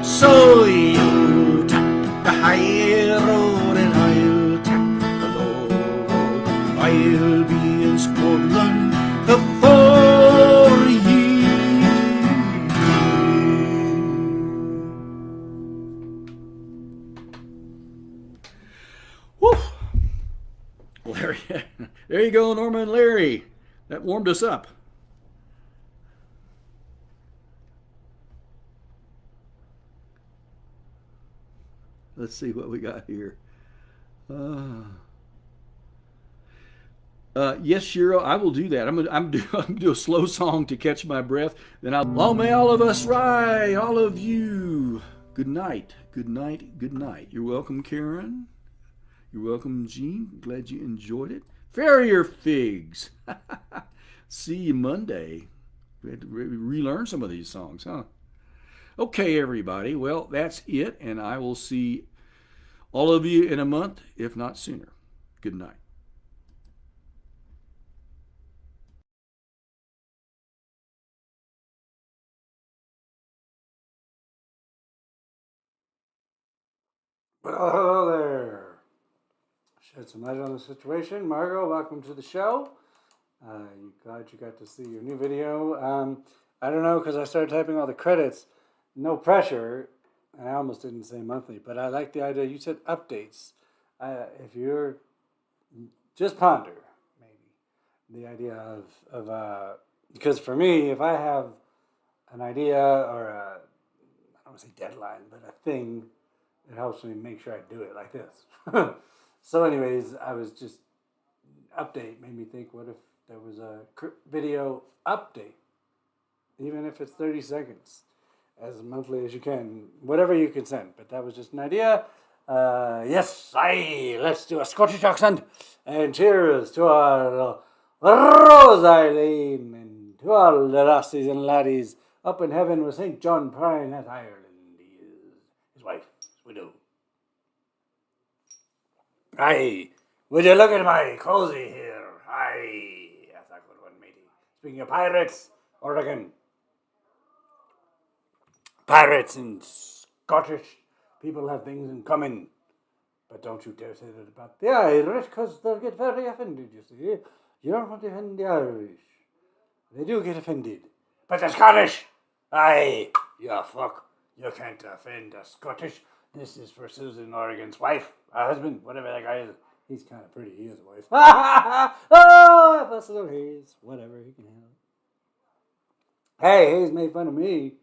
So you take the high road and I'll take the low road. I'll be in Scotland before ye. Woo! Larry, there you go, Norma and Larry. That warmed us up. Let's see what we got here. Yes, Shiro, I will do that. I'm gonna do a slow song to catch my breath. Then long may all of us ride, all of you. Good night, good night, good night. You're welcome, Karen. You're welcome, Jean. Glad you enjoyed it. Farrier Figs. See you Monday. We had to relearn some of these songs, huh? Okay, everybody. Well, that's it, and I will see all of you in a month, if not sooner. Good night. Well, hello there. Shed some light on the situation. Margot, welcome to the show. Glad you got to see your new video. I don't know, because I started typing all the credits. No pressure. I almost didn't say monthly, but I like the idea. You said updates. If you're just ponder, maybe the idea of because for me, if I have an idea or I don't want to say deadline, but a thing, it helps me make sure I do it like this. So anyways, update made me think, what if there was a video update? Even if it's 30 seconds, as monthly as you can, whatever you can send. But that was just an idea. Yes, let's do a Scottish accent. And cheers to our Rose Eileen and to all the lassies and laddies up in heaven with St. John Prine at Ireland. He is his wife, his widow. Aye, would you look at my cozy here? Aye, that's a good one, matey. Speaking of pirates, Oregon. Pirates and Scottish people have things in common. But don't you dare say that about the Irish, because they'll get very offended, you see. You don't want to offend the Irish. They do get offended. But the Scottish, aye, you fuck. You can't offend the Scottish. This is for Susan Oregon's wife, husband, whatever that guy is. He's kind of pretty. He is a wife. Oh, I busted on Hayes. Whatever, he can handle it. Hey, Hayes made fun of me.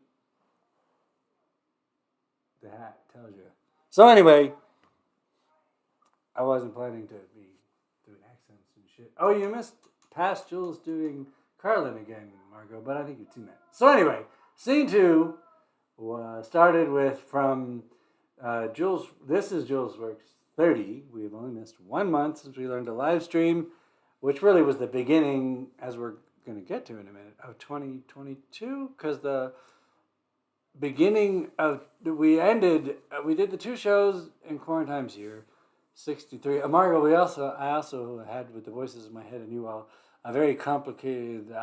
The hat tells you. So anyway, I wasn't planning to be doing accents and shit. Oh, you missed past Jules doing Carlin again, Margot, but I think you've seen that. So anyway, scene 2 started with from Jules. This is Julesworks 30. We've only missed 1 month since we learned to live stream, which really was the beginning, as we're going to get to in a minute, of 2022, because the beginning of we did the 2 shows in Quarantine's year 63. Margot, I also had with the voices in my head and you all a very complicated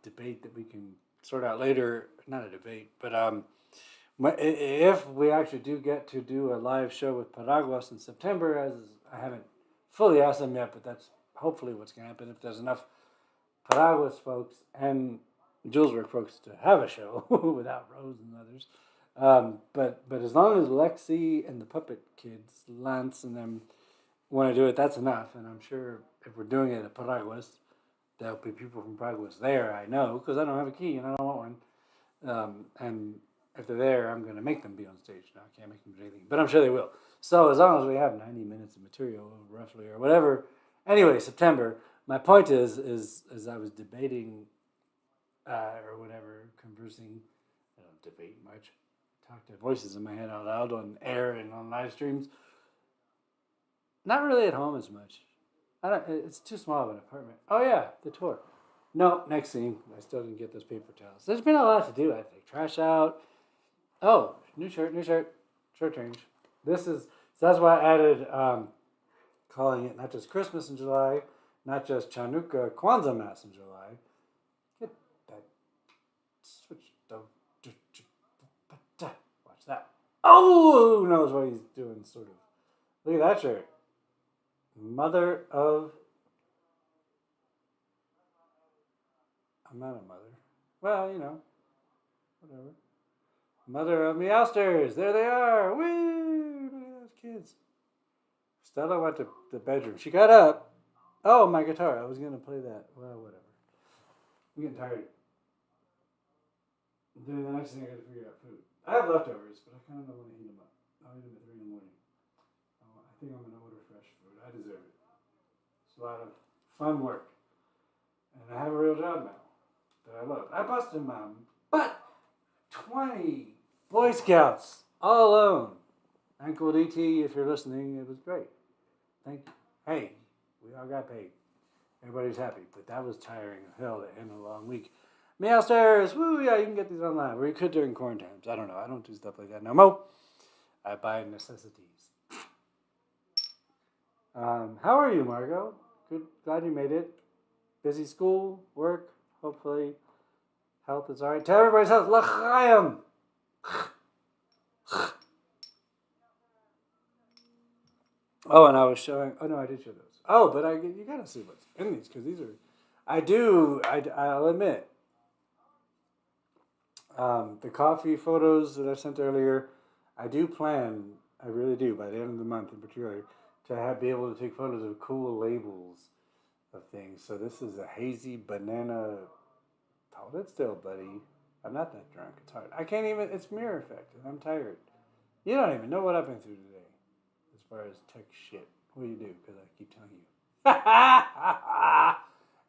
debate that we can sort out later. Not a debate, but if we actually do get to do a live show with Paraguas in September, as I haven't fully asked them yet, but that's hopefully what's going to happen if there's enough Paraguas folks and Julesworks folks to have a show without Rose and others. But as long as Lexi and the puppet kids, Lance and them, want to do it, that's enough. And I'm sure if we're doing it at Paraguas, there'll be people from Paraguas there, I know, because I don't have a key and I don't want one. And if they're there, I'm going to make them be on stage. Now I can't make them do anything, but I'm sure they will. So as long as we have 90 minutes of material, roughly, or whatever. Anyway, September. My point is I was debating, or whatever, conversing. I don't debate much. Talk to voices in my head out loud on air and on live streams. Not really at home as much. It's too small of an apartment. Oh yeah, the tour. No, next scene. I still didn't get those paper towels. There's been a lot to do. I take trash out. Oh, new shirt, shirt change. So that's why I added calling it not just Christmas in July, not just Chanukah Kwanzaa Mass in July. Get that switch. Watch that. Oh, who knows what he's doing, sort of. Look at that shirt. Mother of... I'm not a mother. Well, you know, whatever. Mother of Meowsters. There they are. Woo! Look at those kids. Stella went to the bedroom. She got up. Oh, my guitar. I was going to play that. Well, whatever. I'm getting tired. Then the next thing I got to figure out food. I have leftovers, but I kind of don't want to heat them up. I'll eat them at 3 in the morning. I think I'm going to order fresh food. I deserve it. It's a lot of fun work. And I have a real job now that I love. I busted my butt. 20 Boy Scouts all alone. Uncle DT, if you're listening, it was great. Thank you. Hey, we all got paid. Everybody's happy, but that was tiring as hell to end a long week. Meowsters, woo, yeah, you can get these online. Or you could during quarantines. I don't know. I don't do stuff like that no more. I buy necessities. How are you, Margot? Good. Glad you made it. Busy school, work, hopefully. Health is all right. Tell everybody's health. L'chaim. Oh, and I was showing. Oh no, I did show those. Oh, but you gotta see what's in these because these are. I'll admit. The coffee photos that I sent earlier, I do plan. I really do by the end of the month in particular to be able to take photos of cool labels of things. So this is a hazy banana. Hold it still, buddy. I'm not that drunk. It's hard. I can't even. It's mirror effect, and I'm tired. You don't even know what I've been through today, as far as tech shit. What do you do? Because I keep telling you.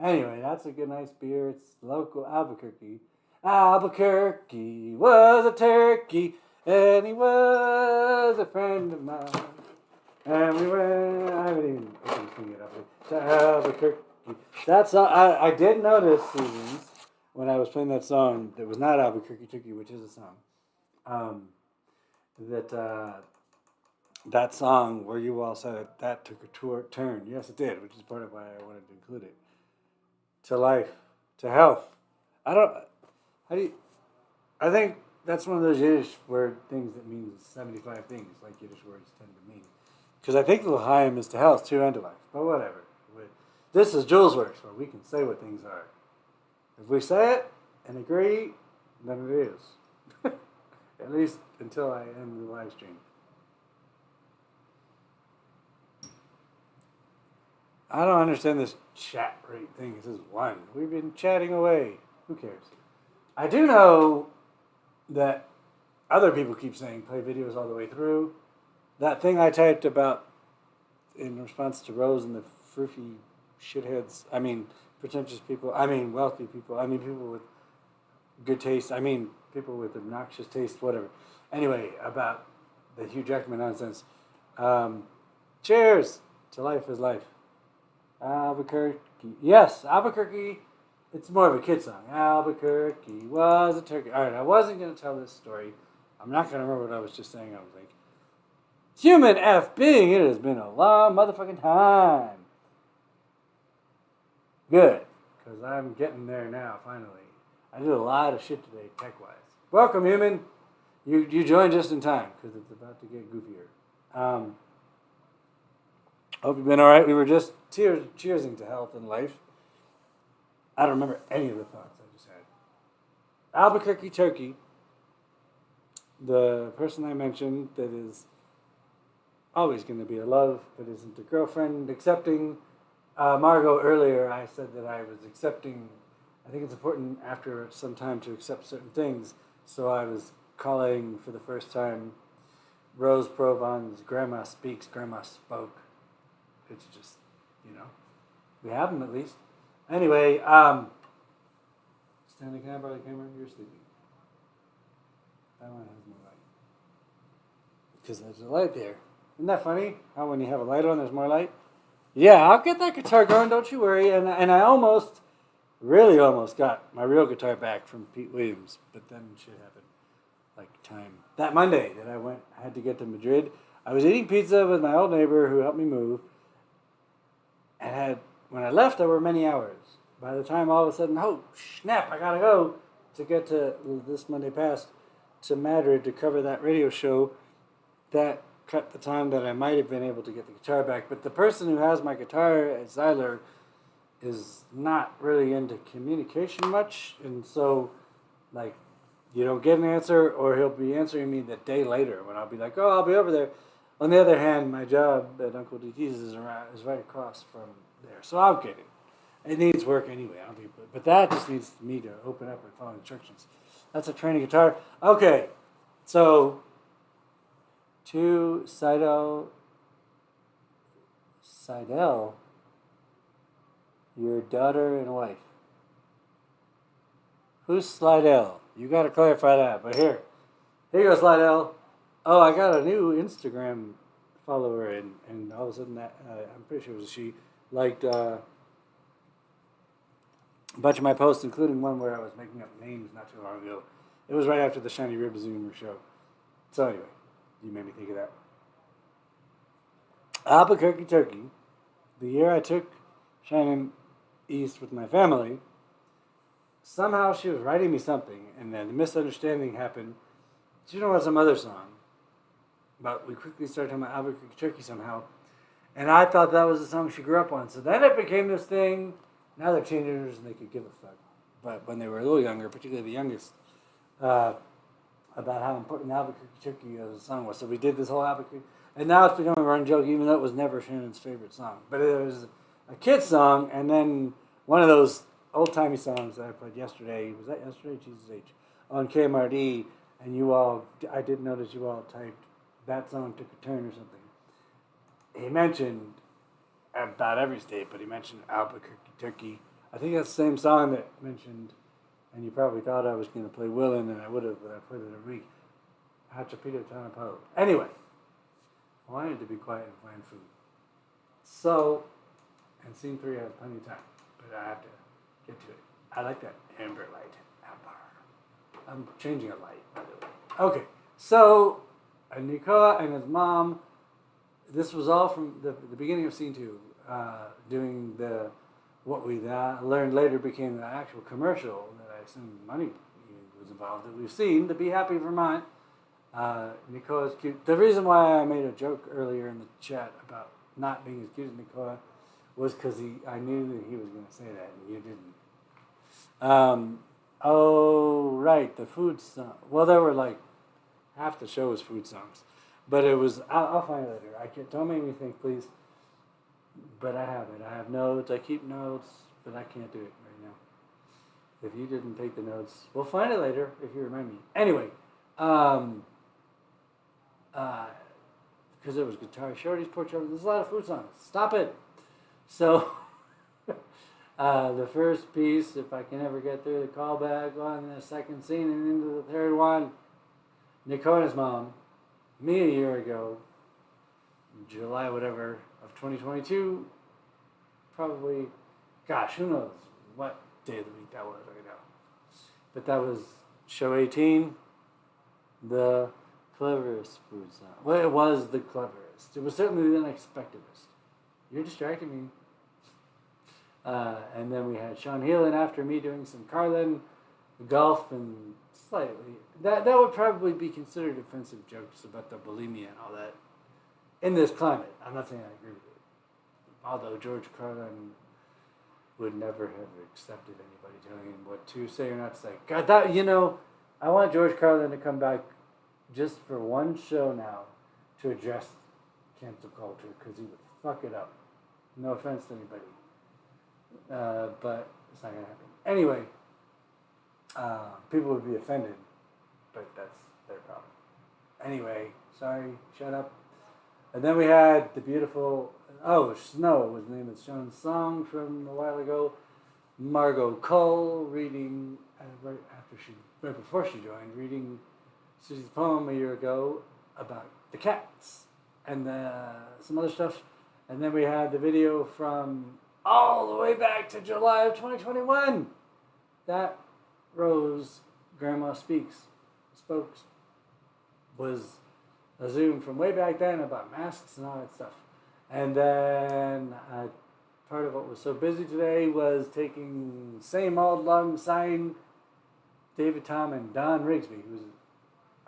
Anyway, that's a good, nice beer. It's local Albuquerque. Albuquerque was a turkey, and he was a friend of mine. And we went, I haven't even sing it up to Albuquerque. That's I did notice, Susans, when I was playing that song, that was not Albuquerque Turkey, which is a song. That song where you all said it, that took a turn. Yes, it did, which is part of why I wanted to include it. To life, to health. I think that's one of those Yiddish word things that means 75 things, like Yiddish words tend to mean. Because I think the L'chaim is to health too and to life, but whatever. This is Julesworks, where we can say what things are. If we say it and agree, then it is. At least until I end the live stream. I don't understand this chat rate thing. It says 1. We've been chatting away. Who cares? I do know that other people keep saying play videos all the way through. That thing I typed about in response to Rose and the froofy shitheads. I mean, pretentious people. I mean, wealthy people. I mean, people with good taste. I mean, people with obnoxious taste, whatever. Anyway, about the Hugh Jackman nonsense. Cheers to life is life. Albuquerque. Yes, Albuquerque. It's more of a kid song. Albuquerque was a turkey. All right, I wasn't going to tell this story. I'm not going to remember what I was just saying. I was like, human F being, it has been a long motherfucking time. Good, because I'm getting there now, finally. I did a lot of shit today, tech-wise. Welcome, human. You joined just in time, because it's about to get goofier. Hope you've been all right. We were just cheersing to health and life. I don't remember any of the thoughts I just had. Albuquerque Turkey, the person I mentioned that is always going to be a love, but isn't a girlfriend, accepting. Margot, earlier I said that I was accepting. I think it's important after some time to accept certain things. So I was calling for the first time Rose Provon's Grandma Speaks, Grandma Spoke. It's just, we have them at least. Anyway, Stanley, can I borrow the camera? You're sleeping. That one has more light. Because there's a light there. Isn't that funny? How when you have a light on, there's more light? Yeah, I'll get that guitar going, don't you worry. And I really almost got my real guitar back from Pete Williams. But then shit happened. Like time. That Monday that I had to get to Madrid, I was eating pizza with my old neighbor who helped me move. And when I left, there were many hours. By the time all of a sudden, oh, snap, I gotta go to get to this Monday past to Madrid to cover that radio show. That cut the time that I might have been able to get the guitar back. But the person who has my guitar at Zyler is not really into communication much. And so, you don't get an answer, or he'll be answering me the day later when I'll be like, oh, I'll be over there. On the other hand, my job at Uncle DT's is right across from there. So I'll get it. It needs work anyway. But that just needs me to open up and follow instructions. That's a training guitar. Okay, so to Seidel, your daughter and wife. Who's Slidell? You got to clarify that. But here you go, Slidell. Oh, I got a new Instagram follower, and all of a sudden I'm pretty sure it was she liked a bunch of my posts, including one where I was making up names not too long ago. It was right after the Shiny Rib Zoomer show. So anyway, you made me think of that. Albuquerque, Turkey. The year I took Shannon east with my family, somehow she was writing me something, and then the misunderstanding happened. She knew it was some other song. But we quickly started talking about Albuquerque, Turkey somehow. And I thought that was the song she grew up on. So then it became this thing. Now they're teenagers and they could give a fuck. But when they were a little younger, particularly the youngest, about how important Albuquerque, Turkey as a song was. So we did this whole Albuquerque. And now it's become a running joke, even though it was never Shannon's favorite song. But it was a kid's song, and then one of those old-timey songs that I played yesterday. Was that yesterday? Jesus H. On KMRD. And I did notice you all typed, that song took a turn or something. He mentioned about every state, but he mentioned Albuquerque, Turkey. I think that's the same song that mentioned, and you probably thought I was going to play Willin', and I would have, but I played it a week. Hachapito Tanapo. Anyway, I wanted to be quiet and find food. So, and scene 3 has plenty of time, but I have to get to it. I like that amber light. Amber. I'm changing a light, by the way. Okay, so Nikola and his mom, this was all from the beginning of scene 2, doing what we learned later became the actual commercial that I assume money was involved, that we've seen, the Be Happy Vermont. Nikola's cute. The reason why I made a joke earlier in the chat about not being as cute as Nikola was because I knew that he was going to say that, and you didn't. Oh, right, the food song. Well, there were like, half the show was food songs. But it was, I'll find it later. Don't make me think, please. But I have it. I have notes. I keep notes, but I can't do it right now. If you didn't take the notes, we'll find it later if you remind me. Anyway, because there was Guitar Shorty's Porch Over. There's a lot of food songs. Stop it. So, the first piece, if I can ever get through the callback on the second scene and into the third one, Nicona's mom, me a year ago, July whatever of 2022, probably, gosh, who knows what day of the week that was right now. But that was show 18, the cleverest food song. Well, it was the cleverest. It was certainly the unexpectedest. You're distracting me. And then we had Sean Healan after me doing some Carlin, golf, and slightly. That would probably be considered offensive jokes about the bulimia and all that. In this climate, I'm not saying I agree with it. Although George Carlin would never have accepted anybody telling him what to say or not to say. God, I want George Carlin to come back just for one show now to address cancel culture because he would fuck it up. No offense to anybody. But it's not going to happen. Anyway, people would be offended, but that's their problem. Anyway, sorry, shut up. And then we had the beautiful, Snow was the name of Sean's song from a while ago. Margot Cole reading, right before she joined, reading Susie's poem a year ago about the cats and some other stuff. And then we had the video from all the way back to July of 2021. That Rose Grandma Spokes was a Zoom from way back then about masks and all that stuff. And then part of what was so busy today was taking same old long sign David Tom and Don Rigsby, who's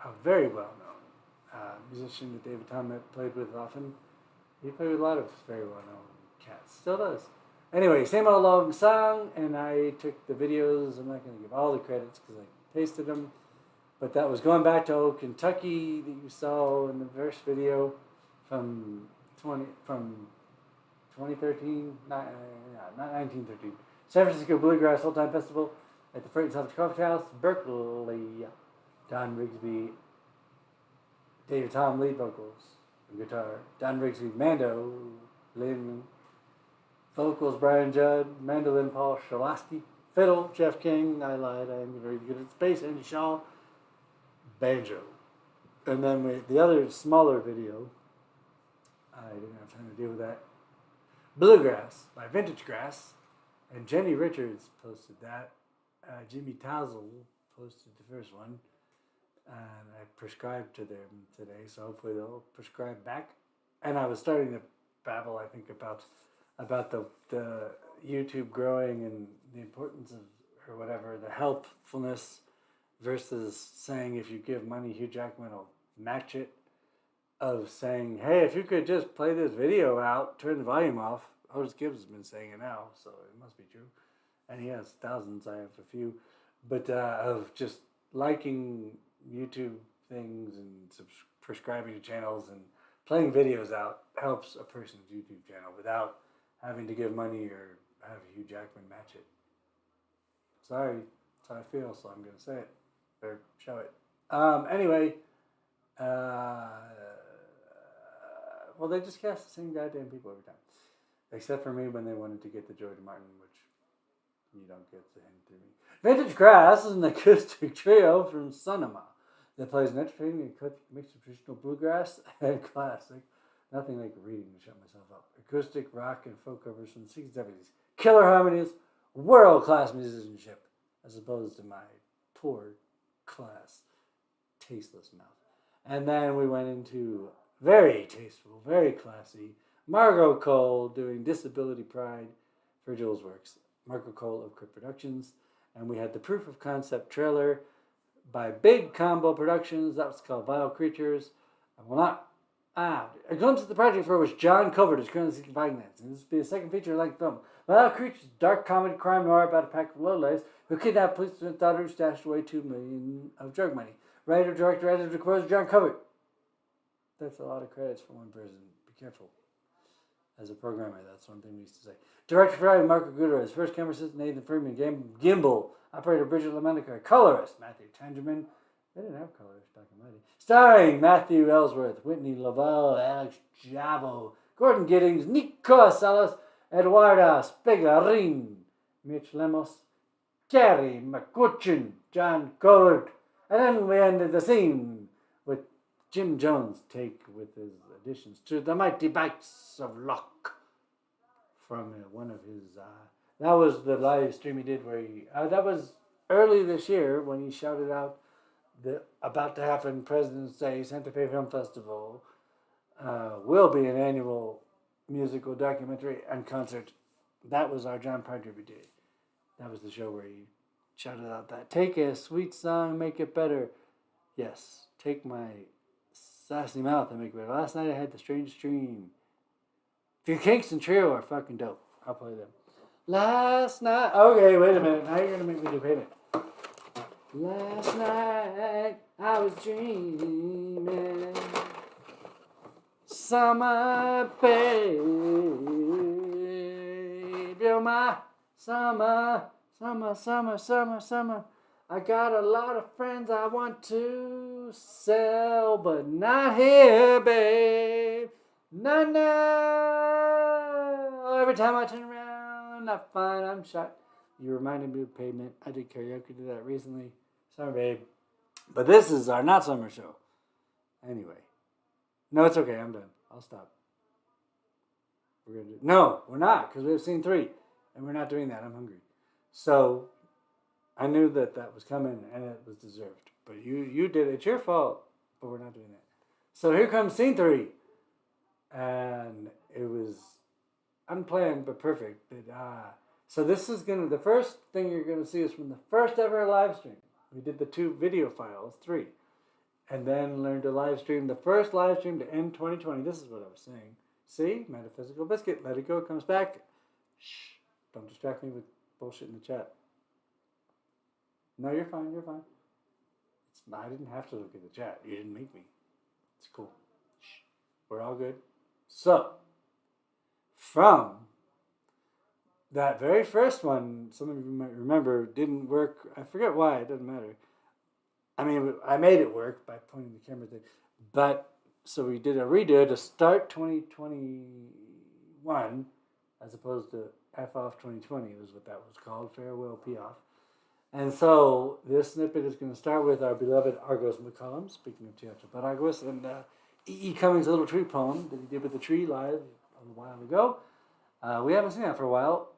a very well-known musician that David Tom played with often. He played with a lot of very well-known cats. Still does. Anyway, same old long song, and I took the videos. I'm not going to give all the credits because I pasted them. But that was going back to old Kentucky that you saw in the first video from 2013, not 1913. San Francisco Bluegrass Old Time Festival at the Freight and Salvage Coffee House, Berkeley. Don Rigsby, David Tom lead vocals and guitar. Don Rigsby, Mando, Lynn, vocals Brian Judd, mandolin Paul Shalaski, fiddle Jeff King. I lied, I am very good at space. Andy Shaw, banjo. And then the other smaller video, I didn't have time to deal with that. Bluegrass by Vintage Grass, and Jenny Richards posted that. Jimmy Tazzle posted the first one, and I prescribed to them today, so hopefully they'll prescribe back. And I was starting to babble, I think, about the YouTube growing and the importance of, or whatever, the helpfulness versus saying if you give money, Hugh Jackman will match it, of saying, hey, if you could just play this video out, turn the volume off. Otis Gibbs has been saying it now, so it must be true. And he has thousands, I have a few. But of just liking YouTube things and prescribing to channels and playing videos out helps a person's YouTube channel without having to give money or have Hugh Jackman match it. Sorry, that's how I feel, so I'm going to say it or show it. Anyway, well, they just cast the same goddamn people every time. Except for me when they wanted to get the George Martin, which you don't get to him to me. Vintage Grass is an acoustic trio from Sonoma that plays an entertaining and eclectic mix of traditional bluegrass and classic. Nothing like reading to shut myself up. Acoustic, rock, and folk covers from the 60s, 70s. Killer harmonies, world-class musicianship, as opposed to my poor class, tasteless mouth. And then we went into very tasteful, very classy, Margot Cole doing Disability Pride for Julesworks. Margot Cole of Crypt Productions. And we had the proof of concept trailer by Big Combo Productions. That was called Vile Creatures. A glimpse at the project for which John Covert is currently seeking finance. And this will be a second feature-length film. Vile Creatures, dark comedy crime noir about a pack of lowlights who kidnapped policeman's daughter who stashed away $2 million of drug money. Writer, director, editor, composer, John Covert. That's a lot of credits for one person. Be careful. As a programmer, that's one thing we used to say. Director for Marco Gutierrez. First camera assistant Nathan Freeman. Gimbal. Operator Bridget Lemonicar. Colorist Matthew Tangerman. They didn't have colorists back in my day. Starring Matthew Ellsworth, Whitney Laval, Alex Javo, Gordon Giddings, Nico Salas, Eduardo Spigarin, Mitch Lemos, Carrie McCutcheon, John Covert. And then we ended the scene with Jim Jones' take with his additions to The Mighty Bites of Luck from one of his... that was the live stream he did where he... that was early this year when he shouted out the about to happen President's Day Santa Fe Film Festival will be an annual musical documentary and concert. That was our John Partridge Day. That was the show where he shouted out that take a sweet song, make it better. Yes, take my sassy mouth and make it better. Last night I had the strangest dream. If your Kingston Trio are fucking dope, I'll play them. Last night... Okay, wait a minute. Now you're going to make me do payment. Last night I was dreaming summer, babe. You're my summer. I got a lot of friends I want to sell, but not here, babe. No. Every time I turn around, I find I'm shot. You reminded me of Pavement. I did karaoke to that recently. Sorry, babe. But this is our not summer show. Anyway. No, it's okay. I'm done. I'll stop. No, we're not, because we have scene 3. And we're not doing that. I'm hungry. So, I knew that was coming, and it was deserved. But you did it. It's your fault. But we're not doing that. So, here comes scene 3. And it was unplanned, but perfect. So this is the first thing you're going to see is from the first ever live stream. We did the 2 video files, 3. And then learned to live stream the first live stream to end 2020. This is what I was saying. See? Metaphysical Biscuit. Let it go. It comes back. Shh. Don't distract me with bullshit in the chat. No, you're fine. You're fine. I didn't have to look at the chat. You didn't make me. It's cool. Shh. We're all good. So, from... that very first one, some of you might remember, didn't work. I forget why. It doesn't matter. I mean, I made it work by pointing the camera thing. But, so we did a redo to start 2021, as opposed to F off 2020 was what that was called. Farewell P off. And so, this snippet is going to start with our beloved Argos McCollum, speaking of Teatro Paragos, and E. Cummings' little tree poem that he did with the tree live a while ago. We haven't seen that for a while.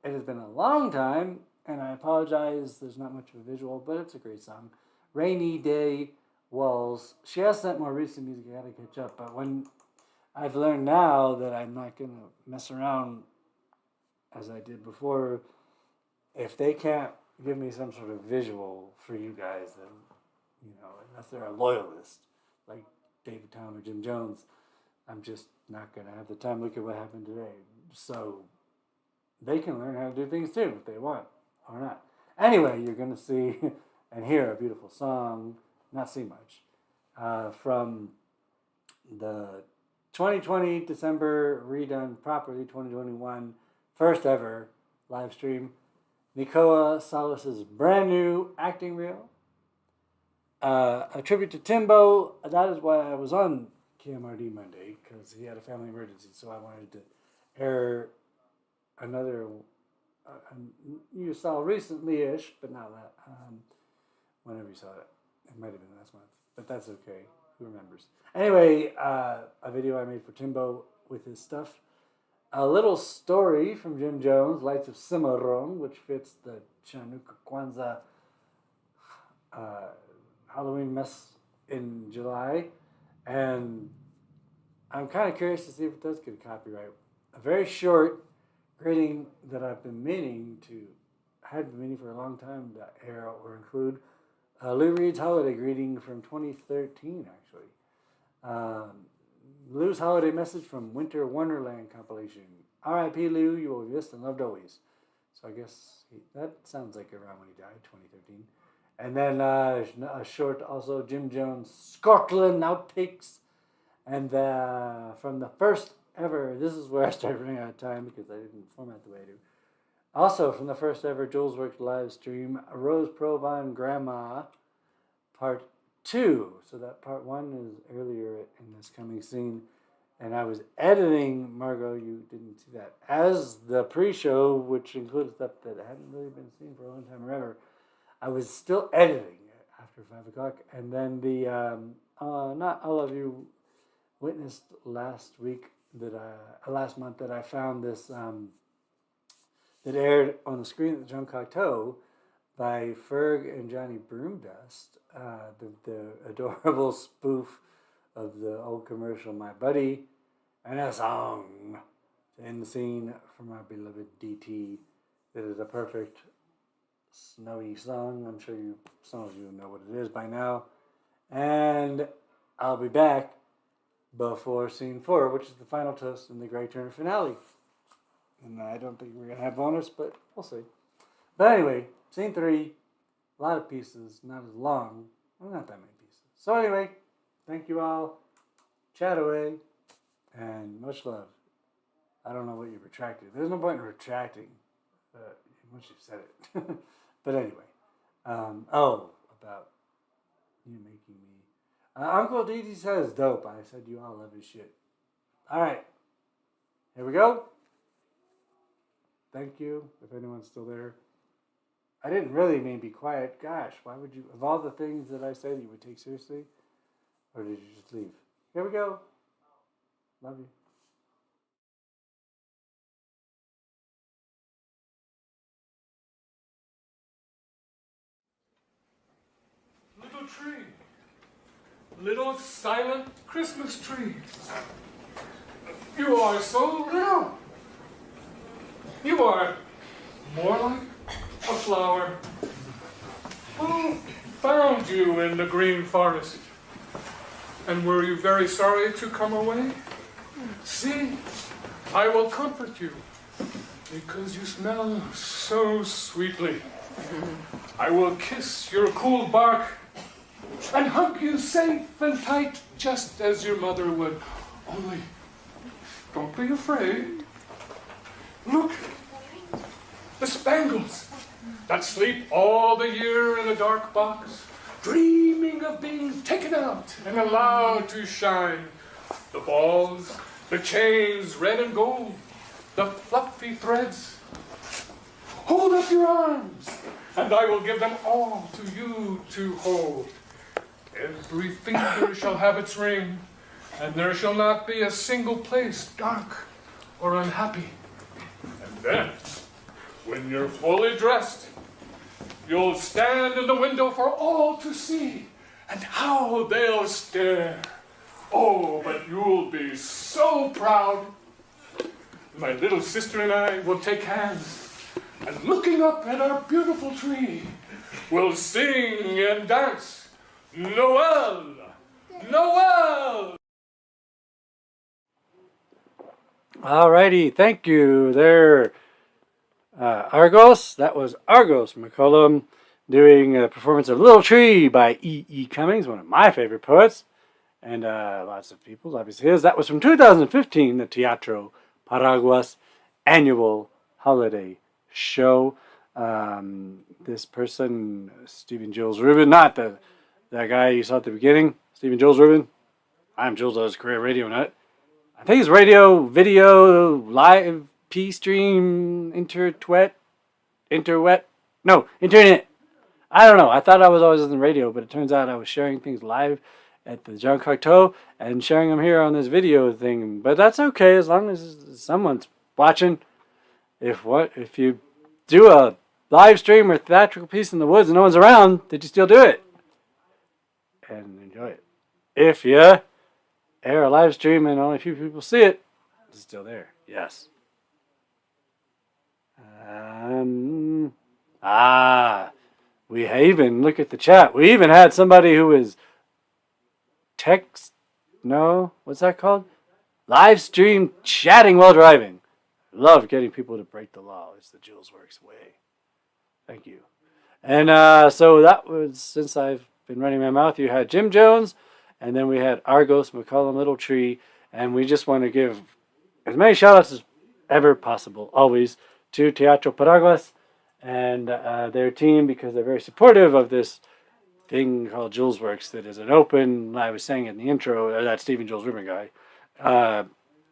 It has been a long time, and I apologize, there's not much of a visual, but it's a great song. Rainy Day Walls. She has sent more recent music, I gotta catch up, but when I've learned now that I'm not gonna mess around as I did before, if they can't give me some sort of visual for you guys, then, unless they're a loyalist, like David Tom or Jim Jones, I'm just not gonna have the time. Look at what happened today. So, they can learn how to do things too if they want or not. Anyway, you're going to see and hear a beautiful song, not see much, from the 2020 December redone properly 2021 first ever live stream. Nicoa Salas's brand new acting reel. A tribute to Timbo. That is why I was on KMRD Monday, because he had a family emergency, so I wanted to air another you saw recently-ish, but not that. Whenever you saw it, it might have been last month, but that's okay. Who remembers? Anyway, a video I made for Timbo with his stuff. A little story from Jim Jones, Lights of Cimarron, which fits the Chanukah Kwanzaa Halloween mess in July. And I'm kind of curious to see if it does get a copyright. A very short greeting that I've been meaning to, had been meaning for a long time to air or include. Lou Reed's holiday greeting from 2013, actually. Lou's holiday message from Winter Wonderland compilation. R.I.P. Lou, you will be missed and loved always. So I guess that sounds like around when he died, 2013. And then a short, also Jim Jones Scotland outtakes. And from the first ever, this is where I started running out of time because I didn't format the way I do. Also, from the first ever Julesworks live stream, Rose Provine Grandma, part 2. So that part 1 is earlier in this coming scene. And I was editing, Margot, you didn't see that, as the pre-show, which included stuff that hadn't really been seen for a long time or ever. I was still editing it after 5 o'clock. And then the, not all of you witnessed last month that I found this, that aired on the screen at the John Cocteau by Ferg and Johnny Broomdust, the adorable spoof of the old commercial My Buddy, and a song to end the scene from our beloved DT that is a perfect snowy song. I'm sure some of you know what it is by now. And I'll be back before scene 4, which is the final toast in the Grey Turner finale. And I don't think we're going to have bonus, but we'll see. But anyway, scene 3, a lot of pieces, not as long. Well, not that many pieces. So anyway, thank you all. Chat away. And much love. I don't know what you retracted. There's no point in retracting once you've said it. But anyway. About you making me. Uncle DD says dope. I said you all love his shit. All right. Here we go. Thank you, if anyone's still there. I didn't really mean be quiet. Gosh, why would you, of all the things that I said you would take seriously, or did you just leave? Here we go. Love you. Little tree. Little silent Christmas tree. You are so little. You are more like a flower. Who found you in the green forest? And were you very sorry to come away? See, I will comfort you, because you smell so sweetly. I will kiss your cool bark and hug you safe and tight, just as your mother would. Only, don't be afraid. Look, the spangles that sleep all the year in a dark box, dreaming of being taken out and allowed to shine. The balls, the chains, red and gold, the fluffy threads. Hold up your arms, and I will give them all to you to hold. Every finger shall have its ring, and there shall not be a single place dark or unhappy. And then, when you're fully dressed, you'll stand in the window for all to see, and how they'll stare. Oh, but you'll be so proud. My little sister and I will take hands, and looking up at our beautiful tree, we'll sing and dance. Noel! Noel! Alrighty, thank you there, Argos. That was Argos McCullum doing a performance of Little Tree by E.E. Cummings, one of my favorite poets, and lots of people's, obviously his. That was from 2015, the Teatro Paraguas annual holiday show. This person, Stephen Jules Rubin, not that guy you saw at the beginning, Stephen Jules Rubin. I'm Jules, Career Radio Nut. I think it's radio, video, live, P-stream, internet. I don't know. I thought I was always on the radio, but it turns out I was sharing things live at the Jean Cocteau and sharing them here on this video thing. But that's okay as long as someone's watching. If you do a live stream or theatrical piece in the woods and no one's around, did you still do it? And enjoy it. If you air a live stream and only a few people see it, it's still there. Yes. We even, look at the chat. We even had somebody who was what's that called? Live stream chatting while driving. Love getting people to break the law. It's the Julesworks way. Thank you. And so that was, since I've been running my mouth, you had Jim Jones, and then we had Argos, McCollum, Little Tree, and we just want to give as many shout-outs as ever possible, always, to Teatro Paraguas and their team, because they're very supportive of this thing called Julesworks that is an open, I was saying in the intro, that Stephen Jules Ribbon guy.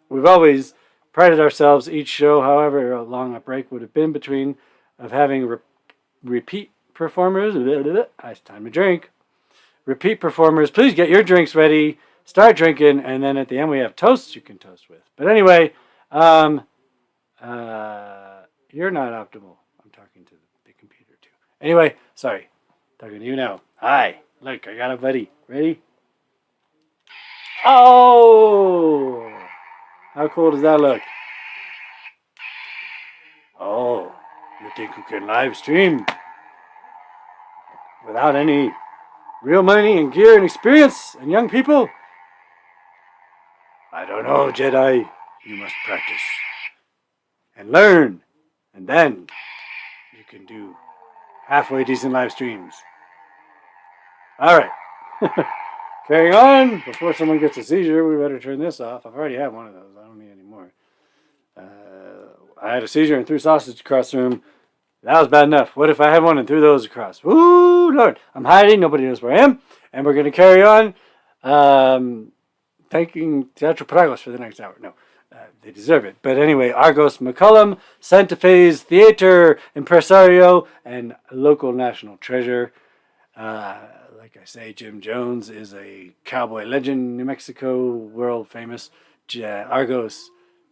We've always prided ourselves each show, however long a break would have been between, of having repeat performers. It's time to drink. Repeat performers, please get your drinks ready, start drinking, and then at the end we have toasts you can toast with. But anyway, you're not optimal. I'm talking to the computer too. Anyway, sorry. Talking to you now. Hi. Look, I got a buddy. Ready? Oh! How cool does that look? Oh, you think you can live stream without any real money and gear and experience and young people? I don't know, Jedi. You must practice and learn, and then you can do halfway decent live streams. All right. Carrying on. Before someone gets a seizure, we better turn this off. I've already had one of those. I don't need any more. I had a seizure and threw sausage across the room. That was bad enough. What if I had one and threw those across? Ooh, Lord. I'm hiding. Nobody knows where I am. And we're going to carry on thanking Teatro Paraguas for the next hour. No, they deserve it. But anyway, Argos McCullum, Santa Fe's theater impresario, and local national treasure. Like I say, Jim Jones is a cowboy legend, New Mexico, world famous. Argos,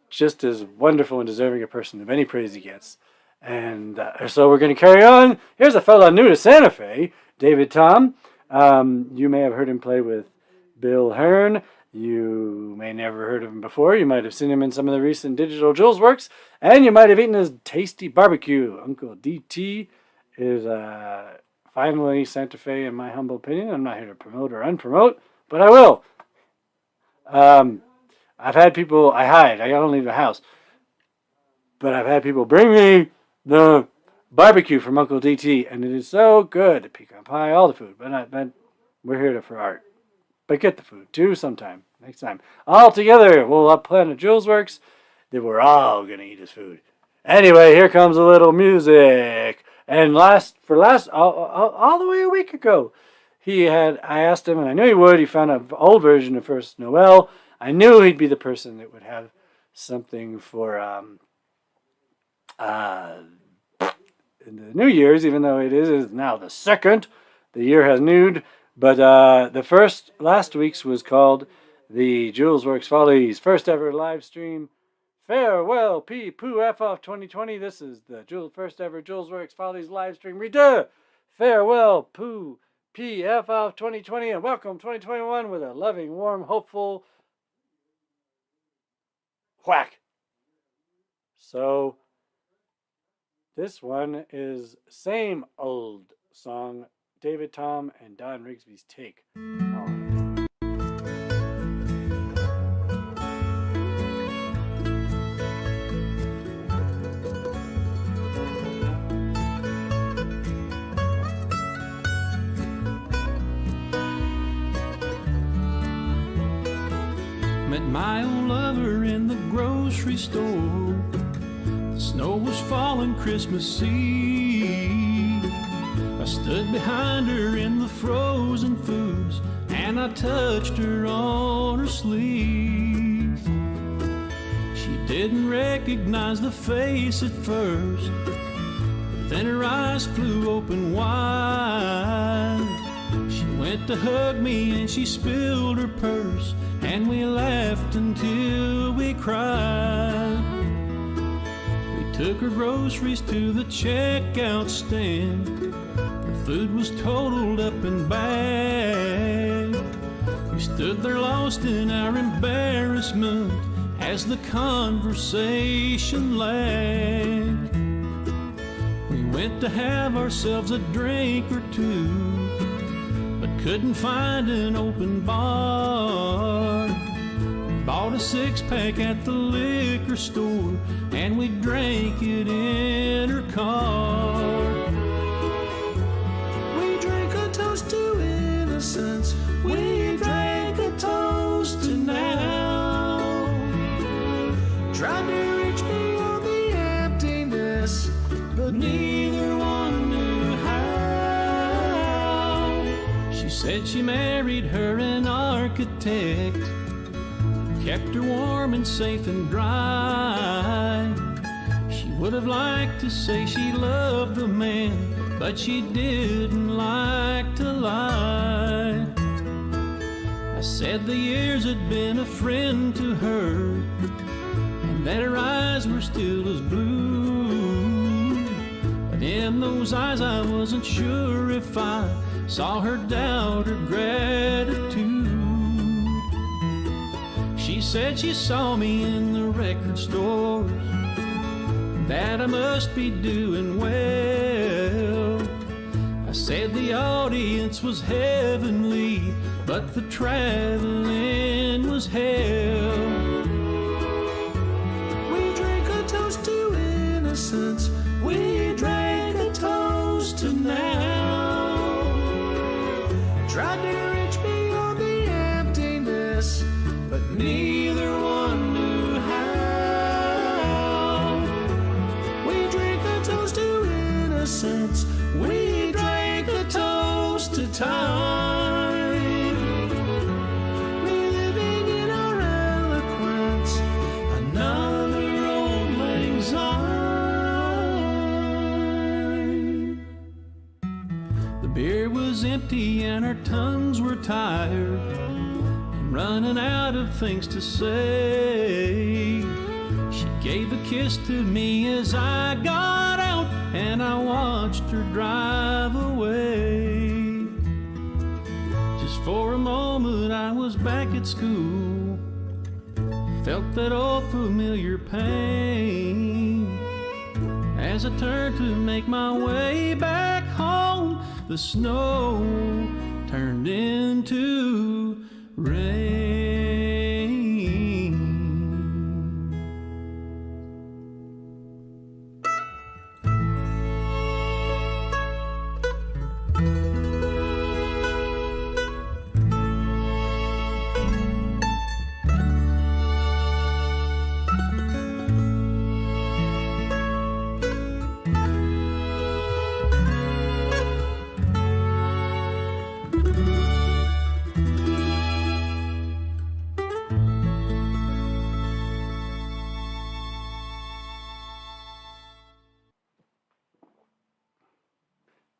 just as wonderful and deserving a person of any praise he gets. And so we're going to carry on. Here's a fella new to Santa Fe, David Tom. You may have heard him play with Bill Hearn. You may never heard of him before. You might have seen him in some of the recent digital Julesworks. And you might have eaten his tasty barbecue. Uncle DT is finally Santa Fe, in my humble opinion. I'm not here to promote or unpromote, but I will. I've had people, I hide, I don't leave the house. But I've had people bring me the barbecue from Uncle DT, and it is so good. The pecan pie, all the food. But we're here for art. But get the food too sometime, next time. All together, we'll plan a Julesworks that we're all going to eat his food. Anyway, here comes a little music. And all the way a week ago, I asked him, and I knew he would. He found an old version of First Noel. I knew he'd be the person that would have something for in the New Year's, even though it is now the second. The year has newed. But last week's was called the Julesworks Follies, first ever live stream. Farewell, P. Poo F off 2020. This is the first ever Julesworks Follies live stream. Redo. Farewell, Poo P. F off 2020, and welcome 2021 with a loving, warm, hopeful whack. So this one is same old song, David Tom and Don Rigsby's take on it. Met my old lover in the grocery store. The snow was falling Christmas Eve. I stood behind her in the frozen foods, and I touched her on her sleeve. didn't recognize the face at first, but then her eyes flew open wide. She went to hug me and she spilled her purse, and we laughed until we cried. We took her groceries to the checkout stand. Her food was totaled up and bagged. We stood there lost in our embarrassment as the conversation lagged. We went to have ourselves a drink or two, but couldn't find an open bar. We bought a six-pack at the liquor store, and we drank it in her car. We drank a toast to innocence. We drank a toast to now. Tried to reach beyond the emptiness, but neither one knew how. She said she married her an architect, kept her warm and safe and dry. She would have liked to say she loved the man, but she didn't like to lie. I said the years had been a friend to her, and that her eyes were still as blue. But in those eyes I wasn't sure if I saw her doubt or gratitude. She said she saw me in the record stores, that I must be doing well. I said the audience was heavenly, but the traveling was hell. We drank a toast to innocence. We drank a toast to now. Tried to reach beyond the emptiness, but neither one knew how. We drank a toast to innocence. We drank a toast to time. Reliving in our eloquence another old lang syne. The beer was empty and our tongues were tired, running out of things to say. She gave a kiss to me as I got out, and I watched her drive away. Just for a moment I was back at school, felt that old familiar pain. As I turned to make my way back home, the snow turned into rain.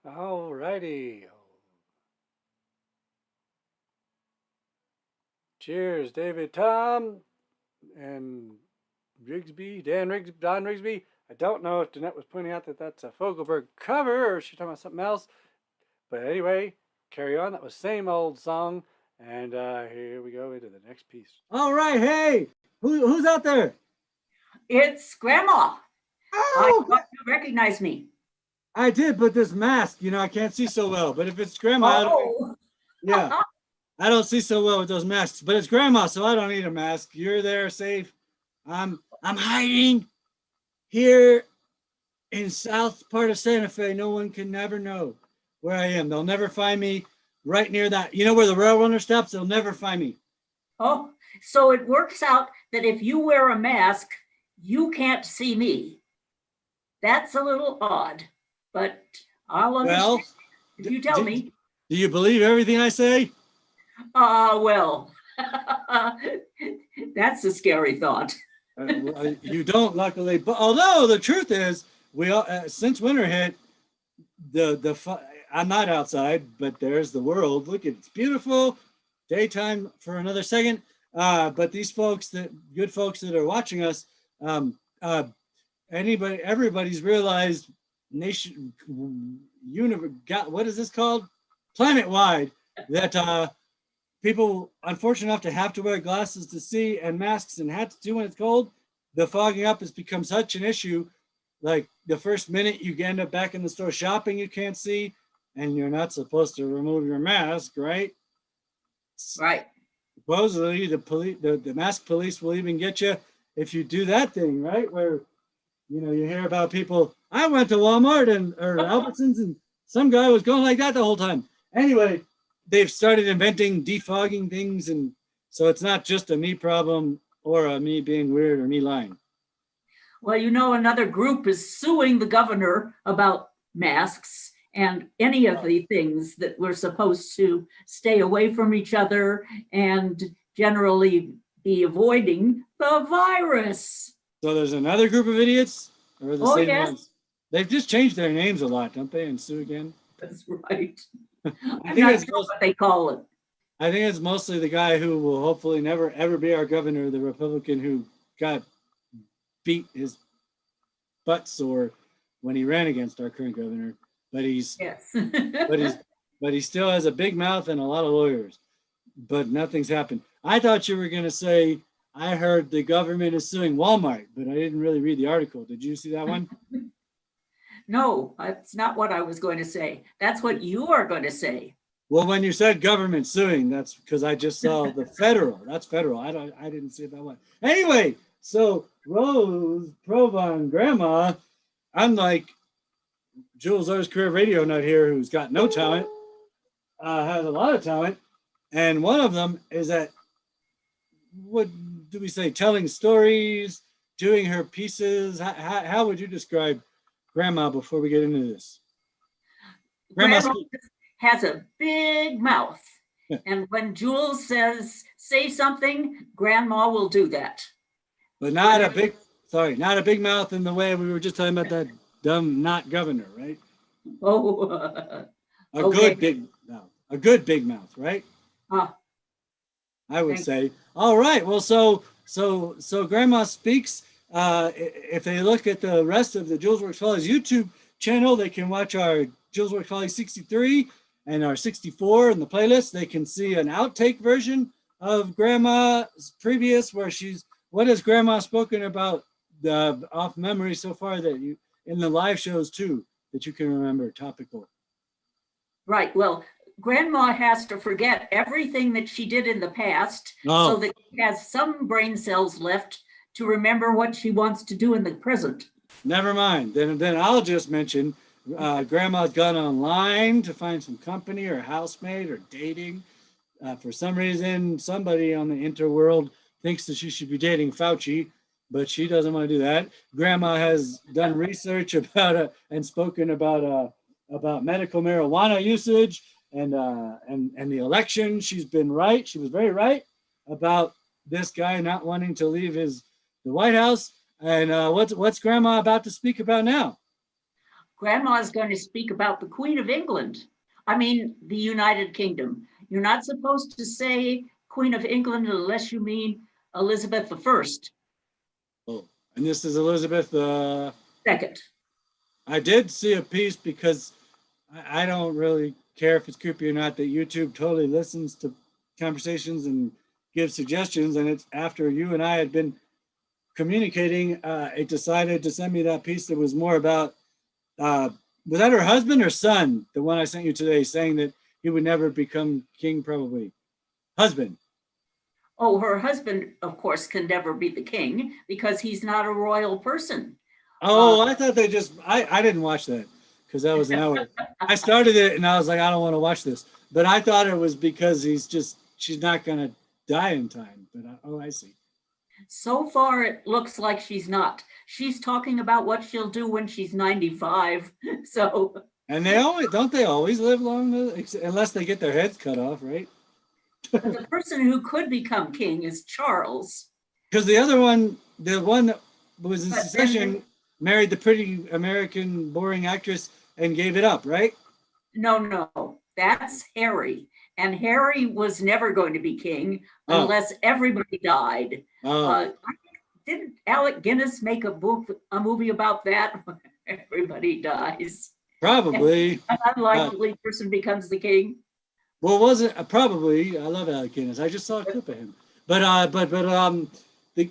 Alrighty. Cheers, David, Tom, and Rigsby, Don Rigsby. I don't know if Danette was pointing out that that's a Fogelberg cover or she's talking about something else. But anyway, carry on. That was same old song. And here we go into the next piece. All right, hey, who's out there? It's Grandma. Oh, I thought you recognized me. I did, but this mask, I can't see so well. But if it's Grandma, I don't see so well with those masks. But it's Grandma, so I don't need a mask. You're there, safe. I'm hiding here in south part of Santa Fe. No one can never know where I am. They'll never find me right near that. You know where the rail runner stops? They'll never find me. Oh, so it works out that if you wear a mask, you can't see me. That's a little odd, but I'll understand if you tell me. Do you believe everything I say? Well, that's a scary thought. You don't, luckily. But although the truth is, we all since winter hit, I'm not outside, but there's the world. Look, it's beautiful. Daytime for another second. But these folks, good folks that are watching us, everybody's realized what is this called? Planet-wide, that people unfortunate enough to have to wear glasses to see and masks and hats too when it's cold. The fogging up has become such an issue. Like the first minute you end up back in the store shopping, you can't see, and you're not supposed to remove your mask, right? Right. Supposedly the mask police will even get you if you do that thing, right? Where, you know, you hear about people, I went to Walmart or Albertsons and some guy was going like that the whole time. Anyway, they've started inventing defogging things, and so it's not just a me problem or a me being weird or me lying. Well, you know, another group is suing the governor about masks and any of the things that we're supposed to stay away from each other and generally be avoiding the virus. So there's another group of idiots, or the same yes. ones? They've just changed their names a lot, don't they? And sue again. That's right. I think it's what they call it. I think it's mostly the guy who will hopefully never ever be our governor, the Republican who got beat his butt sore when he ran against our current governor. But he's but he still has a big mouth and a lot of lawyers. But nothing's happened. I thought you were going to say, I heard the government is suing Walmart, but I didn't really read the article. Did you see that one? No, that's not what I was going to say. That's what you are going to say. Well, when you said government suing, that's because I just saw the federal. That's federal. I didn't see that one. Anyway, so Rose, Prova, and Grandma, unlike Jules O's career radio nut here, who's got no talent, has a lot of talent, and one of them is at, what do we say, telling stories, doing her pieces. How would you describe Grandma before we get into this? Grandma has a big mouth. And when Jules says, say something, Grandma will do that. But not a big mouth in the way we were just talking about that dumb not governor, right? Oh, a good big mouth, right? I would say. All right. Well, so Grandma speaks. If they look at the rest of the Julesworks Follies YouTube channel, they can watch our Julesworks Follies 63 and our 64 in the playlist. They can see an outtake version of Grandma's previous, where what has Grandma spoken about off memory so far that you in the live shows too that you can remember topical? Right. Well, Grandma has to forget everything that she did in the past so that she has some brain cells left to remember what she wants to do in the present. Never mind. Then I'll just mention Grandma's gone online to find some company or housemate or dating. For some reason, somebody on the interworld thinks that she should be dating Fauci, but she doesn't want to do that. Grandma has done research about and spoken about medical marijuana usage and the election. She's been right. She was very right about this guy not wanting to leave the White House. And what's Grandma about to speak about now? Grandma is going to speak about the Queen of England. I mean, the United Kingdom. You're not supposed to say Queen of England unless you mean Elizabeth I. Oh, and this is Elizabeth Second. I did see a piece because I don't really care if it's creepy or not that YouTube totally listens to conversations and gives suggestions. And it's after you and I had been communicating, it decided to send me that piece that was more about, was that her husband or son? The one I sent you today saying that he would never become king, probably. Husband. Oh, her husband, of course, can never be the king because he's not a royal person. Oh, I thought they just, I didn't watch that because that was an hour. I started it and I was like, I don't want to watch this. But I thought it was because she's not going to die in time. But I see. So far, it looks like she's not. She's talking about what she'll do when she's 95. So. And don't they always live long, unless they get their heads cut off, right? But the person who could become king is Charles. Because the other one, the one that was in Succession married the pretty American boring actress and gave it up, right? No, that's Harry. And Harry was never going to be king unless everybody died. Didn't Alec Guinness make a movie about that? Everybody dies. Probably. An unlikely person becomes the king. Well, wasn't probably. I love Alec Guinness. I just saw a clip of him.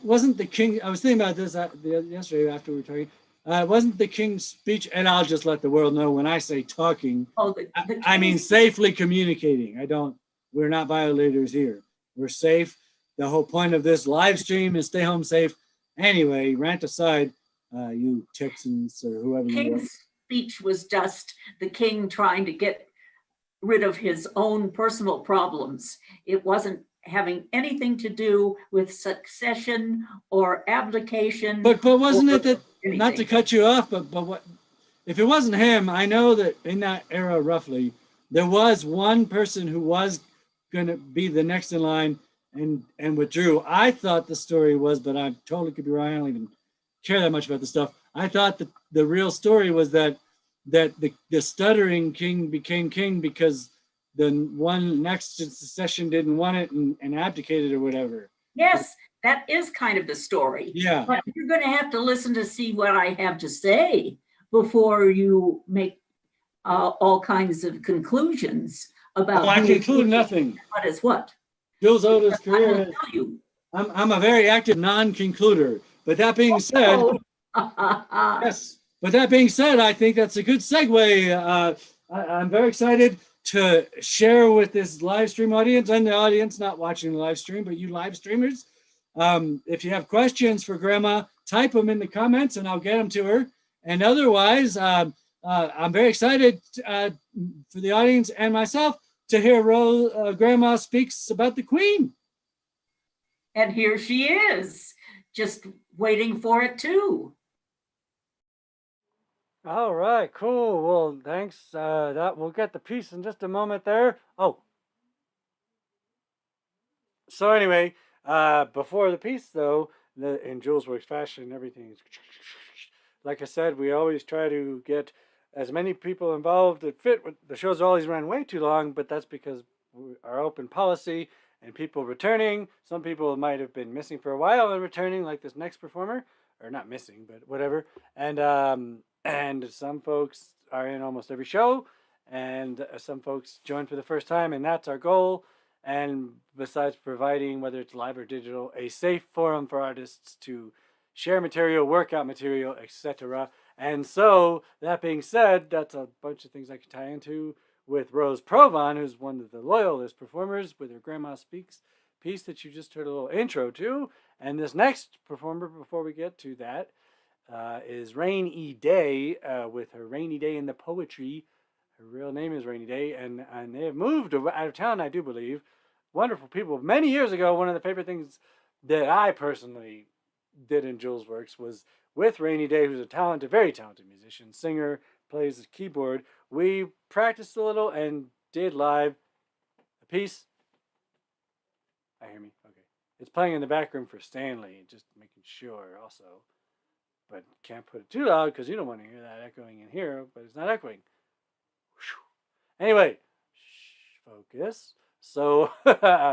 Wasn't the king? I was thinking about this yesterday after we were talking. Wasn't the king's speech? And I'll just let the world know when I say talking. I mean safely communicating. We're not violators here. We're safe. The whole point of this live stream is stay home safe. Anyway, rant aside, you Texans or whoever you are. King's speech was just the king trying to get rid of his own personal problems. It wasn't having anything to do with succession or abdication. But wasn't it that, not to cut you off, but what if it wasn't him? I know that in that era, roughly, there was one person who was going to be the next in line and withdrew. I thought the story was, but I totally could be wrong. I don't even care that much about the stuff. I thought that the real story was that the stuttering king became king because the one next in succession didn't want it and abdicated or whatever. Yes, that is kind of the story. Yeah. But you're going to have to listen to see what I have to say before you make all kinds of conclusions about. Oh, I conclude nothing. What is what? Jules Otis' career. I'm a very active non-concluder. But that being said, yes. But that being said, I think that's a good segue. I'm very excited to share with this live stream audience and the audience not watching the live stream, but you live streamers. If you have questions for Grandma, type them in the comments and I'll get them to her. And otherwise, I'm very excited for the audience and myself to hear Grandma speaks about the Queen. And here she is, just waiting for it too. All right, cool. Well, thanks. That we'll get the piece in just a moment there. Oh. So anyway, before the piece though, in Julesworks fashion, everything's like I said, we always try to get as many people involved that fit. The shows always run way too long, but that's because our open policy and people returning. Some people might have been missing for a while and returning, like this next performer, or not missing, but whatever. And some folks are in almost every show, and some folks join for the first time, and that's our goal. And besides providing, whether it's live or digital, a safe forum for artists to share material, work out material, etc. And so, that being said, that's a bunch of things I can tie into with Rose Provan, who's one of the Loyalist performers, with her Grandma Speaks piece that you just heard a little intro to. And this next performer, before we get to that, is Rainy Day, with her Rainy Day in the Poetry. Her real name is Rainy Day, and they have moved out of town, I do believe. Wonderful people. Many years ago, one of the favorite things that I personally did in Julesworks was with Rainy Day, who's a talented, very talented musician, singer, plays the keyboard. We practiced a little and did live a piece. I hear me? Okay. It's playing in the back room for Stanley, just making sure also. But can't put it too loud because you don't want to hear that echoing in here, but it's not echoing. Anyway, focus. So,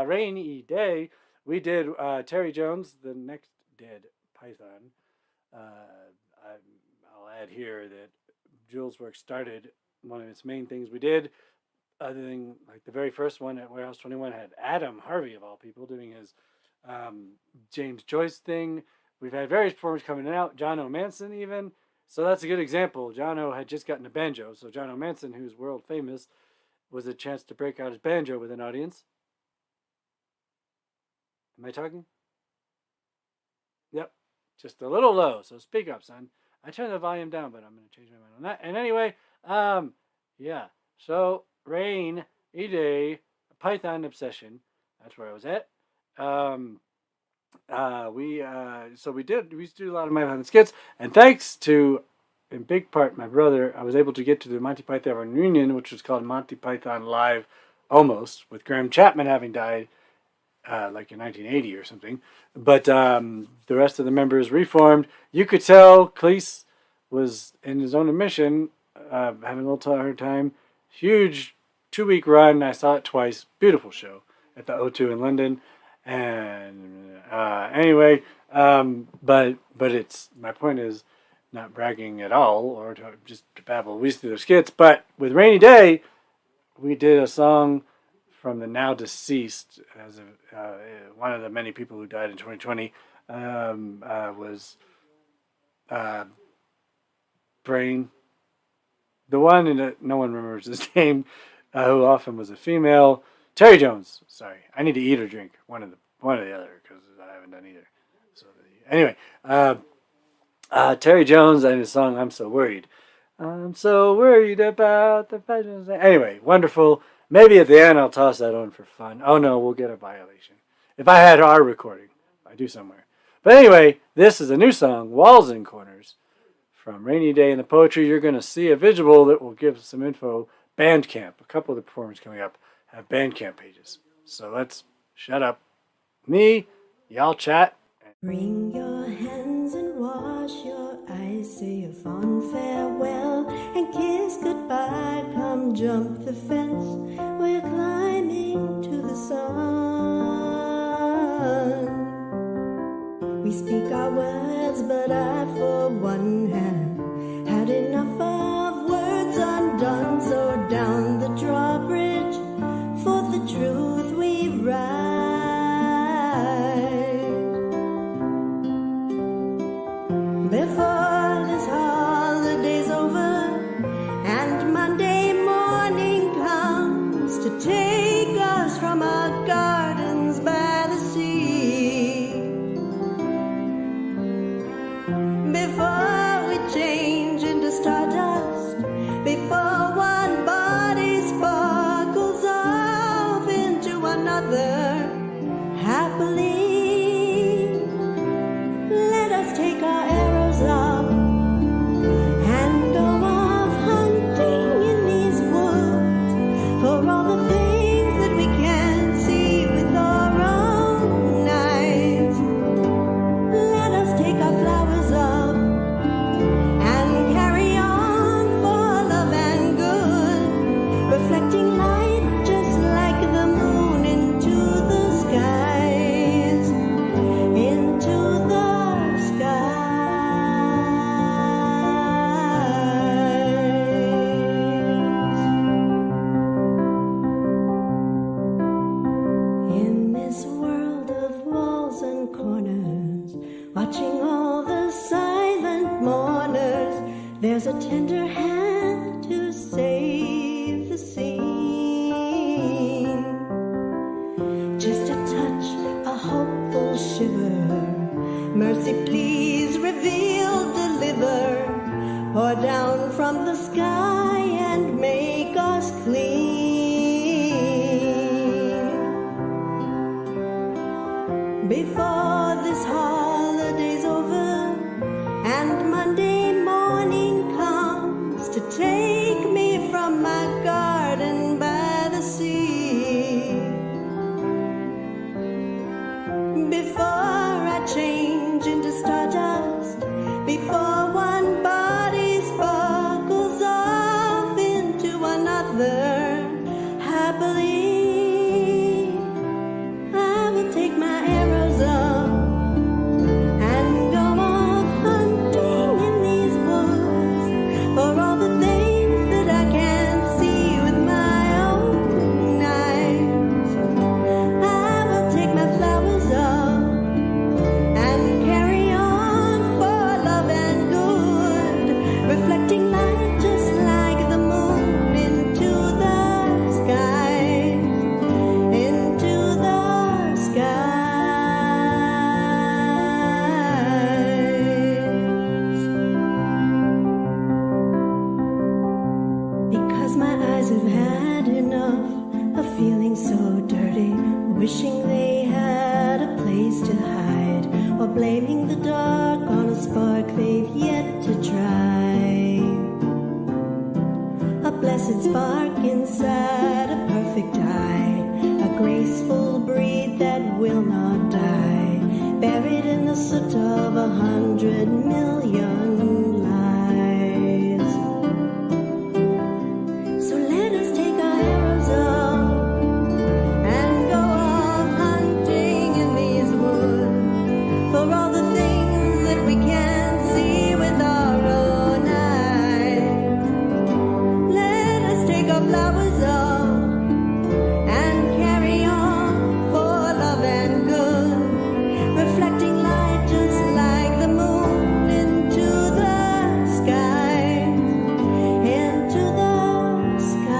Rainy Day, we did Terry Jones, The Next Dead Python. I'll add here that Julesworks started, one of its main things we did, other than like the very first one at Warehouse 21, had Adam Harvey, of all people, doing his James Joyce thing. We've had various performers coming out, John O'Manson even. So that's a good example. John O had just gotten a banjo. So John O'Manson, who's world famous, was a chance to break out his banjo with an audience. Am I talking? Yep. Just a little low. So speak up, son. I turned the volume down, but I'm going to change my mind on that. And anyway, yeah. So Rain, E-Day, Python Obsession. That's where I was at. We used to do a lot of my Python skits, and thanks to, in big part, my brother, I was able to get to the Monty Python reunion, which was called Monty Python Live, almost, with Graham Chapman having died like in 1980 or something. But the rest of the members reformed. You could tell Cleese was in his own admission, having a little hard time. Huge 2-week run. I saw it twice. Beautiful show at the O2 in London. And anyway, but it's, my point is not bragging at all or just to babble at least through their skits. But with Rainy Day, we did a song from the now deceased, as one of the many people who died in 2020, was Brain. The one, and no one remembers his name, who often was a female. Terry Jones. Sorry, I need to eat or drink. One or the other, because I haven't done either. So anyway, Terry Jones and his song "I'm So Worried." I'm so worried about the fashion. Anyway, wonderful. Maybe at the end I'll toss that on for fun. Oh no, we'll get a violation. If I had our recording, I do somewhere. But anyway, this is a new song, Walls and Corners, from Rainy Day in the Poetry. You're going to see a visual that will give some info. Bandcamp. A couple of the performers coming up have Bandcamp pages. So let's shut up. Me, y'all chat. Wring your hands and wash your eyes. Say a fond farewell and kiss goodbye. Come jump the fence. We're climbing to the sun. We speak our words, but I, for one, have had enough of words undone. So down the drawbridge for the truth we ride. Before this holiday's over and Monday morning comes to take us from our gardens by the sea, before we change into stardust, before one body sparkles off into another happily, let us take our arrows up and go off hunting in these woods for all the things that we can't see with our own eyes. Let us take our flowers up and carry on for love and good, reflecting light just like the moon into the skies, into the skies. In this world of walls and corners, watching all the silent mourners, there's a tender hand to save the scene. Just a touch, a hopeful shiver. Mercy, please reveal, deliver. Pour down from the sky and make us clean. Before this holiday's over and Monday morning comes to take me from my garden by the sea, before I change into stardust, before one body sparkles off into another happily, I will take my arrows up and go off hunting in these woods for all the things that I can't see with my own eyes. I will take my flowers up and carry on for love and good, reflecting light just like the moon into the skies, into the skies. Because my eyes have had enough of feeling so dirty, wishing they had a place to hide, or blaming the dark on a spark they've yet to try. A blessed spark inside a perfect eye, a graceful breed that part of 100 million lives. So let us take our arrows up and go off hunting in these woods for all the things that we can't see with our own eyes. Let us take our flowers up and carry on for love and good, reflecting light just like the moon into the sky, into the sky.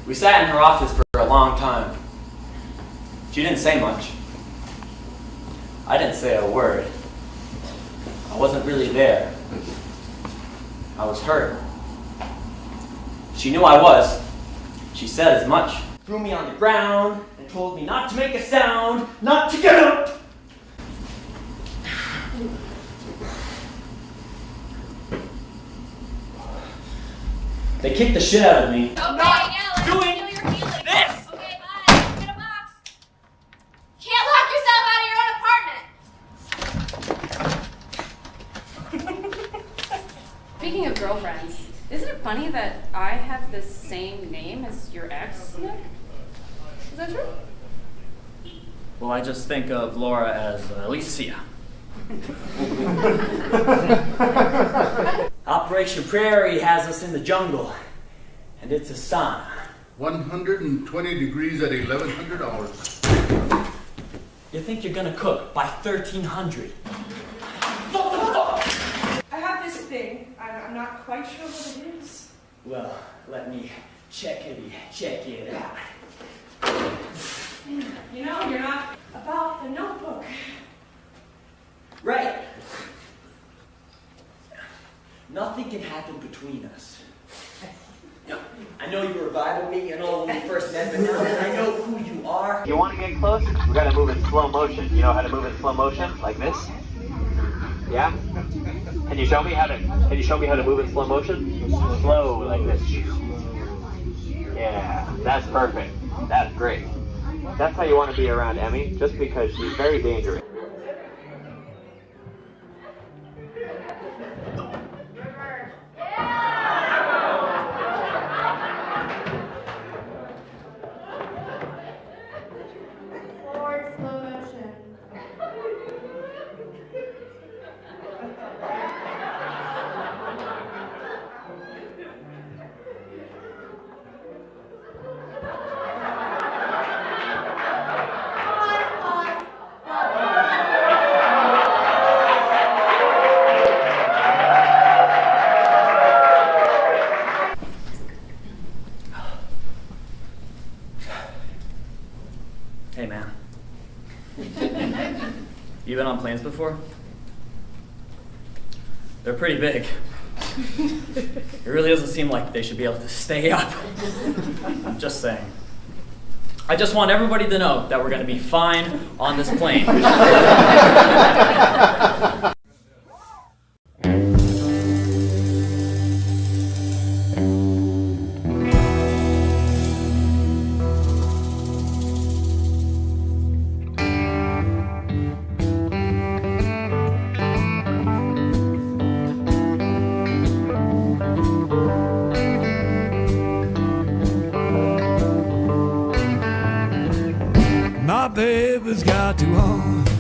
We sat in her office for a long time. She didn't say much. I didn't say a word. I wasn't really there. I was hurt. She knew I was. She said as much. Threw me on the ground and told me not to make a sound, not to get up. They kicked the shit out of me. Okay, yeah, let's doing feel your feelings. this. Okay, bye. Get a box. Can't lock yourself out of your own apartment. Speaking of girlfriends, isn't it funny that I have the same name as your ex, Nick? Is that true? Well, I just think of Laura as Alicia. Operation Prairie has us in the jungle, and it's a sauna. 120 degrees at 1100 hours. You think you're gonna cook by 1300? I have this thing. I'm not quite sure what it is. Well, let me check it out. You know, you're not about the notebook. Right. Nothing can happen between us. I know you reviled me, you know, when we first met, but now that I know who you are. You want to get close? We gotta move in slow motion. You know how to move in slow motion? Like this? Yeah? Can you show me how to move in slow motion? Slow, like this. Yeah, that's perfect. That's great. That's how you want to be around Emmy, just because she's very dangerous. Forward slow motion. Hey, man. You been on planes before? They're pretty big. It really doesn't seem like they should be able to stay up. I'm just saying. I just want everybody to know that we're going to be fine on this plane. My baby's got two arms.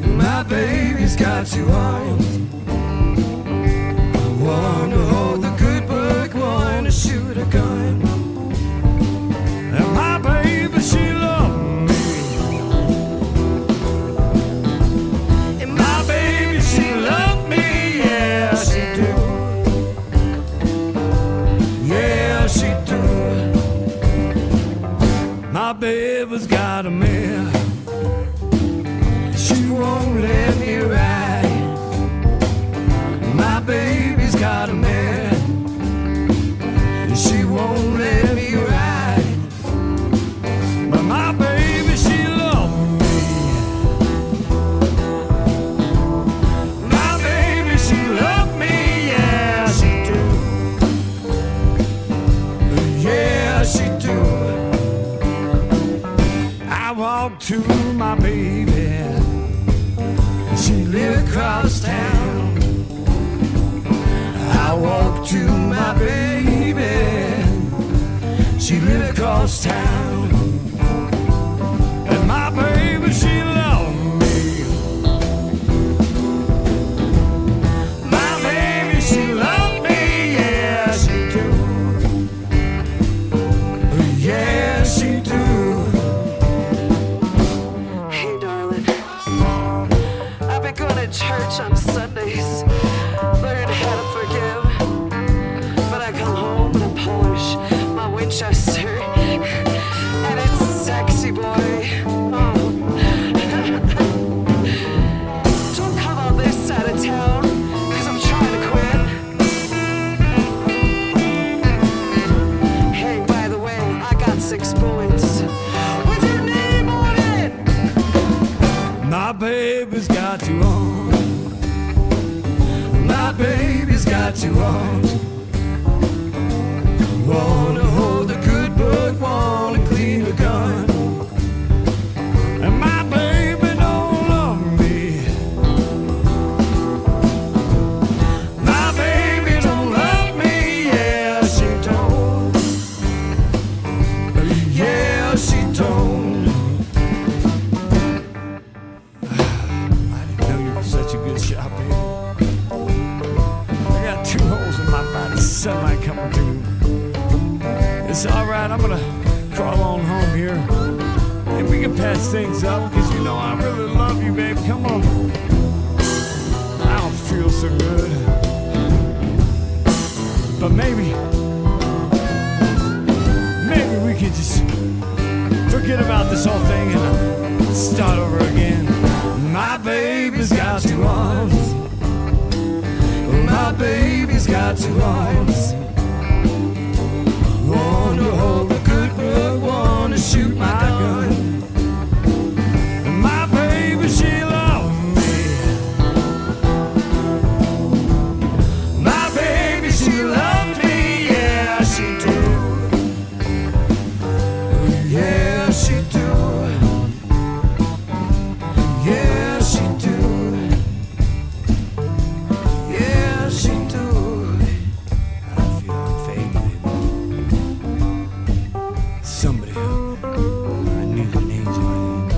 My baby's got two arms. One to hold the good book, one to shoot a gun. And my baby, she loves me. And my baby, she loves me. Yeah, she do. Yeah, she do. My baby's got a man. She won't let me ride. My baby's got a man. She won't let me ride. But my baby, she loves me. My baby, she loves me. Yeah, she do. Yeah, she do. I walk to my baby. She live across town. I walk to my baby. She live across town. And my baby, she loves me. My baby, she loves me. Yeah, she do. Yeah, she do. Church on Sundays, learn how to forgive. But I come home and I polish my Winchester, and it's sexy, boy. Oh. Don't come on this side of town, cause I'm trying to quit. Hey, by the way, I got 6 bullets with your name on it. My baby's got two arms. My baby's got two arms. One to hold the good book, one to clean the gun. And my baby don't love me. My baby don't love me. Yeah, she don't. Yeah, she don't. I didn't know you were such a good shot, baby. I got 2 holes in my body, sunlight coming through. It's alright, I'm gonna crawl on home here. And we can patch things up, cause you know I really love you, babe. Come on. I don't feel so good. But maybe we could just forget about this whole thing and start over again. My baby's got 2 arms. My baby's got 2 arms. One to hold the good book, one to shoot my gun. And my baby, she loves me. My baby, she loves me. Yeah, she do. Yeah, she do. Yeah, she do. Yeah, she do. I feel like fading. Somebody help me. I need an angel hand.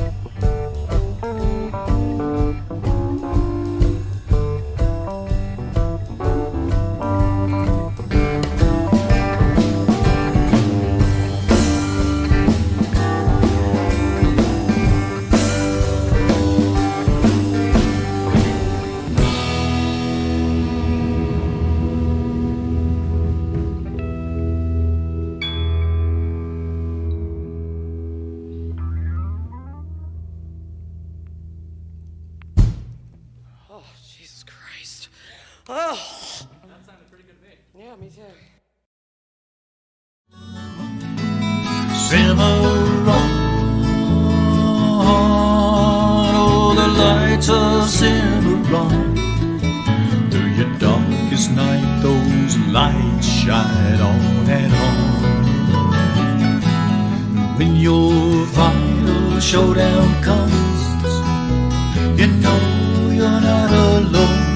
Oh, Jesus Christ. Oh. That sounded pretty good to me. Yeah, me too. Cimarron. Oh, the lights of Cimarron. Through your darkest night, those lights shine on and on. When your final showdown comes, you know you're not alone.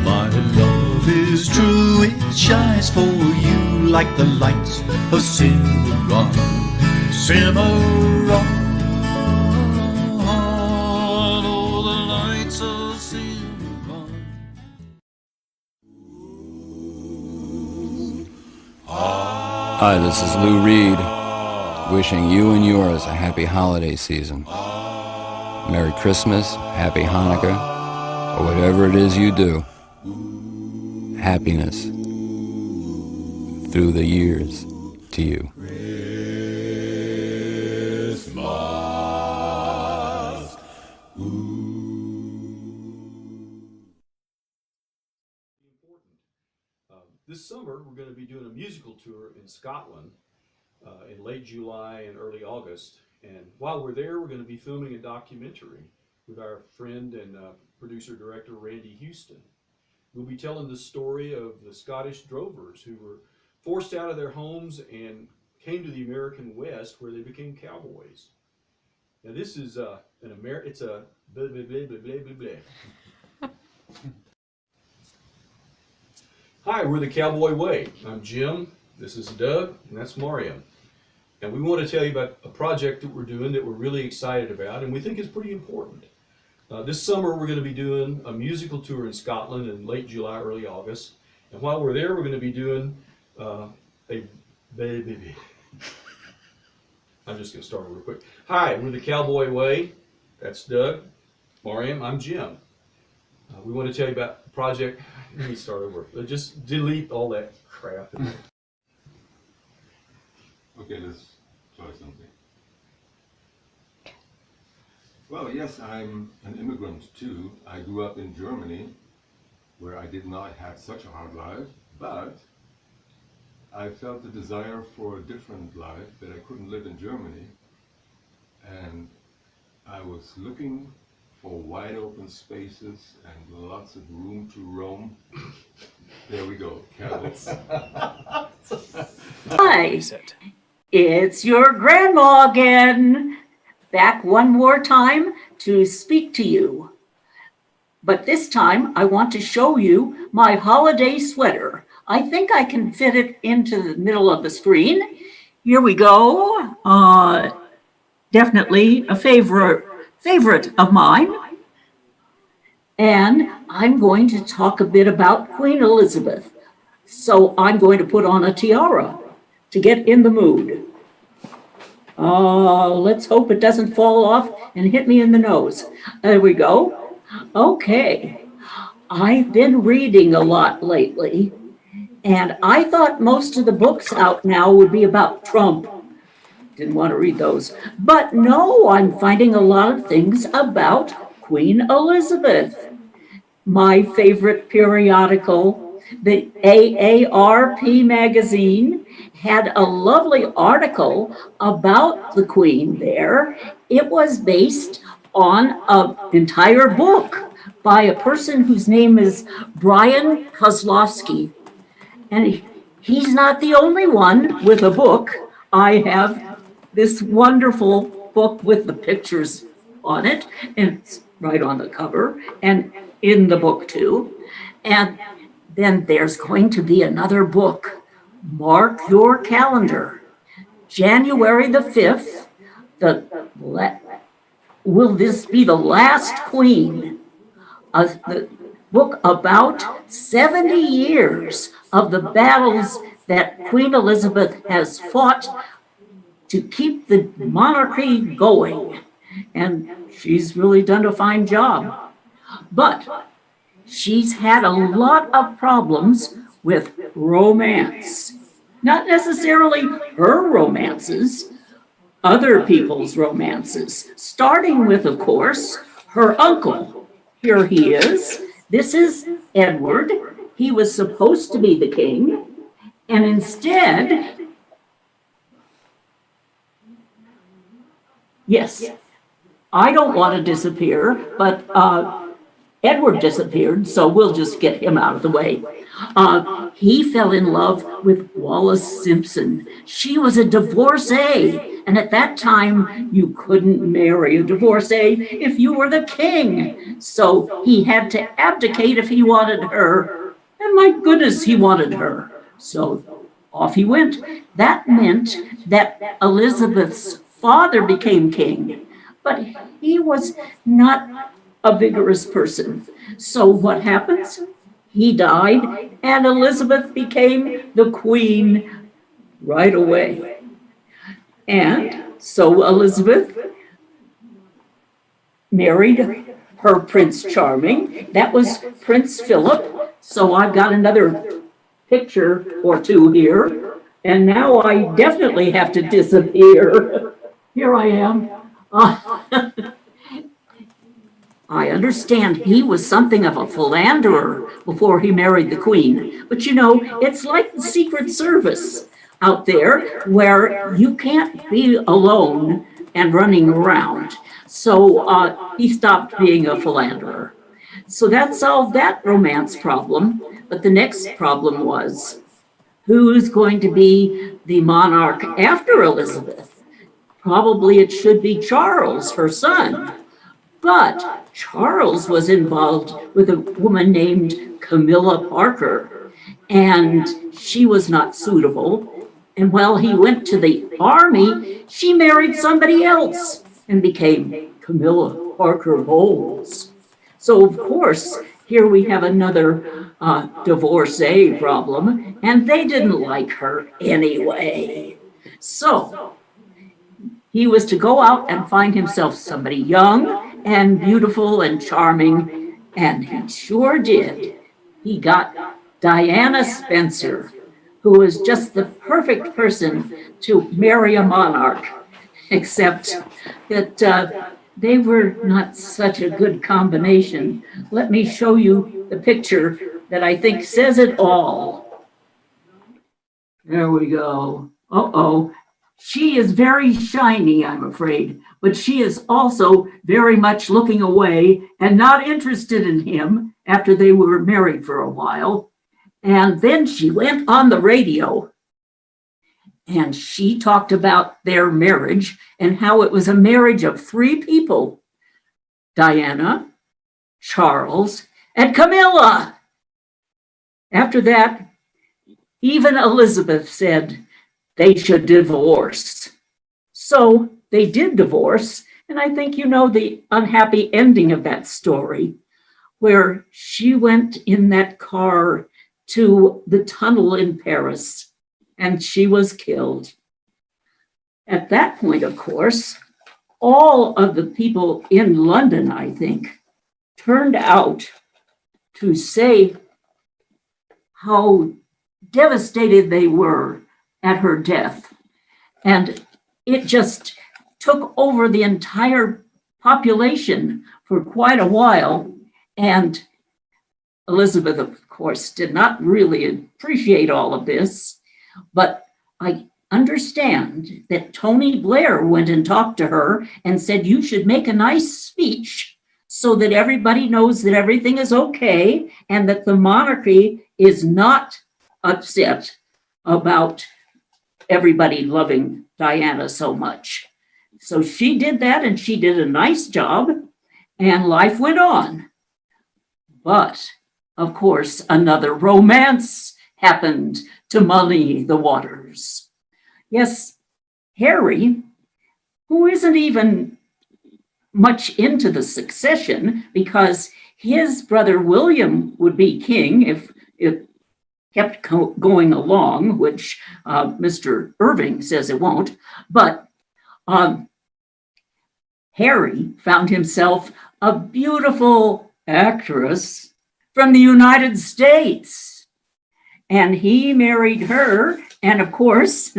My love is true, it shines for you like the lights of Cimarron. Cimarron, oh, the lights of Cimarron. Hi, this is Lou Reed, wishing you and yours a happy holiday season. Merry Christmas, Happy Hanukkah, or whatever it is you do. Happiness through the years to you. This summer, we're going to be doing a musical tour in Scotland in late July and early August. And while we're there, we're going to be filming a documentary with our friend and producer-director Randy Houston. We'll be telling the story of the Scottish drovers who were forced out of their homes and came to the American West, where they became cowboys. Now this is it's a blah, blah, blah, blah, blah, blah. Hi, we're the Cowboy Way. I'm Jim, this is Doug, and that's Mariam. And we want to tell you about a project that we're doing that we're really excited about and we think is pretty important. This summer we're going to be doing a musical tour in Scotland in late July, early August. And while we're there, we're going to be doing I'm just going to start real quick. Hi, we're the Cowboy Way. That's Doug. Mariam, I'm Jim. We want to tell you about the project. Let me start over. Just delete all that crap. Okay, let's try something. Well, yes, I'm an immigrant too. I grew up in Germany, where I did not have such a hard life, but I felt a desire for a different life that I couldn't live in Germany. And I was looking for wide open spaces and lots of room to roam. There we go, Carols. Hi, it's your grandma again, back one more time to speak to you. But this time I want to show you my holiday sweater. I think I can fit it into the middle of the screen. Here we go. Definitely a favorite of mine. And I'm going to talk a bit about Queen Elizabeth. So I'm going to put on a tiara to get in the mood. Let's hope it doesn't fall off and hit me in the nose. There we go. Okay. I've been reading a lot lately, and I thought most of the books out now would be about Trump. Didn't want to read those. But no, I'm finding a lot of things about Queen Elizabeth. My favorite periodical, the AARP magazine, had a lovely article about the Queen there. It was based on an entire book by a person whose name is Brian Kozlowski. And he's not the only one with a book. I have this wonderful book with the pictures on it, and it's right on the cover, and in the book too. And then there's going to be another book. Mark your calendar. January the 5th, will this be the last queen? The book about 70 years of the battles that Queen Elizabeth has fought to keep the monarchy going. And she's really done a fine job. But she's had a lot of problems with romance. Not necessarily her romances, other people's romances. Starting with, of course, her uncle. Here he is. This is Edward. He was supposed to be the king. And instead, Yes. I don't want to disappear, but Edward disappeared, so we'll just get him out of the way. He fell in love with Wallace Simpson. She was a divorcee, and at that time, you couldn't marry a divorcee if you were the king. So he had to abdicate if he wanted her, and my goodness, he wanted her. So off he went. That meant that Elizabeth's father became king, but he was not a vigorous person. So what happens? He died, and Elizabeth became the queen right away. And so Elizabeth married her Prince Charming. That was Prince Philip. So I've got another picture or two here. And now I definitely have to disappear. Here I am. I understand he was something of a philanderer before he married the queen. But you know, it's like the Secret Service out there where you can't be alone and running around. So he stopped being a philanderer. So that solved that romance problem. But the next problem was, who's going to be the monarch after Elizabeth? Probably it should be Charles, her son. But Charles was involved with a woman named Camilla Parker, and she was not suitable. And while he went to the army, she married somebody else and became Camilla Parker Bowles. So, of course, here we have another divorcee problem, and they didn't like her anyway. So he was to go out and find himself somebody young and beautiful and charming, and he sure did. He got Diana Spencer, who was just the perfect person to marry a monarch, except that they were not such a good combination. Let me show you the picture that I think says it all. There we go. Uh-oh. She is very shiny, I'm afraid, but she is also very much looking away and not interested in him after they were married for a while. And then she went on the radio and she talked about their marriage and how it was a marriage of three people: Diana, Charles, and Camilla. After that, even Elizabeth said they should divorce. So they did divorce, and I think you know the unhappy ending of that story, where she went in that car to the tunnel in Paris, and she was killed. At that point, of course, all of the people in London, I think, turned out to say how devastated they were at her death. And it just took over the entire population for quite a while. And Elizabeth, of course, did not really appreciate all of this, but I understand that Tony Blair went and talked to her and said, you should make a nice speech so that everybody knows that everything is okay and that the monarchy is not upset about everybody loving Diana so much. So she did that, and she did a nice job, and life went on. But, of course, another romance happened to muddy the waters. Yes, Harry, who isn't even much into the succession because his brother William would be king if it kept going along, which Mr. Irving says it won't. But Harry found himself a beautiful actress from the United States. And he married her. And of course,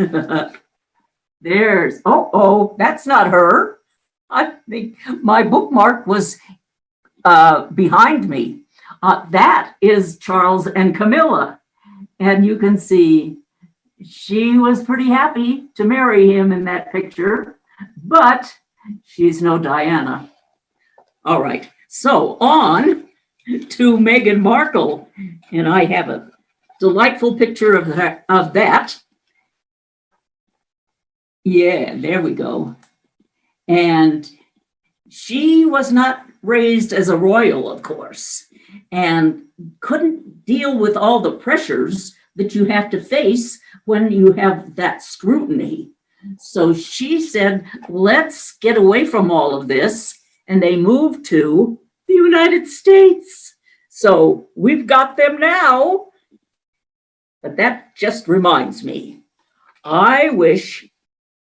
there's, that's not her. I think my bookmark was behind me. That is Charles and Camilla. And you can see she was pretty happy to marry him in that picture, but She's no Diana. All right. So on to Meghan Markle. And I have a delightful picture of that. Yeah, there we go. And she was not raised as a royal, of course, and couldn't deal with all the pressures that you have to face when you have that scrutiny. So she said, let's get away from all of this. And they moved to the United States. So we've got them now. But that just reminds me, I wish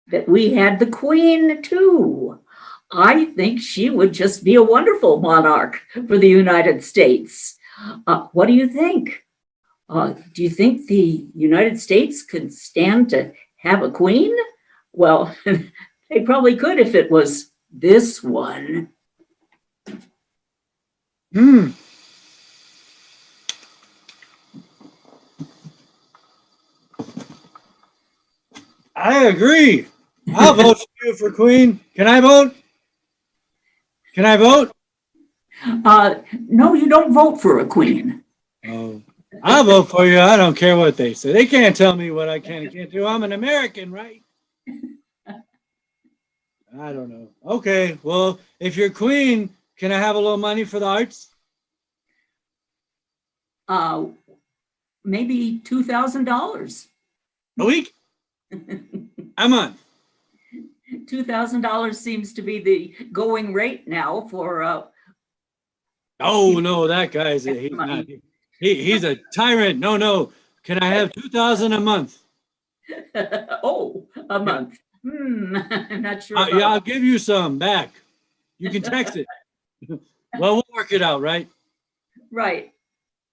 that we had the Queen too. I think she would just be a wonderful monarch for the United States. What do you think? Do you think the United States could stand to have a queen? Well, they probably could if it was this one. I agree. I'll vote for you for Queen. Can I vote? Can I vote? No, you don't vote for a queen. Oh, I'll vote for you. I don't care what they say. They can't tell me what I can and can't do. I'm an American, right? I don't know. Okay, well, if you're Queen, can I have a little money for the arts? Maybe $2,000 a week. A month. $2,000 seems to be the going rate now for. Oh no, that guy's he's not. He's a tyrant. No. Can I have 2,000 a month? Oh, a month. I'm not sure. Yeah, I'll give you some back. You can text it. Well, we'll work it out, right? Right.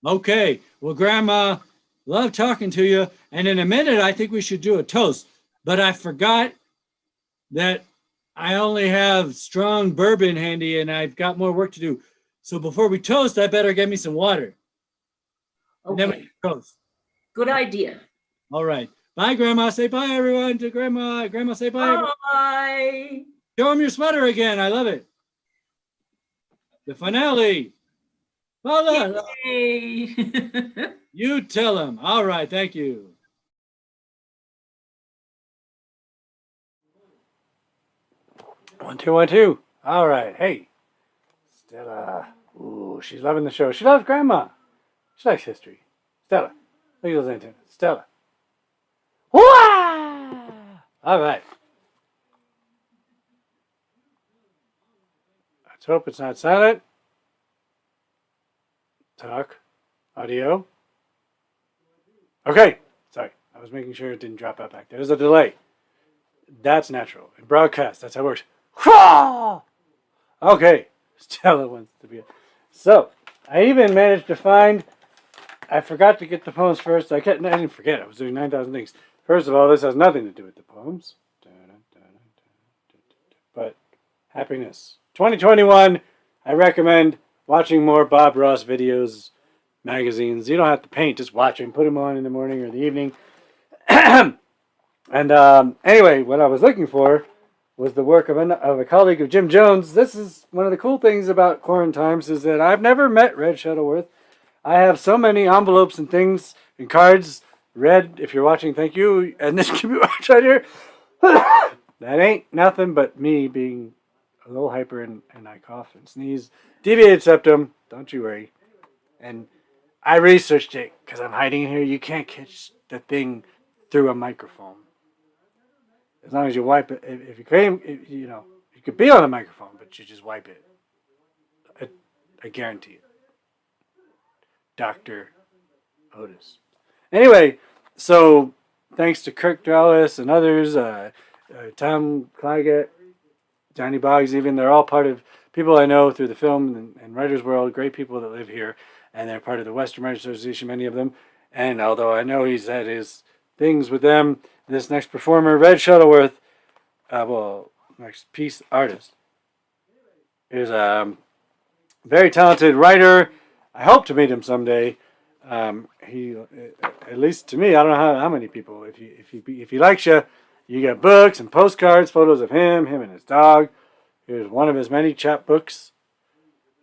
Okay. Well, Grandma, love talking to you. And in a minute, I think we should do a toast. But I forgot that I only have strong bourbon handy and I've got more work to do. So before we toast, I better get me some water. Okay. And then we can toast. Good idea. All right. Bye, Grandma. Say bye, everyone, to Grandma. Grandma, say bye. Bye. Show him your sweater again. I love it. The finale. Hola. Yay. You tell him. All right. Thank you. One, two, 1, 2. All right. Hey, Stella. Ooh, she's loving the show. She loves Grandma. She likes history. Stella. Look at those antennas. Stella. Whoa! All right. Let's hope it's not silent. Talk. Audio. Okay. Sorry. I was making sure it didn't drop out back there. There's a delay. That's natural. In broadcast, that's how it works. Okay. Stella wants to be. So, I even managed to find. I forgot to get the poems first. I didn't forget. I was doing 9,000 things. First of all, this has nothing to do with the poems. But happiness. 2021, I recommend watching more Bob Ross videos, magazines. You don't have to paint, just watch them. Put them on in the morning or the evening. And anyway, what I was looking for was the work of a colleague of Jim Jones. This is one of the cool things about quarantines is that I've never met Red Shuttleworth. I have so many envelopes and things and cards. Red, if you're watching, thank you. And this can be watched right here. That ain't nothing but me being a little hyper and I cough and sneeze. Deviated septum, don't you worry. And I researched it because I'm hiding in here. You can't catch the thing through a microphone. As long as you wipe it. If you claim, you know, you could be on a microphone, but you just wipe it. I guarantee it. Dr. Otis. Anyway, so thanks to Kirk Dallas and others, Tom Claggett, Johnny Boggs, even, they're all part of people I know through the film and writers world, great people that live here, and they're part of the Western Writers Association, many of them. And although I know he's had his things with them, this next performer, Red Shuttleworth, next piece artist, is a very talented writer. I hope to meet him someday. He, at least to me, I don't know how many people. If he likes you, you get books and postcards, photos of him and his dog. Here's one of his many chapbooks.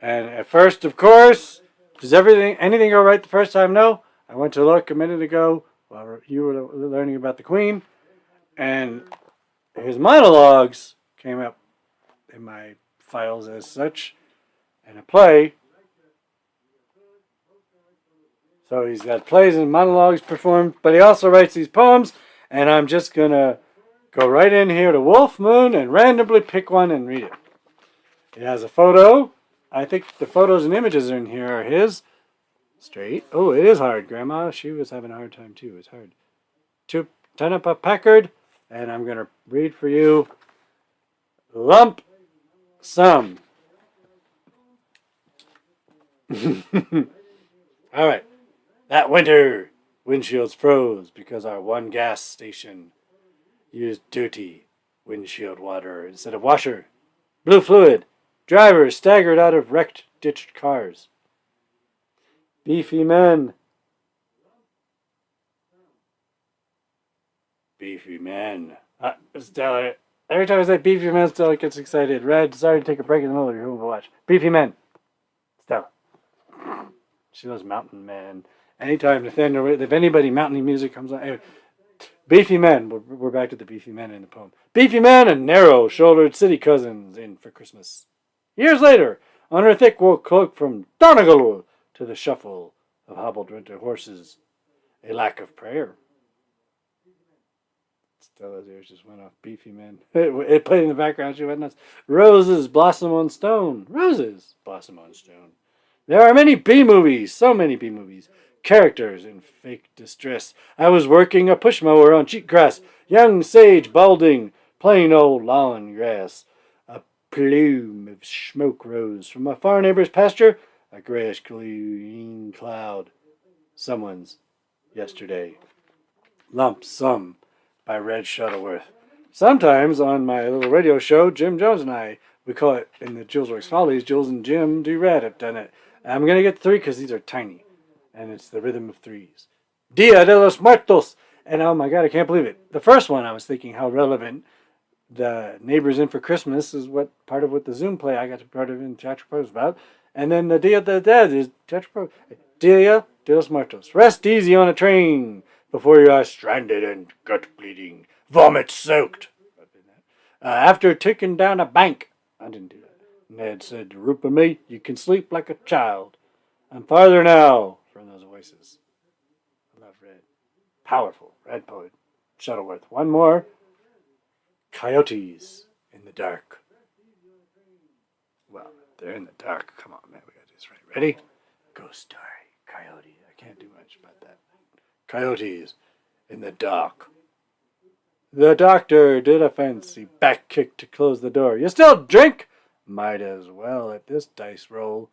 And at first, of course, does anything go right the first time? No. I went to look a minute ago while you were learning about the Queen, and his monologues came up in my files as such, and a play. So he's got plays and monologues performed, but he also writes these poems, and I'm just going to go right in here to Wolf Moon and randomly pick one and read it. It has a photo. I think the photos and images in here are his. Straight. Oh, it is hard, Grandma. She was having a hard time, too. It's hard. Chanukah Packard, and I'm going to read for you Lump Sum. All right. That winter, windshields froze because our one gas station used dirty windshield water instead of washer. Blue fluid. Drivers staggered out of wrecked, ditched cars. Beefy men. Beefy men. Stella. Every time I say beefy men, Stella gets excited. Red, sorry to take a break in the middle of your home watch. Beefy men. Stella. She loves mountain men. Anytime Nathaniel, if anybody mountainy music comes on, anyway, beefy men. We're back to the beefy men in the poem. Beefy men and narrow-shouldered city cousins in for Christmas. Years later, on her thick wool cloak from Donegal to the shuffle of hobbled winter horses, a lack of prayer. Stella's ears just went off. Beefy men. It played in the background. She went nuts. Roses blossom on stone. Roses blossom on stone. There are many B-movies. So many B-movies. Characters in fake distress. I was working a push mower on cheap grass. Young sage balding. Plain old lawn grass. A plume of smoke rose from a far neighbor's pasture. A grayish green cloud. Someone's yesterday. Lump Sum by Red Shuttleworth. Sometimes on my little radio show, Jim Jones and I, we call it in the Julesworks Follies, Jules and Jim do Red have done it. I'm going to get 3 because these are tiny. And it's the rhythm of 3s. Dia de los Muertos. And oh my God, I can't believe it. The first one, I was thinking how relevant the Neighbors In for Christmas is what part of what the Zoom play I got to be part of in Teatro Pro is about. And then the Dia de Dead is Teatro Pro. Dia de los Muertos. Rest easy on a train before you are stranded and gut bleeding, vomit soaked. After taking down a bank. I didn't do that. Ned said to Rupa me, you can sleep like a child. I'm farther now from those voices. I love Red. Powerful. Red poet. Shuttleworth. One more. Coyotes in the dark. Well, they're in the dark. Come on, man. We got to do this right. Ready? Ghost story. Coyote. I can't do much about that. Coyotes in the dark. The doctor did a fancy back kick to close the door. You still drink? Might as well at this dice roll.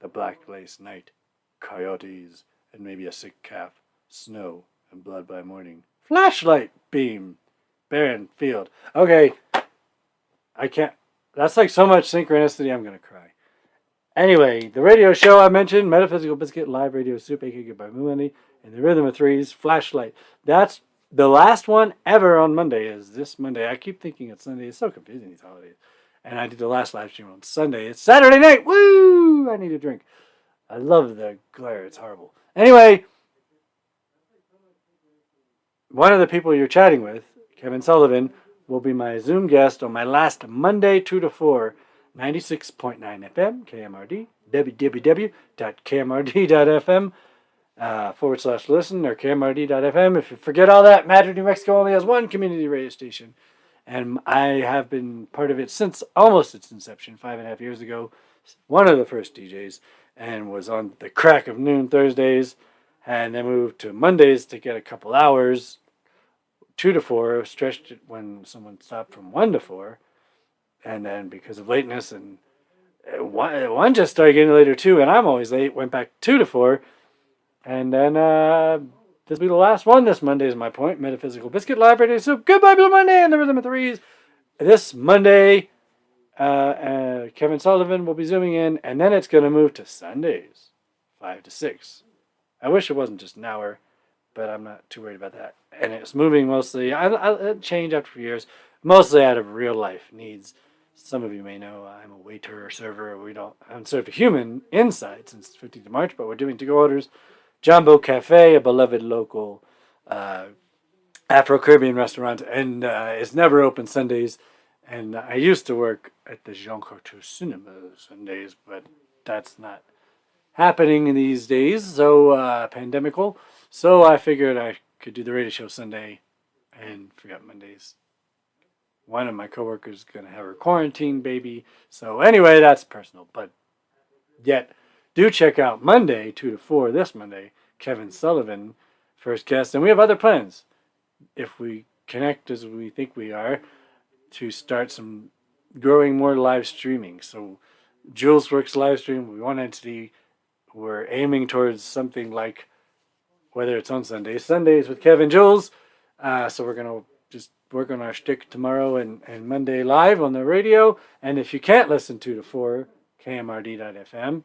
The black lace night. Coyotes and maybe a sick calf. Snow and blood by morning. Flashlight beam. Barren field. Okay. I can't. That's like so much synchronicity, I'm going to cry. Anyway, the radio show I mentioned, Metaphysical Biscuit, Live Radio Soup, aka by Mooney, and the Rhythm of Threes, Flashlight. That's the last one ever on Monday is this Monday. I keep thinking it's Sunday. It's so confusing, these holidays. And I did the last live stream on Sunday. It's Saturday night. Woo! I need a drink. I love the glare. It's horrible. Anyway, one of the people you're chatting with, Kevin Sullivan, will be my Zoom guest on my last Monday 2 to 4, 96.9 FM, KMRD, www.kmrd.fm /listen or kmrd.fm. If you forget all that, Madrid, New Mexico only has one community radio station. And I have been part of it since almost its inception, 5.5 years ago. One of the first DJs, and was on the crack of noon Thursdays, and then moved to Mondays to get a couple hours, 2 to 4, stretched it when someone stopped from 1 to 4, and then because of lateness, and one just started getting later too, and I'm always late, went back 2 to 4, and then this will be the last one this Monday is my point. Metaphysical Biscuit, Live Radio Soup, Goodbye Blue Monday, and the Rhythm of Threes. This Monday, Kevin Sullivan will be zooming in, and then it's going to move to Sundays, 5 to 6. I wish it wasn't just an hour, but I'm not too worried about that. And it's moving mostly, I'll change after a few years, mostly out of real life needs. Some of you may know I'm a waiter or server. I haven't served a human inside since the 15th of March, but we're doing to-go orders. Jumbo Cafe, a beloved local Afro-Caribbean restaurant, and it's never open Sundays. And I used to work at the Jean Coutu Cinema Sundays, but that's not happening in these days, so pandemical. So I figured I could do the radio show Sunday and forget Mondays. One of my coworkers is going to have her quarantine baby. So anyway, that's personal. But yet, do check out Monday, 2 to 4, this Monday, Kevin Sullivan, first guest. And we have other plans, if we connect as we think we are, to start growing more live streaming. So Julesworks live stream, we one entity. We're aiming towards something like, whether it's on Sundays with Kevin Jules. So we're going to just work on our shtick tomorrow and Monday live on the radio. And if you can't listen 2 to 4, KMRD.FM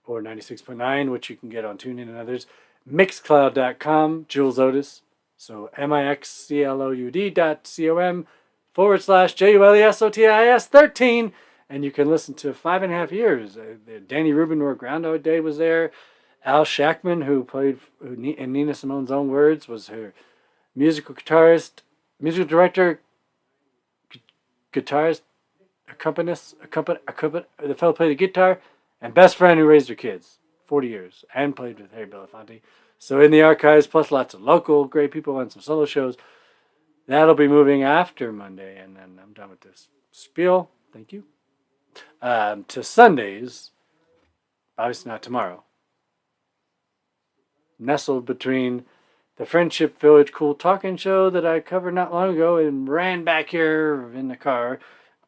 or 96.9, which you can get on TuneIn and others, Mixcloud.com, Jules Otis. So mixcloud.com/JULESOTIS13. And you can listen to 5.5 years. Danny Rubin, where Groundhog Day was there. Al Shackman, who played in Nina Simone's own words, was her musical guitarist, musical director, guitarist, accompanist, the fellow played the guitar, and best friend who raised her kids, 40 years, and played with Harry Belafonte. So in the archives, plus lots of local great people and some solo shows. That'll be moving after Monday, and then I'm done with this spiel. Thank you. To Sundays, obviously not tomorrow. Nestled between the Friendship Village Cool Talking Show that I covered not long ago and ran back here in the car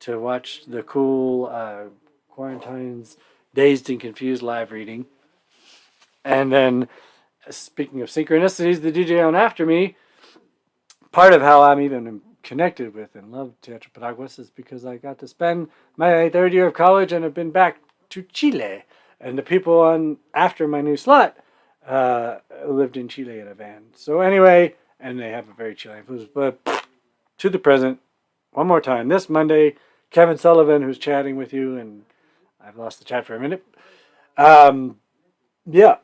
to watch the cool Quarantine's Dazed and Confused live reading. And then, speaking of synchronicities, the DJ on after me, part of how I'm even connected with and love Teatro Paraguas is because I got to spend my third year of college and have been back to Chile. And the people on after my new slot lived in Chile in a van. So anyway, and they have a very Chilean influence. But to the present, one more time. This Monday, Kevin Sullivan, who's chatting with you, and I've lost the chat for a minute. Yeah,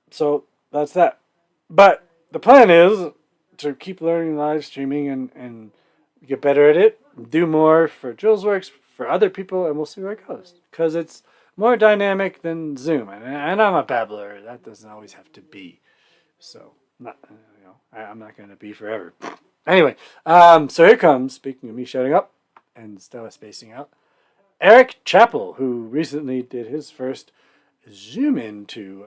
so that's that. But the plan is to keep learning live streaming and get better at it, do more for Julesworks, for other people, and we'll see where it goes. Because it's more dynamic than Zoom. And I'm a babbler. That doesn't always have to be. So, I'm not going to be forever. Anyway, so here comes, speaking of me shutting up and Stella spacing out, Eric Chappell, who recently did his first Zoom into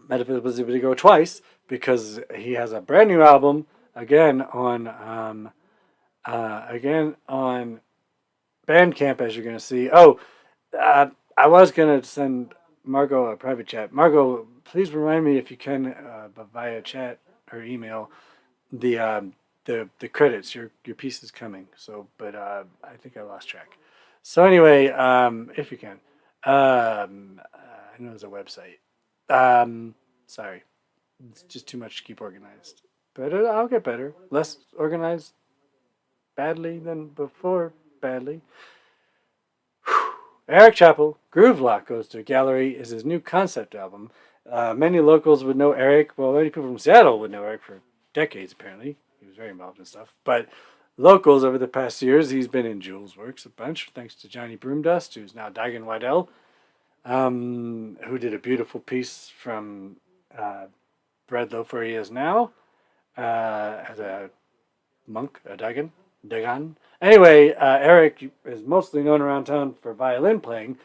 Metaphysical Video twice, because he has a brand new album again on Bandcamp, as you're going to see. I was going to send Margot a private chat. Margot, please remind me if you can, via chat or email, the credits. Your piece is coming. So, but I think I lost track. So anyway, if you can, I know there's a website. Sorry, it's just too much to keep organized. But I'll get better. Less organized badly than before badly. Eric Chappell, Groove Lock Goes to a Gallery is his new concept album. Many locals would know Eric. Well, many people from Seattle would know Eric for decades, apparently. He was very involved in stuff. But locals over the past years, he's been in Julesworks a bunch, thanks to Johnny Broomdust, who's now Dagan Waddell, who did a beautiful piece from Bread Loaf, where he is now, as a monk, a Dagan. Anyway, Eric is mostly known around town for violin playing,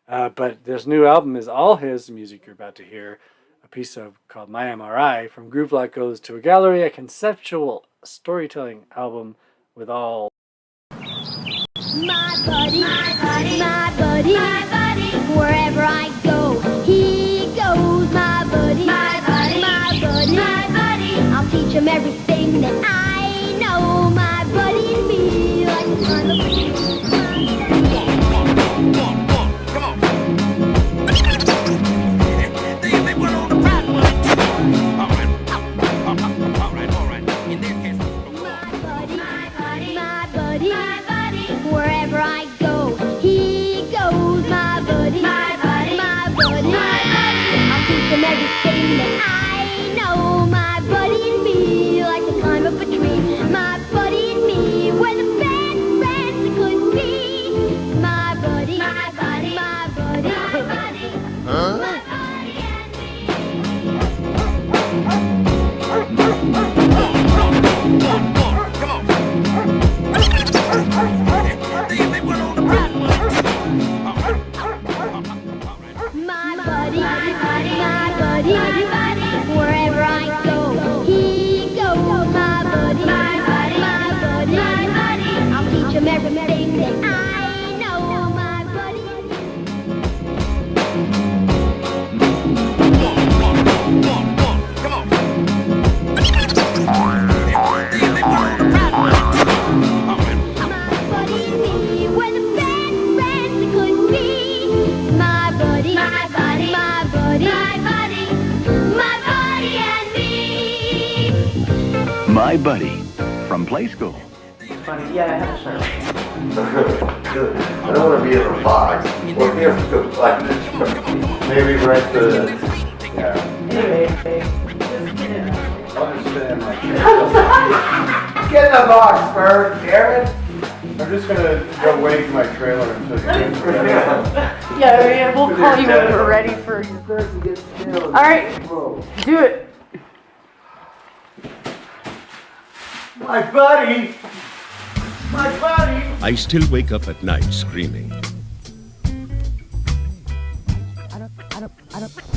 but this new album is all his music you're about to hear, a piece called My MRI, From Groove Lock Goes to a Gallery, a conceptual storytelling album with all... My buddy, my buddy, my buddy, my buddy, wherever I go, he goes, my buddy, my buddy, my buddy, my buddy, I'll teach him everything that I know, my buddy and me, like the kind of... Come on. They went on the pride one. All right. In that case, my buddy, my buddy, my buddy, wherever him everything that I know, my buddy. My buddy and me, we're the best friends that could be. My buddy, my buddy, my buddy, my buddy, my buddy and me. My buddy from Play School. Funny, yeah, I have a shirt. I don't want to be in a box. Or here for the like maybe right the Anyway, I'll just stay in my trailer. Get in the box first, Jared. I'm just gonna go wait in my trailer until you get ready. Yeah, we'll call you when we're ready for you. All right, do it. My buddy! My buddy! I still wake up at night screaming.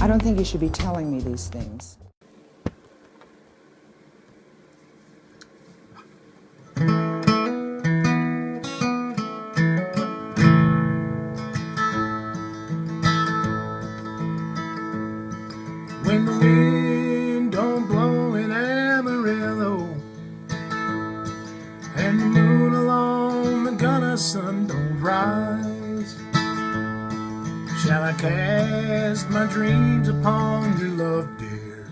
I don't think you should be telling me these things. When the wind don't blow in Amarillo and the moon along the gunner sun don't rise, shall I cast my dreams upon your love, dear,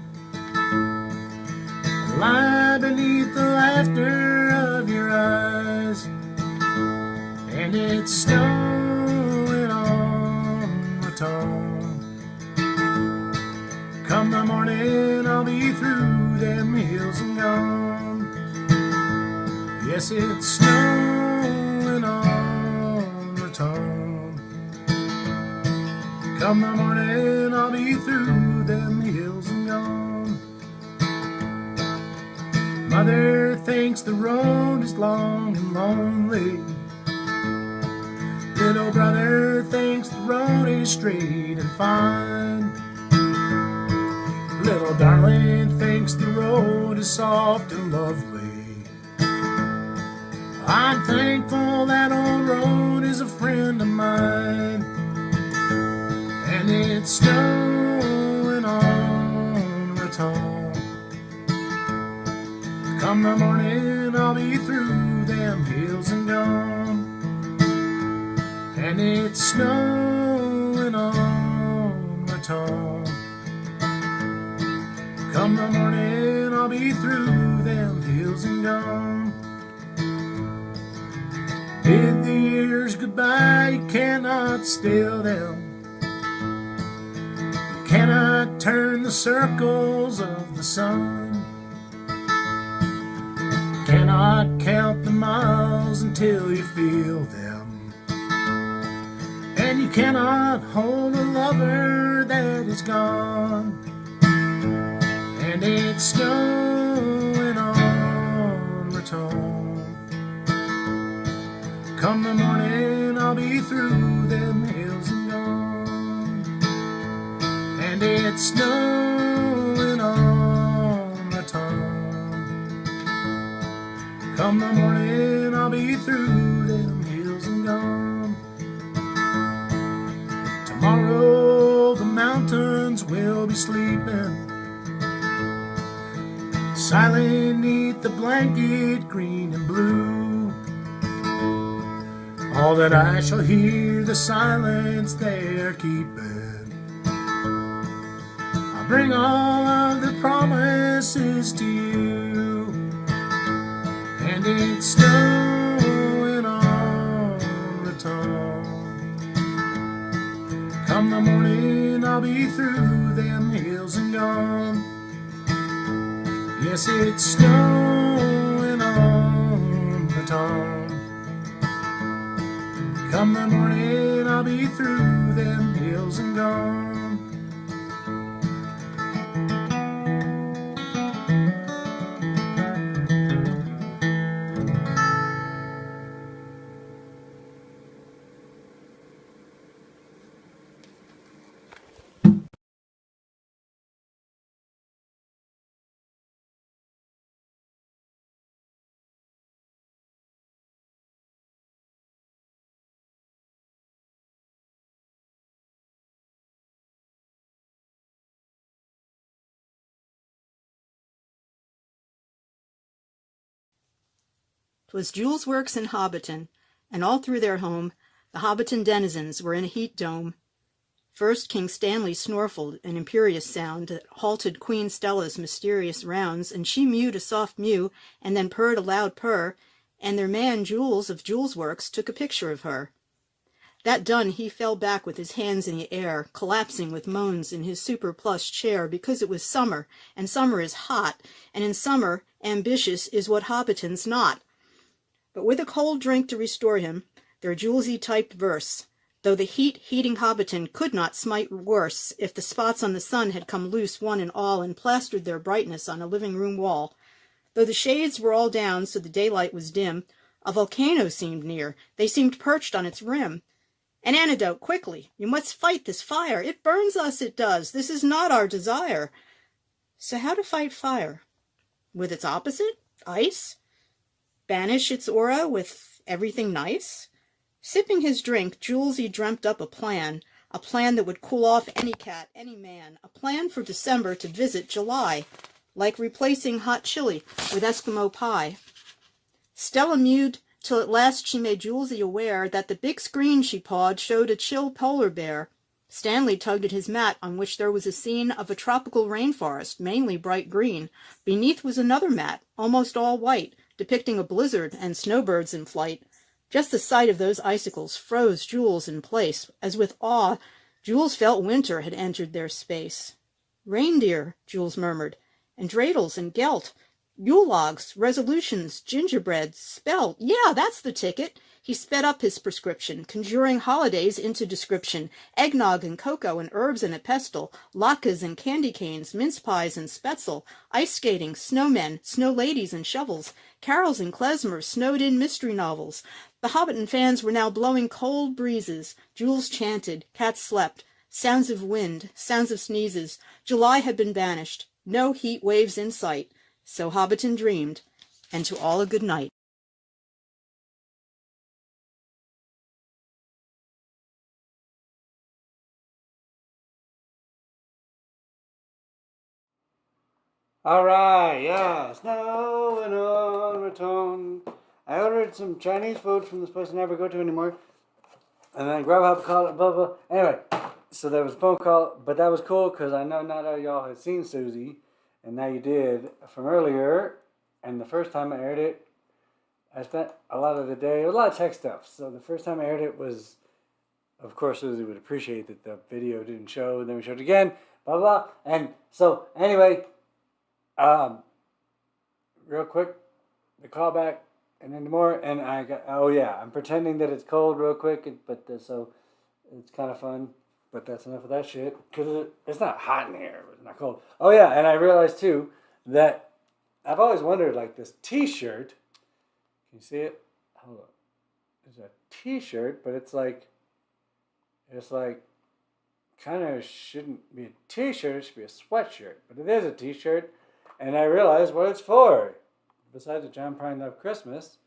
and lie beneath the laughter of your eyes? And it's snowing on the tongue. Come the morning, I'll be through them hills and gone. Yes, it's snowing on the tongue. Come the morning, I'll be through them hills and gone. Mother thinks the road is long and lonely. Little brother thinks the road is straight and fine. Little darling thinks the road is soft and lovely. I'm thankful that old road is a friend of mine. And it's snowing on the tongue. Come the morning, I'll be through them hills and gone. And it's snowing on the tongue. Come the morning, I'll be through them hills and gone. Bid the years goodbye, you cannot still them. You cannot turn the circles of the sun. You cannot count the miles until you feel them. And you cannot hold a lover that is gone. And it's snowing on the tongue. Come the morning, I'll be through them hills and gone. And it's snowing on the tongue. Come the morning, I'll be through them hills and gone. Tomorrow the mountains will be sleeping, silent neath the blanket green and blue. All that I shall hear the silence they are keeping. I'll bring all of the promises to you. And it's snowing on the tongue. Come the morning, I'll be through them hills and gone. Yes, it's snowing on the tongue. Come the morning, I'll be through them hills and gone. 'Twas Julesworks in Hobbiton, and all through their home the Hobbiton denizens were in a heat dome. First King Stanley snorfled, an imperious sound that halted Queen Stella's mysterious rounds, and she mewed a soft mew, and then purred a loud purr, and their man Jules of Julesworks took a picture of her. That done, he fell back with his hands in the air, collapsing with moans in his super-plush chair, because it was summer, and summer is hot, and in summer, ambitious is what Hobbiton's not. But with a cold drink to restore him, their Julesy typed verse, though the heating Hobbiton could not smite worse, if the spots on the sun had come loose one and all, and plastered their brightness on a living-room wall. Though the shades were all down so the daylight was dim, a volcano seemed near, they seemed perched on its rim. An antidote, quickly, you must fight this fire, it burns us, it does, this is not our desire. So how to fight fire? With its opposite, ice? Banish its aura with everything nice? Sipping his drink, Julesy dreamt up a plan that would cool off any cat, any man, a plan for December to visit July, like replacing hot chili with Eskimo pie. Stella mewed till at last she made Julesy aware that the big screen she pawed showed a chill polar bear. Stanley tugged at his mat, on which there was a scene of a tropical rainforest, mainly bright green. Beneath was another mat, almost all white, depicting a blizzard and snowbirds in flight. Just the sight of those icicles froze Jules in place, as with awe Jules felt winter had entered their space. Reindeer, Jules murmured, and dreidels and gelt, Yule logs, resolutions, gingerbread, spelt. Yeah, that's the ticket. He sped up his prescription, conjuring holidays into description, eggnog and cocoa and herbs and a pestle, latkes and candy canes, mince pies and spetzel, ice skating, snowmen, snow ladies and shovels, carols and klezmer, snowed-in mystery novels. The Hobbiton fans were now blowing cold breezes. Jules chanted, cats slept, sounds of wind, sounds of sneezes. July had been banished, no heat waves in sight. So Hobbiton dreamed, and to all a good night. All right, yeah, snowing on return. I ordered some Chinese food from this place I never go to anymore. And then Grubhub called it, blah, blah. Anyway, so there was a phone call, but that was cool because I know not all y'all had seen Susie. And now you did from earlier, and the first time I aired it, I spent a lot of the day, a lot of tech stuff. So the first time I aired it was, of course, Susie would appreciate that the video didn't show, and then we showed it again, blah, blah. And so, anyway, real quick, the callback, and then more, and I got, oh yeah, I'm pretending that it's cold real quick, but so it's kind of fun. But that's enough of that shit, because it's not hot in here, but it's not cold. Oh yeah, and I realized too that I've always wondered, like this t-shirt, can you see it? Hold on. It's a t-shirt, but it's like kind of shouldn't be a t-shirt, it should be a sweatshirt. But it is a t-shirt, and I realized what it's for. Besides a John Prine Love Christmas,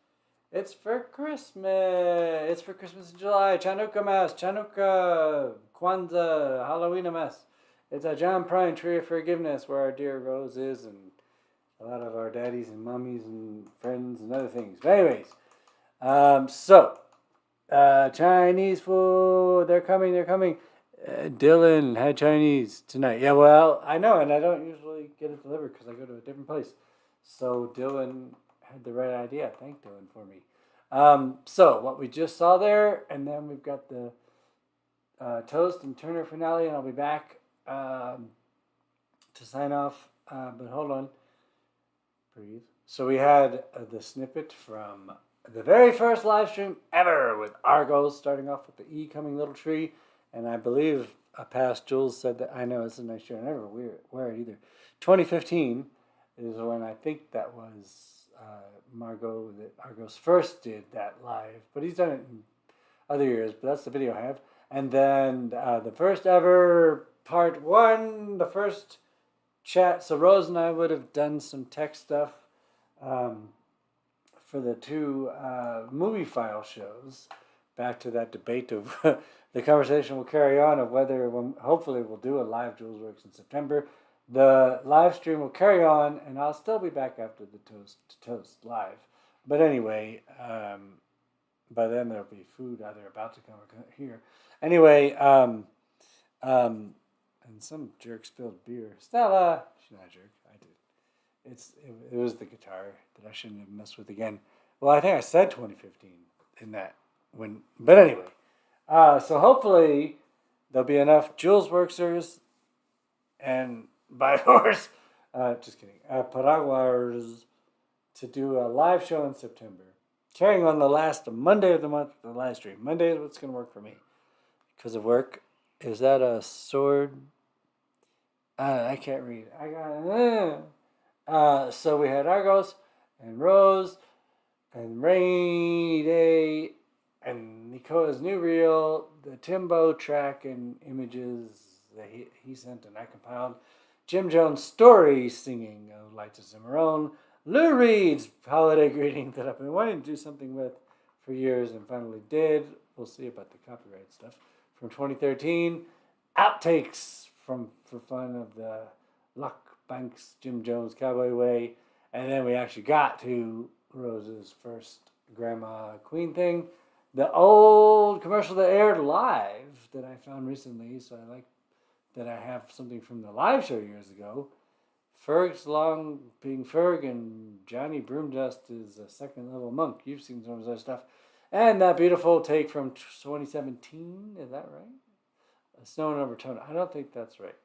it's for Christmas. It's for Christmas in July. Chanukah mess. Chanukah, Kwanzaa, Halloween mess. It's a John Prine Tree of Forgiveness where our dear Rose is, and a lot of our daddies and mummies and friends and other things. But anyways, Chinese food. They're coming. Dylan had Chinese tonight. Yeah, well, I know, and I don't usually get it delivered because I go to a different place. So Dylan had the right idea. Thank Dylan for me. So what we just saw there, and then we've got the Toast and Turner finale, and I'll be back to sign off. But hold on. Breathe. So we had the snippet from the very first live stream ever with Argos, starting off with the E coming little tree. And I believe past Jules said that, I know, it's a nice shirt. I never wear it either. 2015 is when I think that was Margot, that Argos first did that live. But he's done it in other years, but that's the video I have. And then the first ever part one, the first chat. So Rose and I would have done some tech stuff for the two movie file shows. Back to that debate of the conversation will carry on of whether, hopefully we'll do a live Julesworks in September. The live stream will carry on, and I'll still be back after the Toast live. But anyway, by then there'll be food either about to come or here. Anyway, and some jerk spilled beer. Stella, she's not a jerk. I did. It was the guitar that I shouldn't have messed with again. Well, I think I said 2015 in that when. But anyway, so hopefully there'll be enough Julesworksers and by horse. Just kidding. Paraguayers to do a live show in September, carrying on the last Monday of the month for the live stream. Monday is what's going to work for me because of work. Is that a sword? I can't read. So we had Argos and Rose and Rainy Day and Nikoa's new reel, the Timbo track and images that he sent and I compiled. Jim Jones' story singing of Lights of Cimarron. Lou Reed's holiday greeting that I've been wanting to do something with for years and finally did. We'll see about the copyright stuff. From 2013. Outtakes for fun of the Luck Banks Jim Jones Cowboy Way. And then we actually got to Rose's first Grandma Queen thing. The old commercial that aired live that I found recently. So I like that I have something from the live show years ago. Ferg's Long being Ferg and Johnny Broomdust is a second level monk. You've seen some of that stuff. And that beautiful take from 2017. Is that right? A Snow Number Tone. I don't think that's right.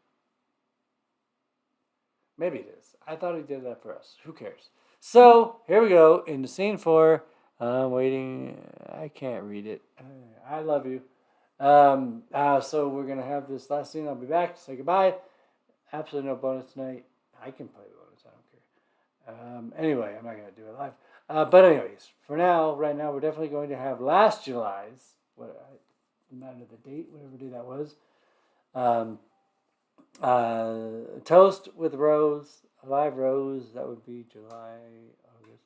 Maybe it is. I thought he did that for us. Who cares? So here we go into scene 4. I'm waiting. I can't read it. I love you. So we're going to have this last scene. I'll be back to say goodbye. Absolutely no bonus tonight. I can play bonus. I don't care. Anyway, I'm not going to do it live. But anyways, for now, right now, we're definitely going to have last July's, not the date, whatever day that was. Toast with Rose, live Rose, that would be July, August.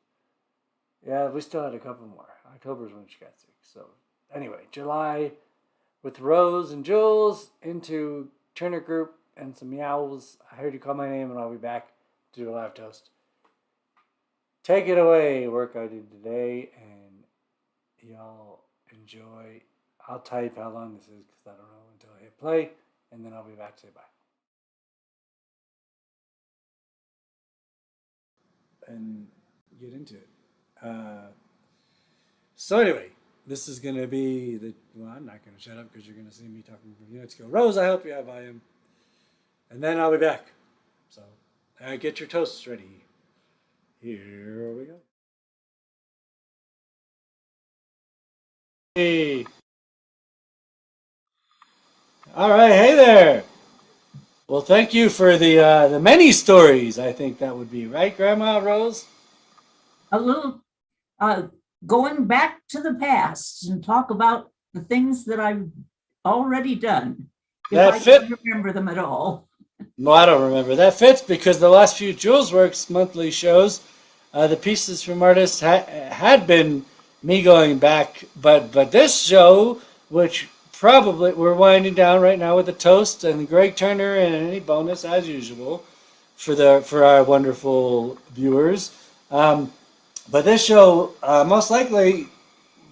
Yeah, we still had a couple more. October's when she got sick. So anyway, July with Rose and Jules into Turner Group and some meows. I heard you call my name and I'll be back to do a live toast. Take it away, work I did today, and y'all enjoy. I'll type how long this is because I don't know until I hit play, and then I'll be back to say bye. And get into it. So anyway, this is going to be well, I'm not going to shut up because you're going to see me talking for minutes ago. Rose, I hope you have volume. And then I'll be back. So get your toasts ready. Here we go. Hey. All right, hey there. Well, thank you for the many stories. I think that would be right, Grandma Rose. A little going back to the past and talk about the things that I've already done. If I don't remember them at all. No, I don't remember. That fits because the last few Julesworks monthly shows, the pieces from artists had been me going back, but this show, which probably we're winding down right now with the toast and Greg Turner and any bonus as usual for our wonderful viewers. But this show most likely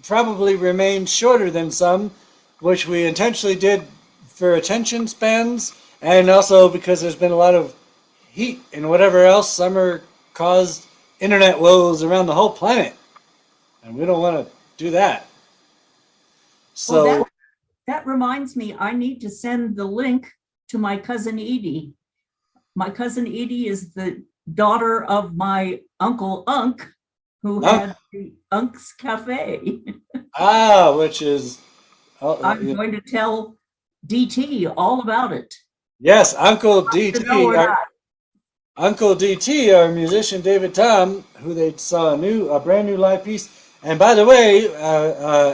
probably remains shorter than some, which we intentionally did for attention spans, and also because there's been a lot of heat and whatever else summer caused internet woes around the whole planet, and we don't want to do that. So well, that reminds me, I need to send the link to my cousin Edie. My cousin Edie is the daughter of my uncle Unk, who had the Unk's Cafe. Which is... I'm going to tell DT all about it. Yes, Uncle DT. Uncle DT, our musician David Tom, who they saw a brand new live piece. And by the way,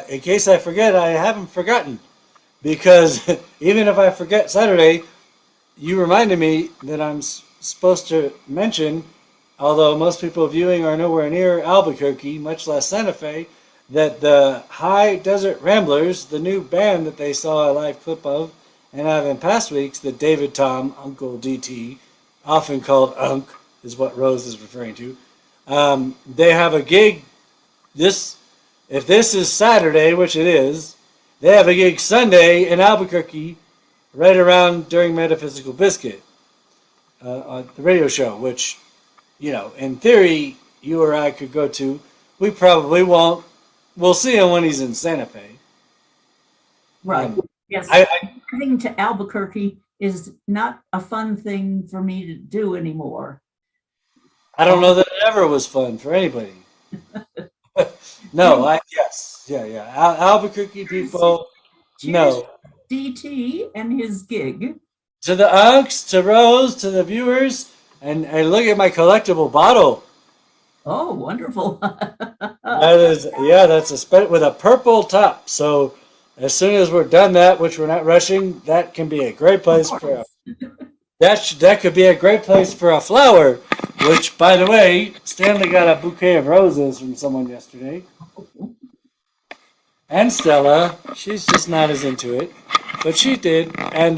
in case I forget, I haven't forgotten. Because even if I forget Saturday, you reminded me that I'm supposed to mention, although most people viewing are nowhere near Albuquerque, much less Santa Fe, that the High Desert Ramblers, the new band that they saw a live clip of, and have in past weeks, that David Tom, Uncle DT, often called Unk, is what Rose is referring to. They have a gig if this is Saturday, which it is, they have a gig Sunday in Albuquerque, right around during Metaphysical Biscuit, on the radio show, which, in theory, you or I could go to. We probably won't. We'll see him when he's in Santa Fe. Right. Yes. Getting to Albuquerque is not a fun thing for me to do anymore. I don't know that it ever was fun for anybody. No, Albuquerque people, no. DT and his gig. To the unks, to Rose, to the viewers, and look at my collectible bottle. Oh, wonderful. That's with a purple top. So as soon as we're done that, which we're not rushing, that can be a great place for that could be a great place for a flower, which, by the way, Stanley got a bouquet of roses from someone yesterday. And Stella, she's just not as into it, but she did. And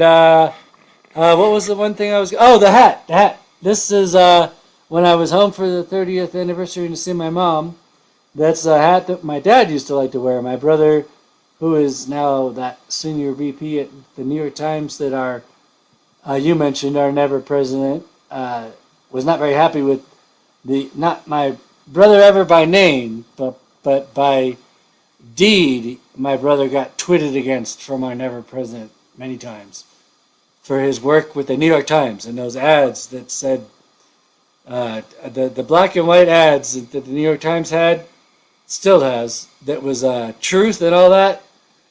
what was the one thing I was? Oh, the hat. The hat. This is when I was home for the 30th anniversary to see my mom. That's a hat that my dad used to like to wear. My brother, who is now that senior VP at the New York Times that you mentioned, our never president, was not very happy with not my brother ever by name, but by deed, my brother got twitted against from our never president many times for his work with the New York Times and those ads that said, the black and white ads that the New York Times had, still has, that was truth and all that.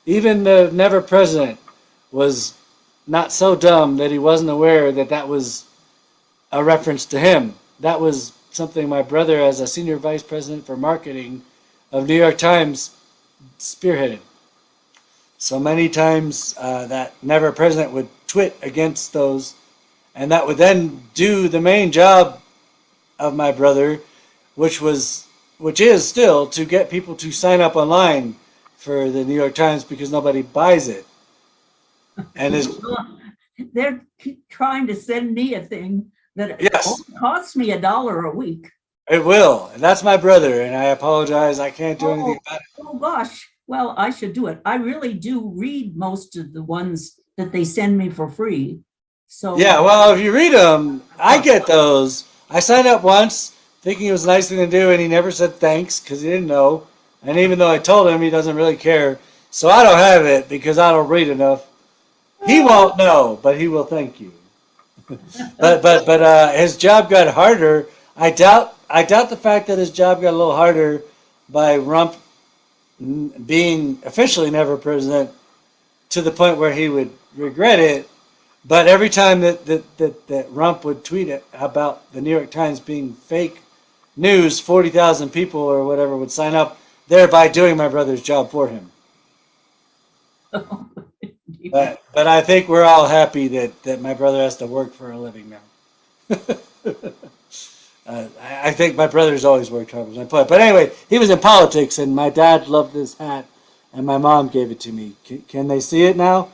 Even the never president was not so dumb that he wasn't aware that was a reference to him. That was something my brother, as a senior vice president for marketing of New York Times, spearheaded. So many times that never president would twit against those, and that would then do the main job of my brother, which is still to get people to sign up online for the New York Times because nobody buys it. And they're trying to send me a thing that only costs me $1 a week. It will. And that's my brother, and I apologize. I can't do anything about it. Oh gosh. Well, I should do it. I really do read most of the ones that they send me for free. So yeah, well, if you read them, I get those. I signed up once thinking it was a nice thing to do, and he never said thanks because he didn't know. And even though I told him, he doesn't really care. So I don't have it because I don't read enough. He won't know, but he will thank you. but his job got harder. I doubt the fact that his job got a little harder by Rump being officially never president to the point where he would regret it. But every time that Rump would tweet about the New York Times being fake news, 40,000 people or whatever would sign up, thereby doing my brother's job for him. But I think we're all happy that my brother has to work for a living now. I think my brother's always worked hard. But anyway, he was in politics, and my dad loved this hat, and my mom gave it to me. Can they see it now?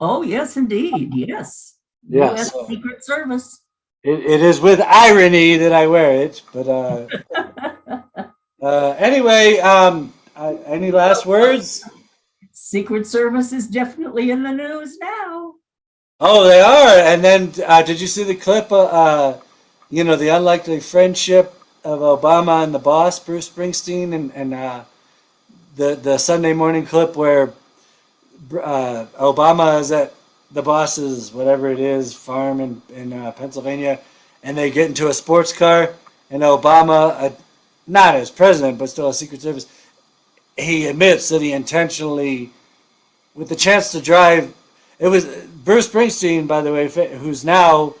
Oh, yes, indeed. Yes. Yeah, U.S. Secret Service. It is with irony that I wear it. But anyway, any last words? Secret Service is definitely in the news now. Oh, they are. And then, did you see the clip? The unlikely friendship of Obama and the boss, Bruce Springsteen, and the Sunday morning clip where Obama is at the boss's, whatever it is, farm in Pennsylvania, and they get into a sports car, and Obama, not as president, but still a Secret Service, he admits that he intentionally, with the chance to drive, it was Bruce Springsteen, by the way, who's now,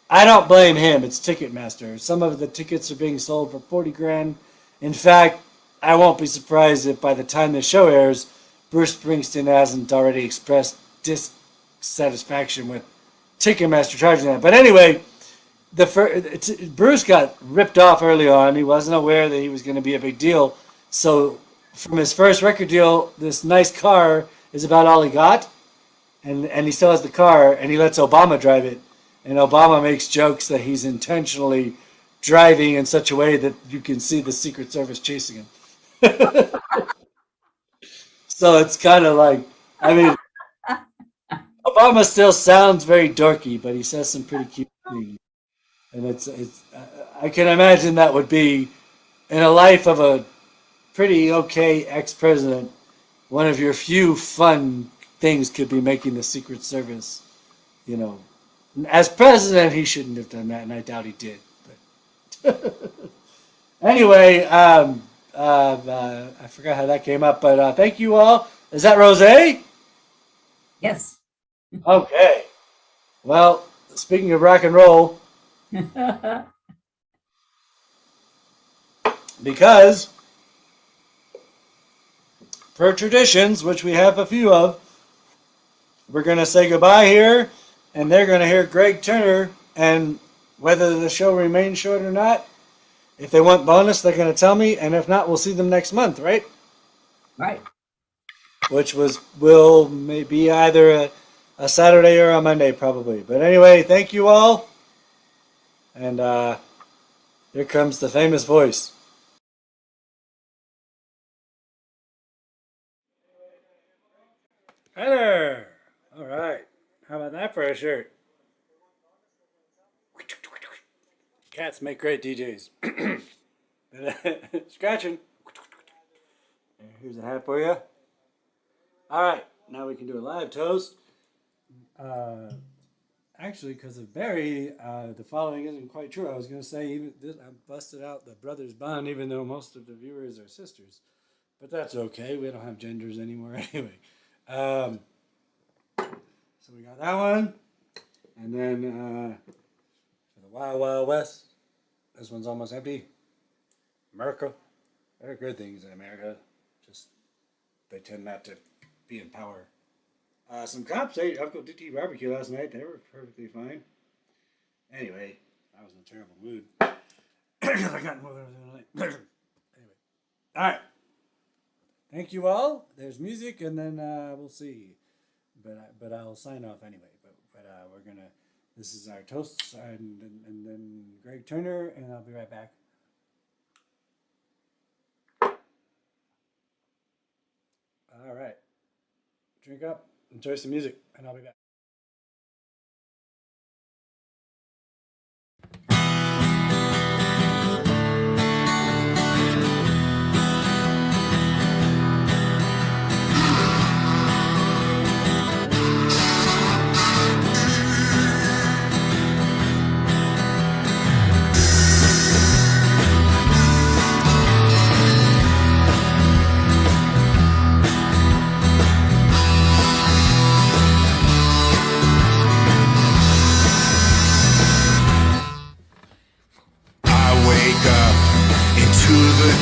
I don't blame him, it's Ticketmaster. Some of the tickets are being sold for $40,000. In fact, I won't be surprised if by the time the show airs, Bruce Springsteen hasn't already expressed dissatisfaction with Ticketmaster charging that. But anyway, Bruce got ripped off early on. He wasn't aware that he was going to be a big deal. So from his first record deal, this nice car is about all he got. And he still has the car, and he lets Obama drive it. And Obama makes jokes that he's intentionally driving in such a way that you can see the Secret Service chasing him. So it's kind of like, I mean, Obama still sounds very dorky, but he says some pretty cute things. And it's I can imagine that would be, in a life of a pretty okay ex-president, one of your few fun things could be making the Secret Service, you know. As president, he shouldn't have done that, and I doubt he did. But anyway, I forgot how that came up, but thank you all. Is that Rosé? Yes. Okay. Well, speaking of rock and roll, because per traditions, which we have a few of, we're going to say goodbye here, and they're going to hear Greg Turner, and whether the show remains short or not, if they want bonus, they're going to tell me, and if not, we'll see them next month, right? Right. Which will maybe either a Saturday or a Monday, probably. But anyway, thank you all. And here comes the famous voice. Hi there. All right. How about that for a shirt? Cats make great DJs. Scratching. Here's a hat for you. All right. Now we can do a live toast. Actually, because of Barry, the following isn't quite true. I was going to say even this, I busted out the brothers bun, even though most of the viewers are sisters. But that's okay. We don't have genders anymore anyway. So we got that one. And then for the Wild Wild West, this one's almost empty. America. There are good things in America. Just they tend not to be in power. Some cops ate Uncle DT barbecue last night. They were perfectly fine. Anyway, I was in a terrible mood. I got more anyway. All right. Thank you all. There's music, and then we'll see. But I'll sign off anyway. But we're gonna. This is our toasts, and then Greg Turner, and I'll be right back. All right. Drink up. Enjoy some music, and I'll be back.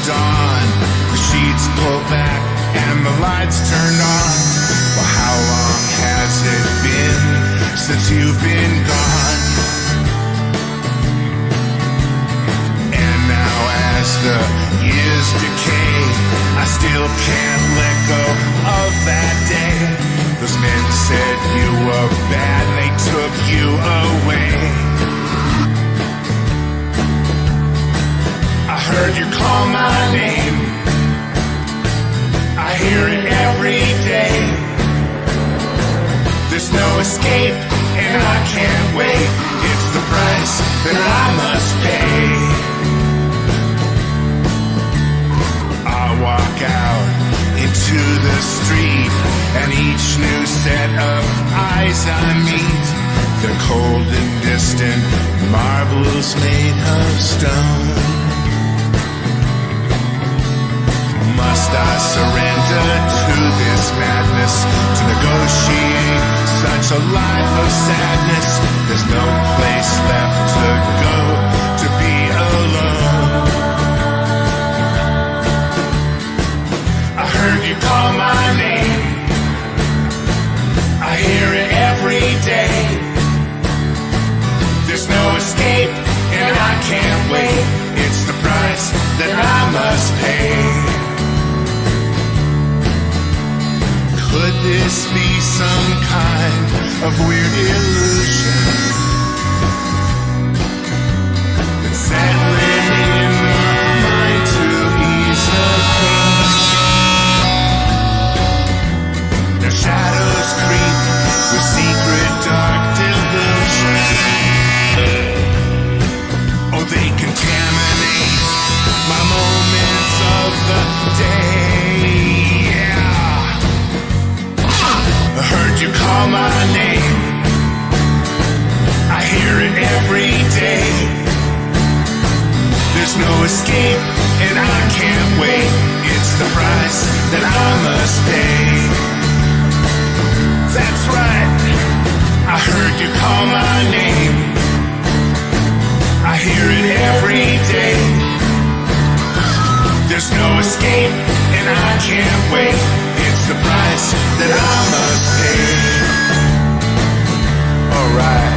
Dawn, the sheets pulled back and the lights turned on. Well, how long has it been since you've been gone? And now as the years decay, I still can't let go of that day. Those men said you were bad and they took you away. I heard you call my name. I hear it every day. There's no escape and I can't wait. It's the price that I must pay. I walk out into the street, and each new set of eyes I meet, they're cold and distant, marbles made of stone. Must I surrender to this madness, to negotiate such a life of sadness? There's no place left to go, to be alone. I heard you call my name. I hear it every day. There's no escape and I can't wait. It's the price that I must pay. Could this be some kind of weird illusion that sadly escape, and I can't wait. It's the price that I must pay. That's right, I heard you call my name. I hear it every day. There's no escape, and I can't wait. It's the price that I must pay. Alright.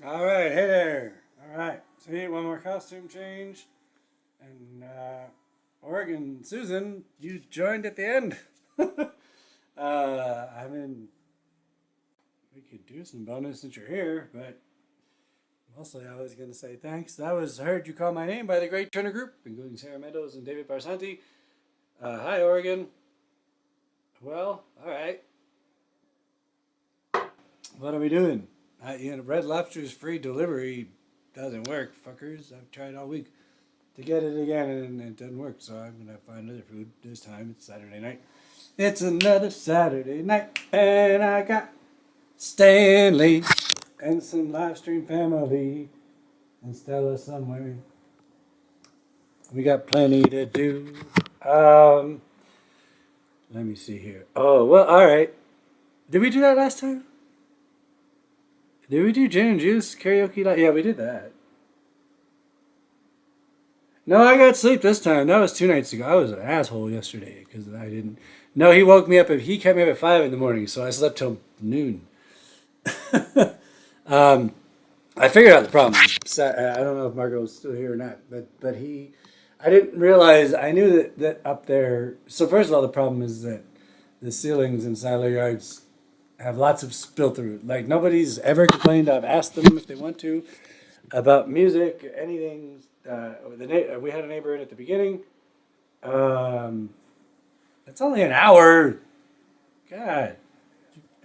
All right, hey there. All right, see, one more costume change. And Oregon, Susan, you joined at the end. I mean, we could do some bonus since you're here, but mostly I was going to say thanks. That was Heard You Call My Name by the Great Turner Group, including Sarah Meadows and David Barsanti. Hi, Oregon. Well, all right. What are we doing? Red Lobster's free delivery doesn't work, fuckers. I've tried all week to get it again and it doesn't work, so I'm going to find other food. This time it's Saturday night. It's another Saturday night, and I got Stanley and some live stream family and Stella somewhere. We got plenty to do. Let me see here. Oh, well, all right. Did we do that last time? Did we do gin and juice karaoke? Yeah, we did that. No, I got sleep this time. That was 2 nights ago. I was an asshole yesterday because I didn't. No, he woke me up. He kept me up at 5 in the morning, so I slept till noon. I figured out the problem. I don't know if Margot's still here or not, but I didn't realize. I knew that up there. So first of all, the problem is that the ceilings in Siler Yards have lots of spill through. Like nobody's ever complained. I've asked them if they want to about music, anything. We had a neighbor in at the beginning. It's only an hour. God,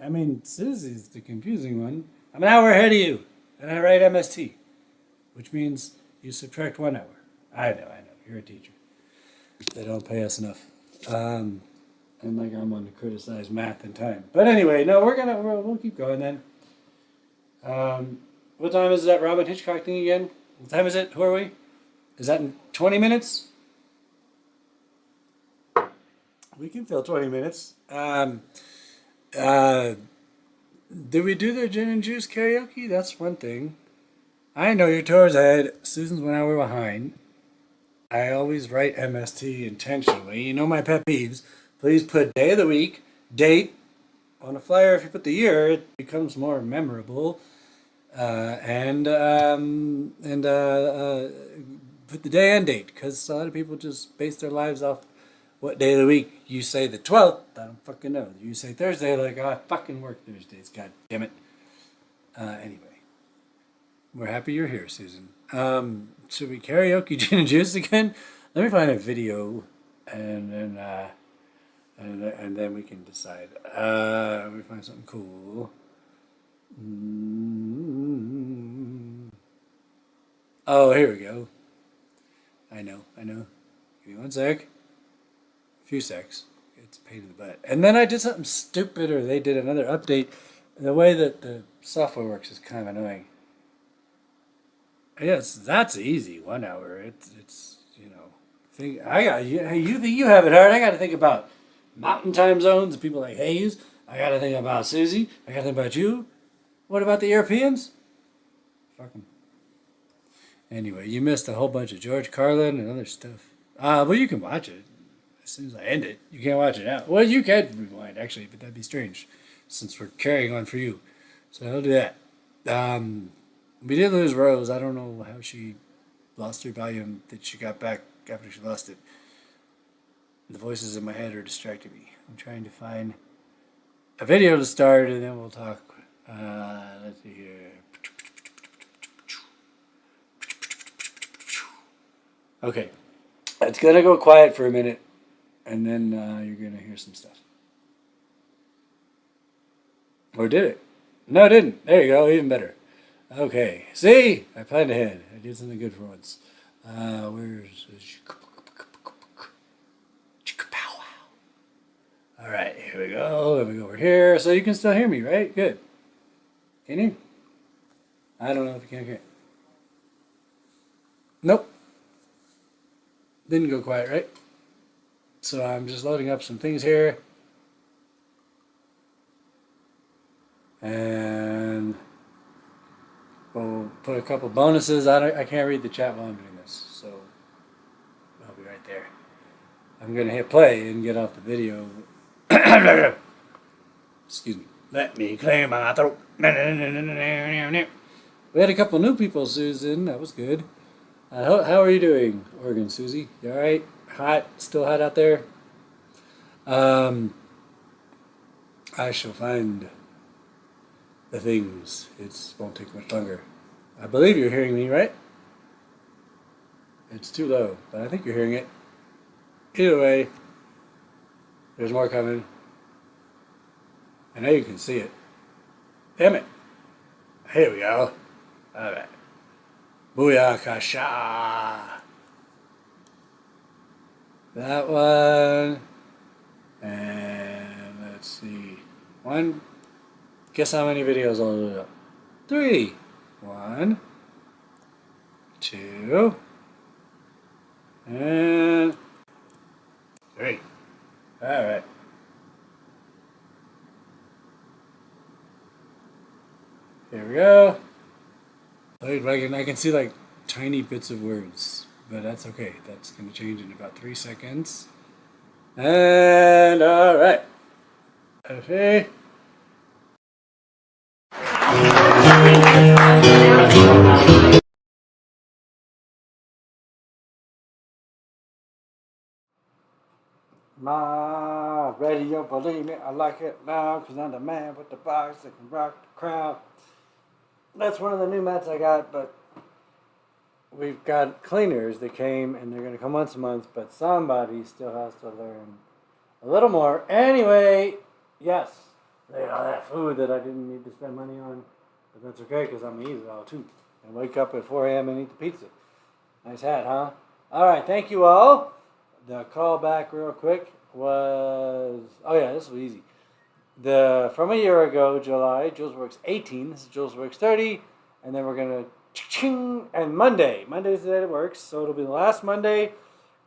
I mean Susie's the confusing one. I'm an hour ahead of you, and I write MST, which means you subtract 1 hour. I know. You're a teacher. They don't pay us enough. And like I'm on to criticize math and time. But anyway, no, we'll keep going then. What time is that Robin Hitchcock thing again? What time is it? Who are we? Is that in 20 minutes? We can fill 20 minutes. Did we do the gin and juice karaoke? That's one thing. I know your tour's ahead. Susan's 1 hour behind. I always write MST intentionally. You know my pet peeves. Please put day of the week, date. On a flyer, if you put the year, it becomes more memorable. And put the day and date, because a lot of people just base their lives off what day of the week. You say the 12th, I don't fucking know. You say Thursday, like, oh, I fucking work Thursdays, god damn it. Anyway, we're happy you're here, Susan. Should we karaoke gin and juice again? Let me find a video, and then we can decide. Let me find something cool. Oh, here we go. I know. Give me 1 sec. A few secs. It's a pain in the butt. And then I did something stupid, or they did another update. The way that the software works is kind of annoying. Yes, that's easy. 1 hour. It's you think you have it hard. I got to think about mountain time zones and people like Hayes. I got to think about Susie. I got to think about you. What about the Europeans? Fuck them. Anyway, you missed a whole bunch of George Carlin and other stuff. Well, you can watch it as soon as I end it. You can't watch it now. Well, you can rewind, actually, but that'd be strange since we're carrying on for you. So I'll do that. We did lose Rose. I don't know how she lost her volume that she got back after she lost it. The voices in my head are distracting me. I'm trying to find a video to start and then we'll talk. Let's see here. Okay. It's going to go quiet for a minute and then you're going to hear some stuff. Or did it? No, it didn't. There you go. Even better. Okay. See? I planned ahead. I did something good for once. Where's... All right, here we go. Let me go over here. So you can still hear me, right? Good. Can you? I don't know if you can hear. Nope. Didn't go quiet, right? So I'm just loading up some things here. And we'll put a couple bonuses. I can't read the chat while I'm doing this, so I'll be right there. I'm going to hit play and get off the video. Excuse me. Let me clear my throat. We had a couple new people, Susan. That was good. How are you doing, Oregon, Susie? You all right? Hot? Still hot out there? I shall find the things. It won't take much longer. I believe you're hearing me, right? It's too low, but I think you're hearing it. Either way, there's more coming. I know you can see it. Damn it. Here we go. All right. Booyakasha. That one. And let's see. One. Guess how many videos I'll do up? 3. 1. 2. And 3. All right. Here we go. I can see like tiny bits of words, but that's okay. That's going to change in about 3 seconds. And all right. Okay. My radio, believe me, I like it loud, because I'm the man with the box that can rock the crowd. That's one of the new mats I got, but we've got cleaners that came, and they're going to come once a month, but somebody still has to learn a little more. Anyway, yes, they got that food that I didn't need to spend money on, but that's okay, because I'm going to eat it all, too, and wake up at 4 a.m. and eat the pizza. Nice hat, huh? All right, thank you all. The call back real quick was, oh yeah, this was easy. From a year ago, July, Julesworks 18, this is Julesworks 30, and then we're going to ching, and Monday's the day it works, so it'll be the last Monday.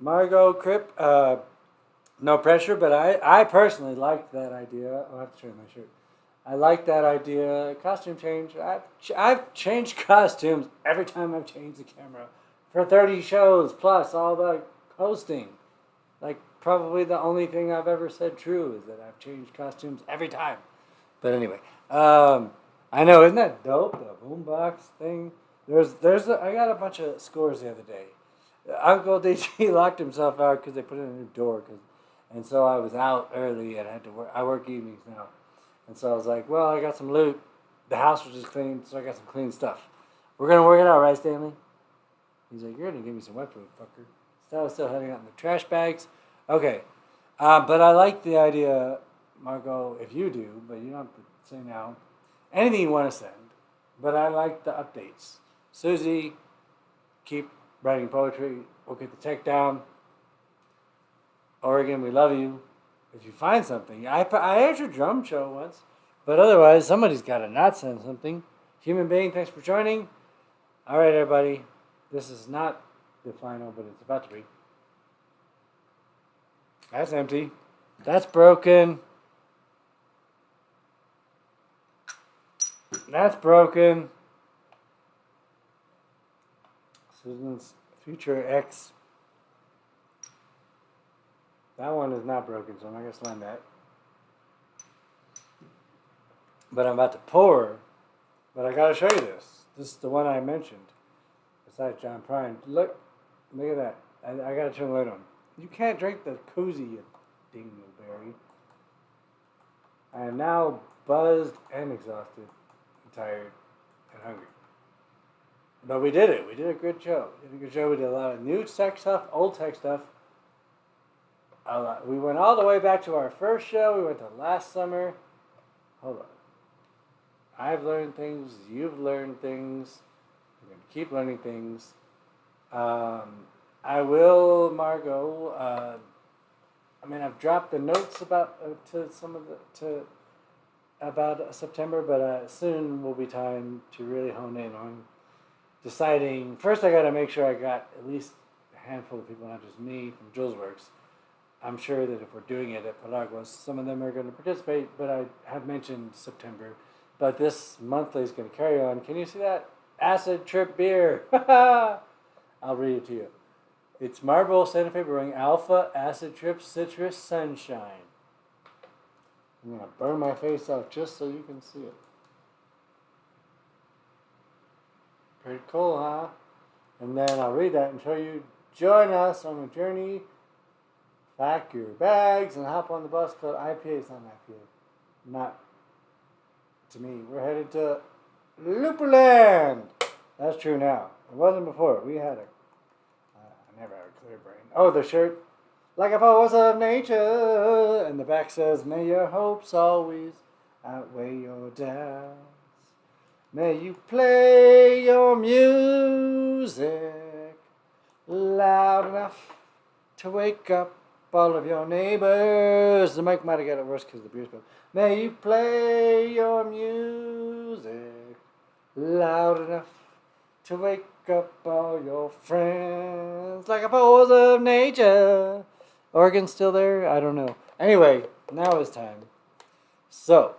Margot, Crip, no pressure, but I personally liked that idea. I'll have to turn my shirt. I like that idea. Costume change. I've changed costumes every time I've changed the camera for 30 shows, plus all the hosting. Like, probably the only thing I've ever said true is that I've changed costumes every time. But anyway, I know, isn't that dope? The boombox thing. I got a bunch of scores the other day. Uncle DG locked himself out because they put in a new door. And so I was out early and I had to work. I work evenings now. And so I was like, well, I got some loot. The house was just clean, so I got some clean stuff. We're going to work it out, right, Stanley? He's like, you're going to give me some wet food, fucker. So I was still heading out in the trash bags. Okay. But I like the idea, Margot, if you do, but you don't have to say now. Anything you want to send. But I like the updates. Susie, keep writing poetry. We'll get the tech down. Oregon, we love you. If you find something. I heard your drum show once. But otherwise, somebody's got to not send something. Human being, thanks for joining. All right, everybody. This is not the final, but it's about to be. That's empty. That's broken. That's broken. Susan's Future X. That one is not broken, so I'm not going to slam that. But I'm about to pour. But I got to show you this. This is the one I mentioned. Besides John Prine. Look at that. I gotta turn the light on. You can't drink the koozie, you dingleberry. I am now buzzed and exhausted, and tired, and hungry. But we did it. We did a good show. We did a lot of new tech stuff, old tech stuff. A lot. We went all the way back to our first show. We went to last summer. Hold on. I've learned things. You've learned things. We're going to keep learning things. I will, Margot. I've dropped the notes about about September, but soon will be time to really hone in on deciding. First, I got to make sure I got at least a handful of people, not just me, from Julesworks. I'm sure that if we're doing it at Pelaguas, some of them are going to participate, but I have mentioned September. But this monthly is going to carry on. Can you see that? Acid Trip Beer. I'll read it to you. It's Marble Santa Fe Brewing Alpha Acid Trip Citrus Sunshine. I'm going to burn my face off just so you can see it. Pretty cool, huh? And then I'll read that and show you. Join us on a journey. Pack your bags and hop on the bus called IPA. It's not an IPA. Not to me. We're headed to Looperland. That's true now. It wasn't before. We had I never had a clear brain. Oh, the shirt. Like a force of nature. And the back says, may your hopes always outweigh your doubts. May you play your music loud enough to wake up all of your neighbors. The mic might have got it worse because the beer spilled. May you play your music loud enough to wake up all your friends like a force of nature. Organ's still there? I don't know. Anyway, now it's time. So,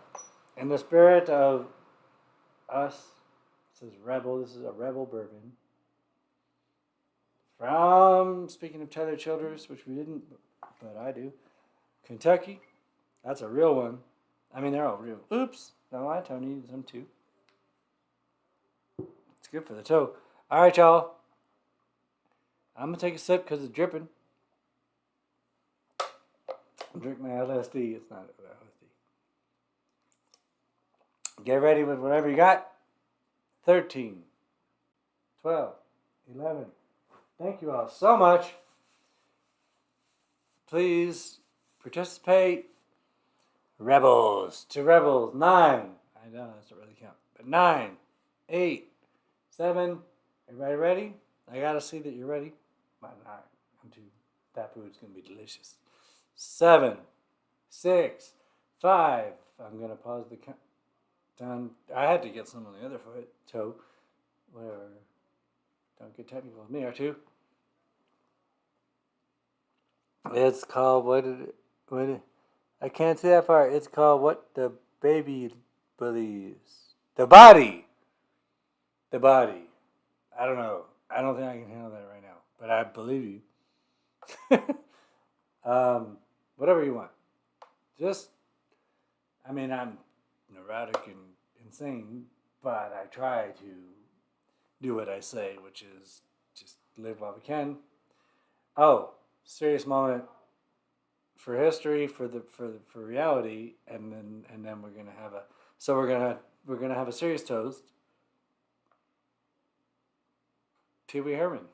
in the spirit of us, this is Rebel. This is a Rebel bourbon. From, speaking of Tyler Childers, which we didn't, but I do, Kentucky. That's a real one. I mean, they're all real. Oops. No, I don't need them too. It's good for the toe. All right, y'all. I'm going to take a sip because it's dripping. I'm drinking my LSD. It's not LSD. Get ready with whatever you got. 13, 12, 11. Thank you all so much. Please participate. Rebels to Rebels. 9. I know that doesn't really count. But 9, 8, 7. Everybody ready? I got to see that you're ready. I'm too. That food's going to be delicious. 7, 6, 5. I'm going to pause the count. Down. I had to get some on the other foot, toe, whatever. Don't get technical with me, or two. It's called I can't see that part. It's called What the Baby Believes. The Body. The Body. I don't know. I don't think I can handle that right now, but I believe you. Whatever you want. I'm neurotic and insane, but I try to do what I say, which is just live while we can. Oh, serious moment for history, for reality, and then we're gonna have a serious toast. Pee Wee Herman.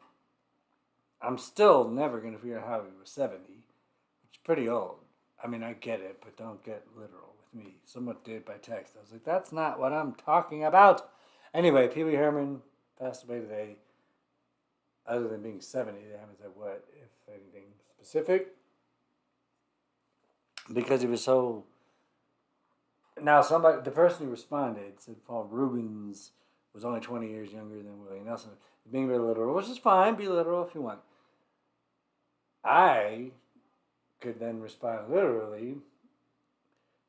I'm still never gonna figure out how he was 70, which is pretty old. I mean, I get it, but don't get literal with me. Someone did by text. I was like, that's not what I'm talking about. Anyway, Pee Wee Herman passed away today. Other than being 70, they haven't said what, if anything specific. Because he was so... Now, the person who responded said Paul Rubens was only 20 years younger than Willie Nelson. Being very literal, which is fine. Be literal if you want. I could then respond literally,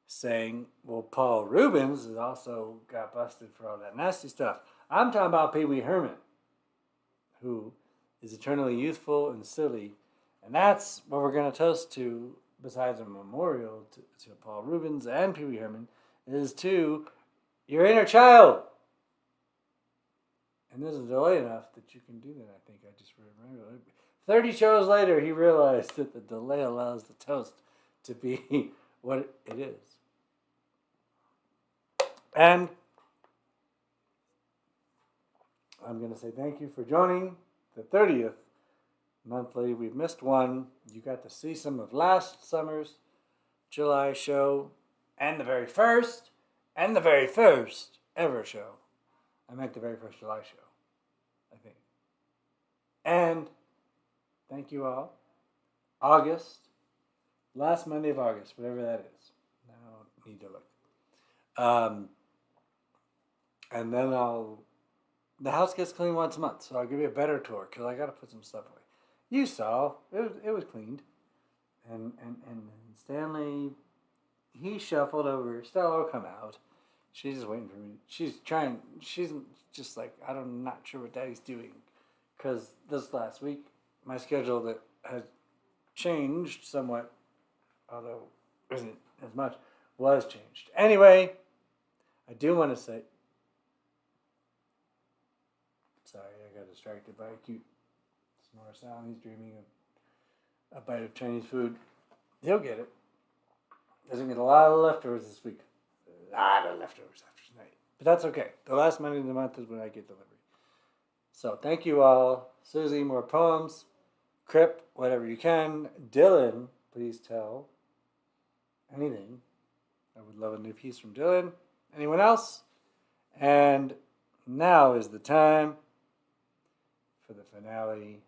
saying, well, Paul Rubens has also got busted for all that nasty stuff. I'm talking about Pee Wee Herman, who is eternally youthful and silly. And that's what we're going to toast to, besides a memorial to Paul Rubens and Pee Wee Herman, is to your inner child. And there's a delay enough that you can do that, I think. I just remember. 30 shows later, he realized that the delay allows the toast to be what it is. And I'm going to say thank you for joining the 30th monthly. We've missed one. You got to see some of last summer's July show and the very first ever show. I meant the very first July show, I think. And thank you all. August, last Monday of August, whatever that is. I don't need to look. And then the house gets cleaned once a month, so I'll give you a better tour because I got to put some stuff away. You saw, it was cleaned. And Stanley, he shuffled over. Stella will come out. She's just waiting for me. She's just like, I'm not sure what Daddy's doing. Because this last week, my schedule that has changed somewhat, although isn't as much, was changed. Anyway, I do want to say, sorry, I got distracted by a cute snore sound. He's dreaming of a bite of Chinese food. He'll get it. Doesn't get a lot of leftovers this week. A lot of leftovers after tonight. But that's okay. The last Monday of the month is when I get delivery. So thank you all. Susie, more poems. Crip, whatever you can. Dylan, please tell anything. I would love a new piece from Dylan. Anyone else? And now is the time for the finale.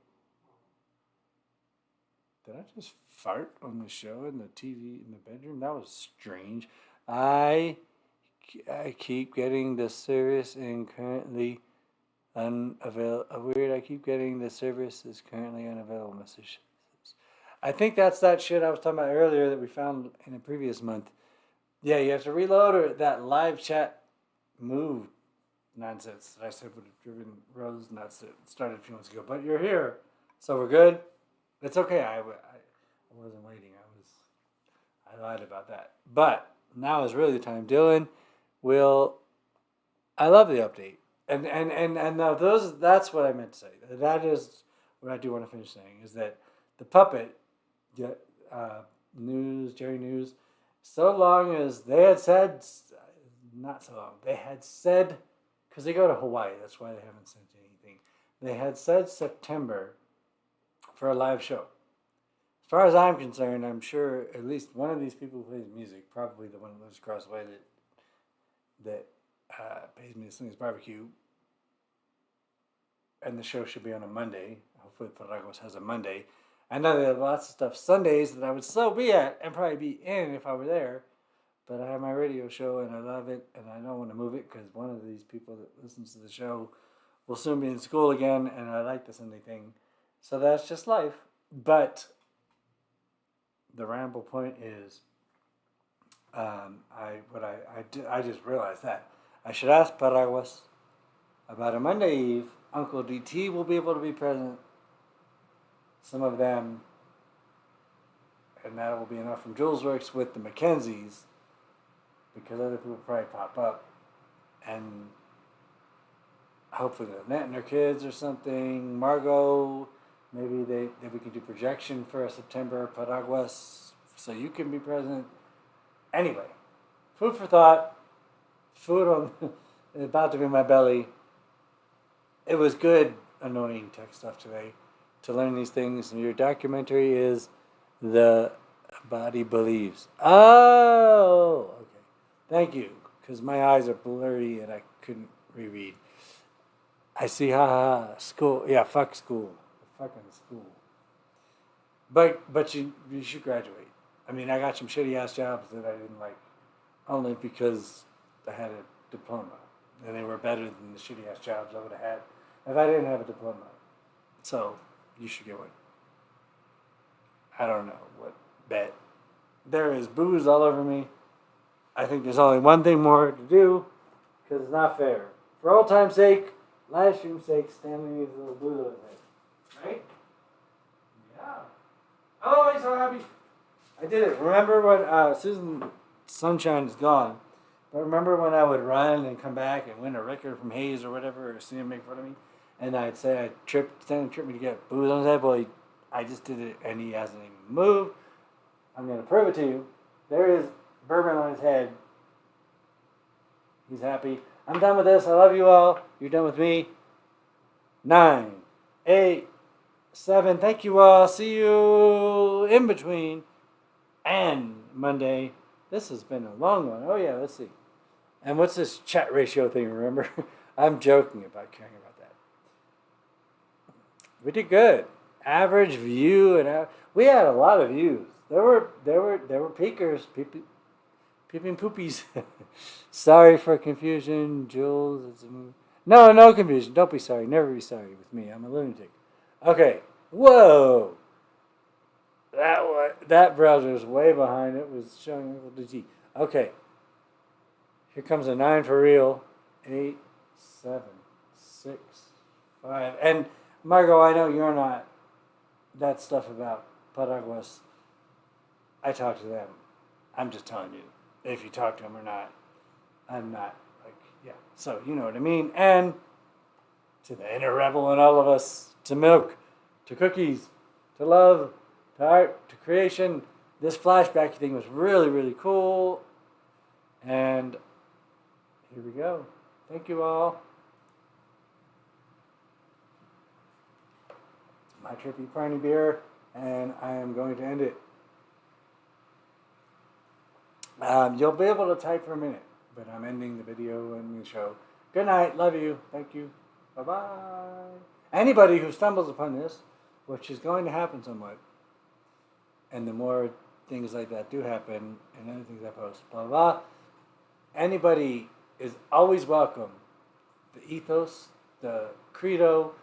Did I just fart on the show in the TV in the bedroom? That was strange. I keep getting the service and currently unavailable. Weird, I keep getting the service is currently unavailable message. I think that's that shit I was talking about earlier that we found in a previous month. Yeah, you have to reload or that live chat move nonsense that I said would have driven Rose nuts that started a few months ago. But you're here, so we're good. It's okay. I wasn't waiting. I lied about that. But now is really the time. Dylan I love the update. And now that's what I meant to say. That is what I do want to finish saying, is that the puppet, Jerry News, so long as they had said, not so long, they had said, because they go to Hawaii, that's why they haven't sent anything. They had said September for a live show. As far as I'm concerned, I'm sure at least one of these people who plays music, probably the one that lives across the way that pays me to sing his barbecue, and the show should be on a Monday. Hopefully Paragos has a Monday. I know they have lots of stuff Sundays that I would still be at and probably be in if I were there. But I have my radio show and I love it and I don't want to move it because one of these people that listens to the show will soon be in school again and I like the Sunday thing. So that's just life. But the ramble point is, I just realized that I should ask Paraguas about a Monday Eve. Uncle DT will be able to be present. Some of them, and that will be enough from Julesworks with the Mackenzies, because other people probably pop up, and hopefully the Net and their kids or something. Margot, maybe we can do projection for a September Paraguas, so you can be present. Anyway, food for thought. Food on about to be in my belly. It was good, annoying tech stuff today to learn these things. And your documentary is The Body Believes. Oh, okay. Thank you, because my eyes are blurry and I couldn't reread. I see, school. Yeah, fuck school. Fucking school. But you should graduate. I mean, I got some shitty ass jobs that I didn't like, only because I had a diploma. And they were better than the shitty ass jobs I would have had if I didn't have a diploma. So, you should get one. I don't know what bet. There is booze all over me. I think there's only one thing more to do, because it's not fair. For old time's sake, live stream's sake, Stanley needs a little booze over there. Right? Yeah. Oh, he's so happy. I did it. Remember when Susan Sunshine is gone, But remember when I would run and come back and win a record from Hayes or whatever, or see him make fun of me? And I'd say I tripped me to get booze on his head. Well, I just did it and he hasn't even moved. I'm going to prove it to you. There is bourbon on his head. He's happy. I'm done with this. I love you all. You're done with me. 9, 8, 7. Thank you all. See you in between. And Monday. This has been a long one. Oh, yeah. Let's see. And what's this chat ratio thing, remember? I'm joking about caring about that. We did good. Average view. And we had a lot of views. There were peekers. Peeping poopies. Sorry for confusion, Jules. It's a movie. No confusion. Don't be sorry. Never be sorry with me. I'm a lunatic. Okay. Whoa. That browser is way behind. It was showing Uncle DG. Okay. Here comes a 9 for real. 8, 7, 6, 5. And Margot, I know you're not that stuff about Paraguas. I talk to them. I'm just telling you. If you talk to them or not, I'm not like, yeah. So, you know what I mean. And to the inner rebel in all of us, to milk, to cookies, to love, to art, to creation. This flashback thing was really, really cool. And here we go. Thank you all. My trippy Parney beer, and I am going to end it. You'll be able to type for a minute, but I'm ending the video and the show. Good night. Love you. Thank you. Bye-bye. Anybody who stumbles upon this, which is going to happen somewhat, and the more things like that do happen, and other things I post, blah, blah, blah, anybody is always welcome. The ethos, the credo,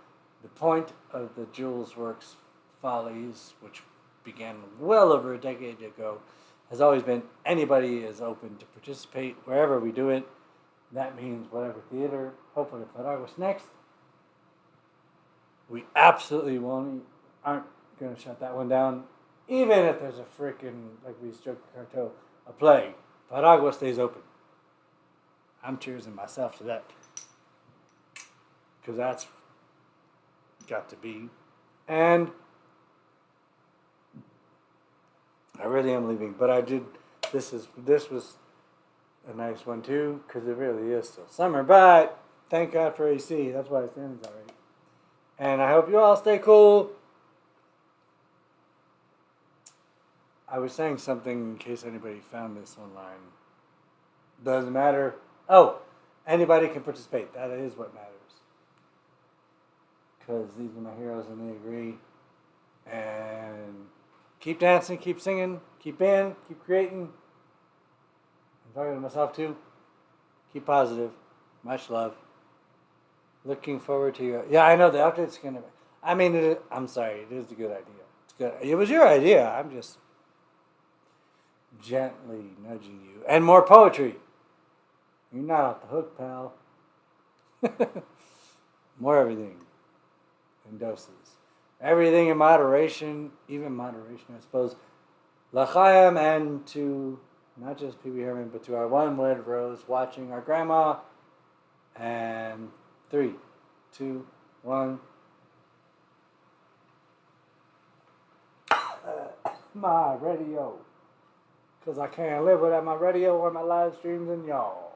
the point of the Julesworks Follies, which began well over a decade ago, has always been anybody is open to participate wherever we do it. That means whatever theater, hopefully Paraguas next. We absolutely aren't going to shut that one down, even if there's a freaking, like we joke cartel, a play. Paraguas stays open. I'm cheersing myself to that. Because that's got to be. And I really am leaving, but I did. This was a nice one too, because it really is still summer. But thank God for AC. That's why it's ended already. And I hope you all stay cool. I was saying something in case anybody found this online. Doesn't matter. Oh, anybody can participate. That is what matters. Because these are my heroes and they agree. And keep dancing, keep singing, keep in, keep creating. I'm talking to myself too. Keep positive. Much love. Looking forward to your... Yeah, I know the update's going to... I mean, I'm sorry, it is a good idea. It's good. It was your idea. I'm just gently nudging you. And more poetry. You're not off the hook, pal. More everything. In doses. Everything in moderation, even moderation, I suppose. L'chaim, and to not just Pee Wee Herman, but to our one word rose watching our grandma. And 3, 2, 1. My radio. Because I can't live without my radio or my live streams and y'all.